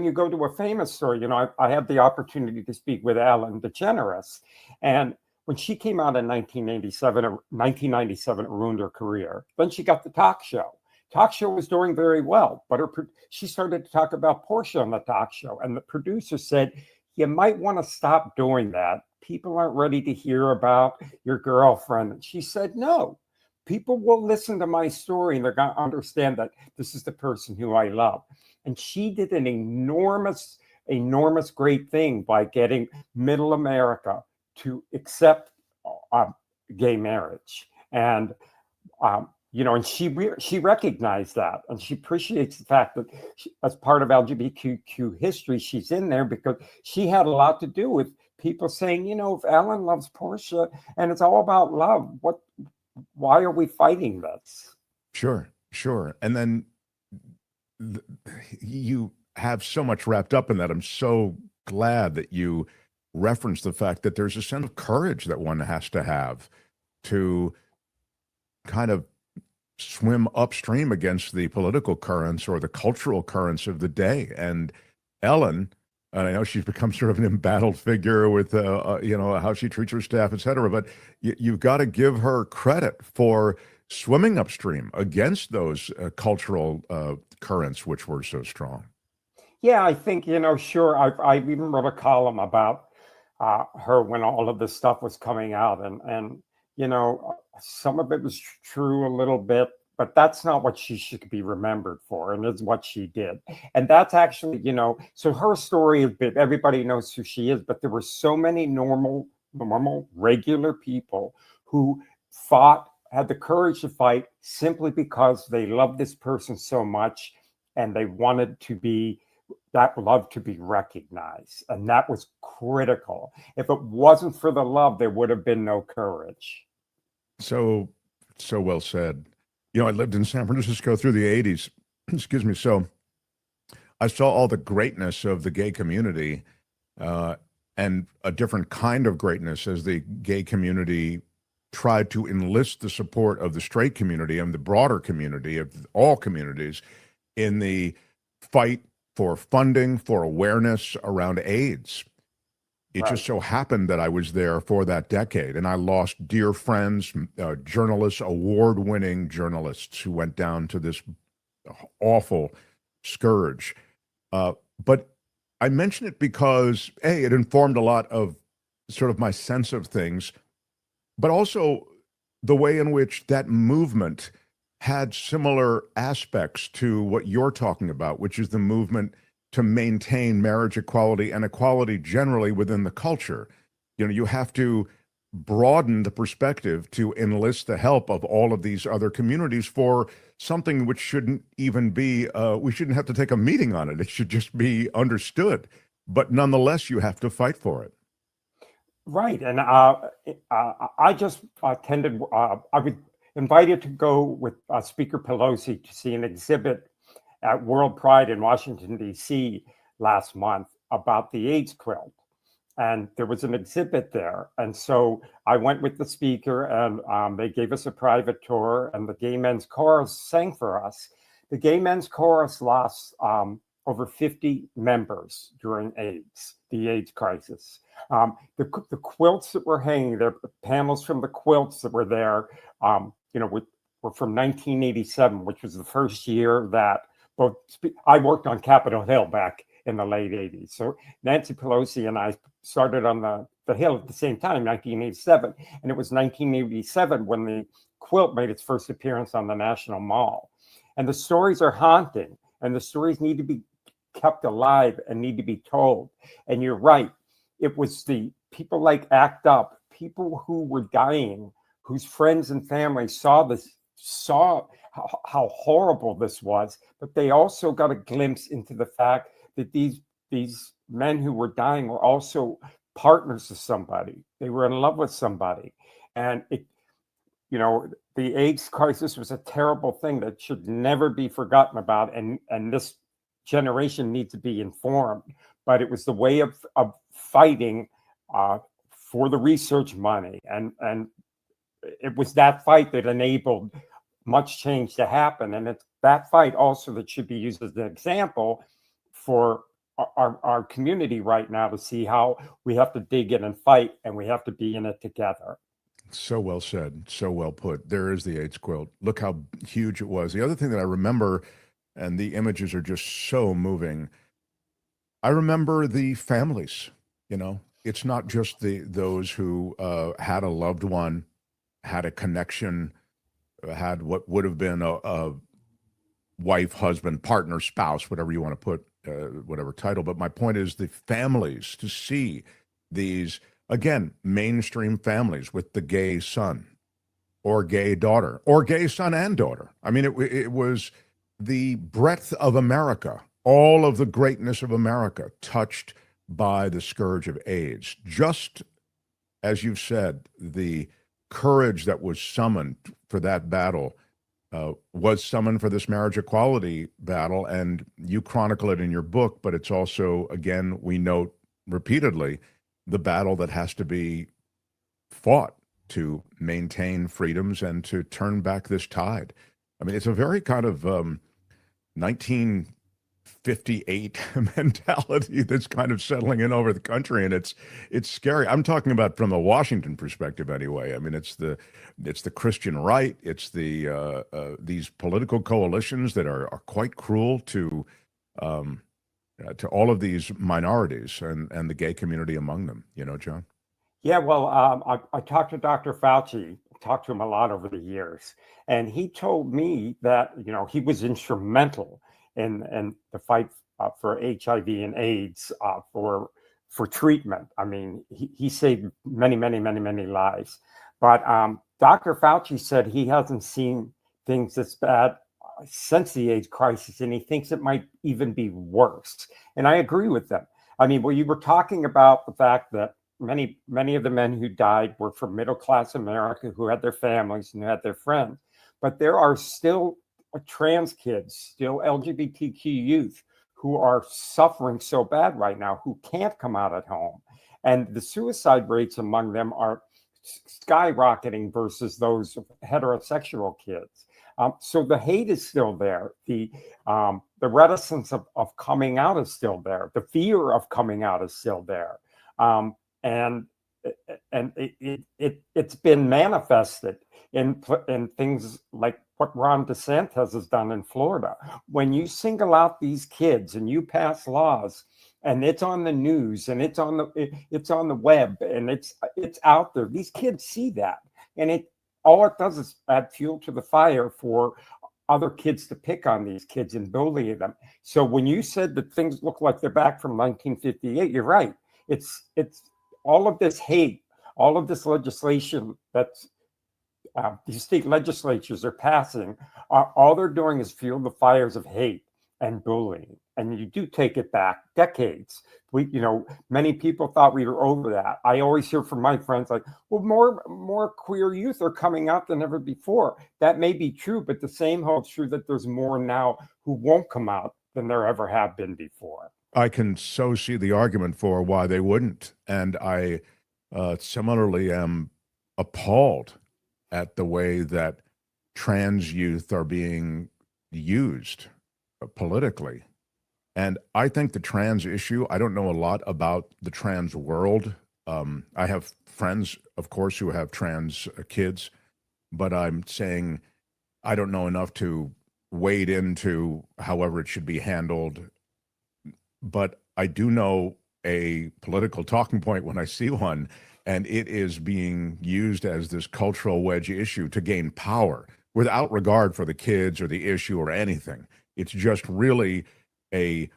you go to a famous story. I had the opportunity to speak with Ellen DeGeneres, and when she came out in 1997, it ruined her career. Then she got the talk show. Talk show was doing very well, but she started to talk about Portia on the talk show, and the producer said, "You might want to stop doing that. People aren't ready to hear about your girlfriend." And she said, "No, people will listen to my story, and they're going to understand that this is the person who I love." And she did an enormous great thing by getting middle America to accept gay marriage. And and she recognized that, and she appreciates the fact that as part of LGBTQ history, she's in there because she had a lot to do with people saying, if Ellen loves Portia and it's all about love, why are we fighting this? Sure. And then you have so much wrapped up in that. I'm so glad that you referenced the fact that there's a sense of courage that one has to have to kind of swim upstream against the political currents or the cultural currents of the day. And Ellen, and I know she's become sort of an embattled figure with how she treats her staff, et cetera, but you've got to give her credit for swimming upstream against those cultural currents which were so strong. Yeah, I think, sure. I even wrote a column about her when all of this stuff was coming out, and some of it was true a little bit, but that's not what she should be remembered for, and it's what she did. And that's actually, so her story, everybody knows who she is, but there were so many normal, regular people who had the courage to fight simply because they loved this person so much, and they wanted that love to be recognized. And that was critical. If it wasn't for the love, there would have been no courage. So well said. I lived in San Francisco through the 80s. Excuse me. So I saw all the greatness of the gay community and a different kind of greatness as the gay community tried to enlist the support of the straight community and the broader community of all communities in the fight for funding, for awareness around AIDS. It just so happened that I was there for that decade, and I lost dear friends, journalists, award-winning journalists who went down to this awful scourge. But I mention it because, A, it informed a lot of sort of my sense of things, but also the way in which that movement had similar aspects to what you're talking about, which is the movement to maintain marriage equality and equality generally within the culture. You have to broaden the perspective to enlist the help of all of these other communities for something which shouldn't even be, we shouldn't have to take a meeting on it. It should just be understood. But nonetheless, you have to fight for it. Right. And I just attended, I was invited to go with Speaker Pelosi to see an exhibit at World Pride in Washington, D.C. last month about the AIDS quilt. And there was an exhibit there. And so I went with the speaker, and they gave us a private tour, and the Gay Men's Chorus sang for us. The Gay Men's Chorus lost over 50 members during the AIDS crisis. The quilts that were hanging there, the panels from the quilts that were there, with were from 1987, which was the first year that I worked on Capitol Hill back in the late 80s. So Nancy Pelosi and I started on the Hill at the same time, 1987. And it was 1987 when the quilt made its first appearance on the National Mall. And the stories are haunting, and the stories need to be kept alive and need to be told. And you're right. It was the people like ACT UP, people who were dying, whose friends and family saw how horrible this was, but they also got a glimpse into the fact that these men who were dying were also partners of somebody. They were in love with somebody. And the AIDS crisis was a terrible thing that should never be forgotten about. And this generation needs to be informed. But it was the way of fighting for the research money. And it was that fight that enabled much change to happen. And it's that fight also that should be used as an example for our community right now to see how we have to dig in and fight, and we have to be in it together. So well said. So well put. There is the AIDS quilt. Look how huge it was. The other thing that I remember, and the images are just so moving, I remember the families. It's not just those who had a loved one, had a connection, had what would have been a wife, husband, partner, spouse, whatever you want to put, whatever title. But my point is the families, to see these, again, mainstream families with the gay son or gay daughter or gay son and daughter. I mean, it was the breadth of America, all of the greatness of America touched by the scourge of AIDS. Just as you've said, the courage that was summoned for that battle was summoned for this marriage equality battle, and you chronicle it in your book, but it's also, again, we note repeatedly, the battle that has to be fought to maintain freedoms and to turn back this tide. I mean, it's a very kind of 1958 mentality that's kind of settling in over the country, and it's scary. I'm talking about from a Washington perspective, anyway. I mean, it's the Christian right. It's these political coalitions that are quite cruel to all of these minorities and the gay community among them. John. Yeah, well, I talked to Dr. Fauci, talked to him a lot over the years, and he told me that he was instrumental in the fight for HIV and AIDS for treatment. I mean, he saved many, many, many, many lives. But Dr. Fauci said he hasn't seen things this bad since the AIDS crisis, and he thinks it might even be worse. And I agree with them. I mean, well, you were talking about the fact that many of the men who died were from middle-class America, who had their families and who had their friends. But there are still trans kids, still LGBTQ youth who are suffering so bad right now, who can't come out at home. And the suicide rates among them are skyrocketing versus those heterosexual kids. So the hate is still there. The reticence of coming out is still there. The fear of coming out is still there. And it's been manifested in things like what Ron DeSantis has done in Florida. When you single out these kids and you pass laws, and it's on the news and it's on the web and it's out there, these kids see that, and all it does is add fuel to the fire for other kids to pick on these kids and bully them. So when you said that things look like they're back from 1958, you're right. It's all of this hate, all of this legislation that's these state legislatures are passing, all they're doing is fuel the fires of hate and bullying. And you do take it back decades. Many people thought we were over that. I always hear from my friends like, well, more queer youth are coming out than ever before. That may be true, but the same holds true that there's more now who won't come out than there ever have been before. I can so see the argument for why they wouldn't. And I similarly am appalled at the way that trans youth are being used politically. And I think the trans issue, I don't know a lot about the trans world. I have friends, of course, who have trans kids, but I'm saying I don't know enough to wade into however it should be handled, but I do know a political talking point when I see one, and it is being used as this cultural wedge issue to gain power without regard for the kids or the issue or anything. It's just really an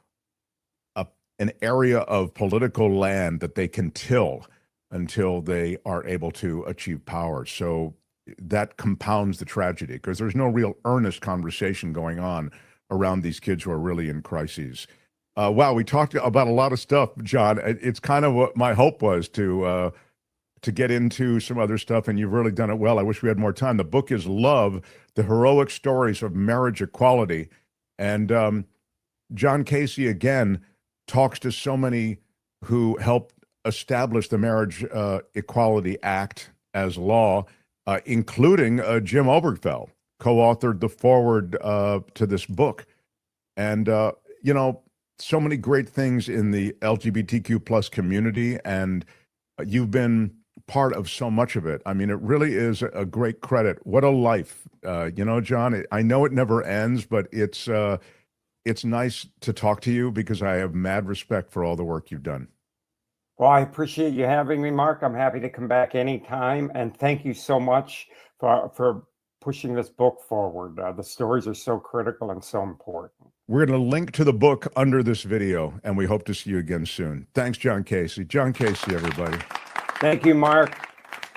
area of political land that they can till until they are able to achieve power. So that compounds the tragedy, because there's no real earnest conversation going on around these kids who are really in crises. Wow, we talked about a lot of stuff, John. It's kind of what my hope was to get into some other stuff, and you've really done it well. I wish we had more time. The book is Love, The Heroic Stories of Marriage Equality. And John Casey, again, talks to so many who helped establish the Marriage Equality Act as law, including Jim Obergefell, co-authored the foreword to this book. And, so many great things in the LGBTQ plus community, and you've been part of so much of it. I mean, it really is a great credit. What a life, John. I know it never ends, but it's nice to talk to you because I have mad respect for all the work you've done. Well, I appreciate you having me, Mark. I'm happy to come back anytime. And thank you so much for pushing this book forward. The stories are so critical and so important. We're going to link to the book under this video, and we hope to see you again soon. Thanks, John Casey. John Casey, everybody. Thank you, Mark.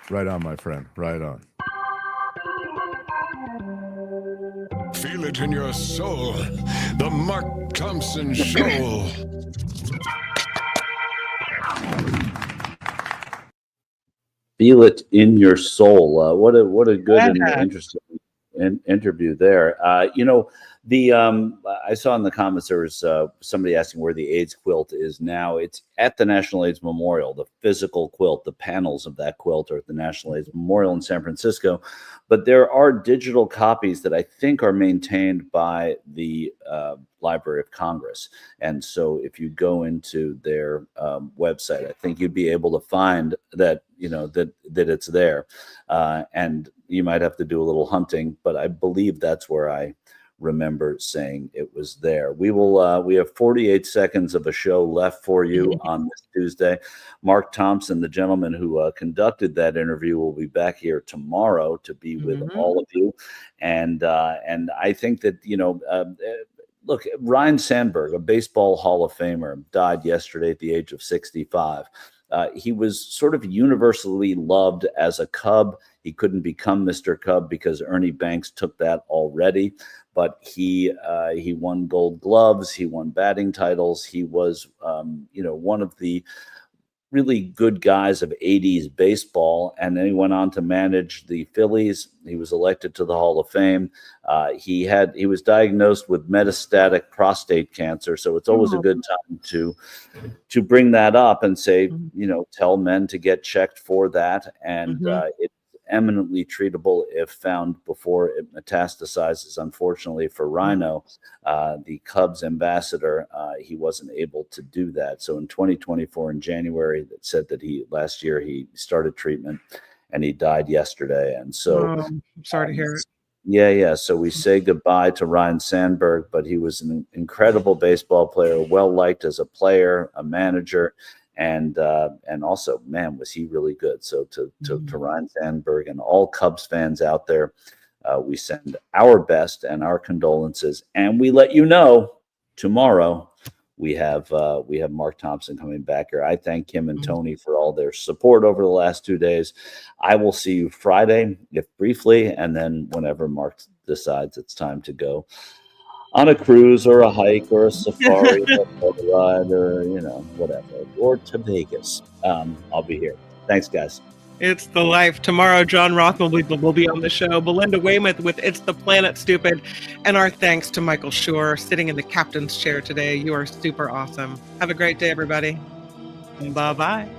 Right on, my friend. Right on. Feel it in your soul. The Mark Thompson Show. Feel it in your soul. What a good and interesting interview there. I saw in the comments there was somebody asking where the AIDS quilt is now. It's at the National AIDS Memorial. The physical quilt, the panels of that quilt are at the National AIDS Memorial in San Francisco. But there are digital copies that I think are maintained by the Library of Congress. And so if you go into their website, I think you'd be able to find that, that it's there. And you might have to do a little hunting, but I believe that's where I remember saying it was there. We have 48 seconds of a show left for you on this Tuesday. Mark Thompson, the gentleman who conducted that interview, will be back here tomorrow to be with all of you. And I think that, look, Ryan Sandberg, a baseball Hall of Famer, died yesterday at the age of 65. He was sort of universally loved as a Cub. He couldn't become Mr. Cub because Ernie Banks took that already. But he won Gold Gloves. He won batting titles. He was, one of the really good guys of 80s baseball. And then he went on to manage the Phillies. He was elected to the Hall of Fame. He was diagnosed with metastatic prostate cancer. So it's always a good time to bring that up and say, tell men to get checked for that. And it's eminently treatable if found before it metastasizes. Unfortunately for Rhino, the Cubs ambassador, he wasn't able to do that. So in 2024, in January, it said that last year he started treatment and he died yesterday. And so I'm sorry to hear it. Yeah. So we say goodbye to Ryan Sandberg, but he was an incredible baseball player, well liked as a player, a manager, and also, man, was he really good. So to Ryan Sandberg and all Cubs fans out there, we send our best and our condolences, and we let you know tomorrow we have Mark Thompson coming back here. I thank him and Tony for all their support over the last 2 days. I will see you Friday, if briefly, and then whenever Mark decides it's time to go on a cruise or a hike or a safari or a ride or whatever, or to Vegas. I'll be here. Thanks, guys. It's the life. Tomorrow, John Roth will be on the show. Belinda Weymouth with It's the Planet Stupid. And our thanks to Michael Schur sitting in the captain's chair today. You are super awesome. Have a great day, everybody. Bye-bye.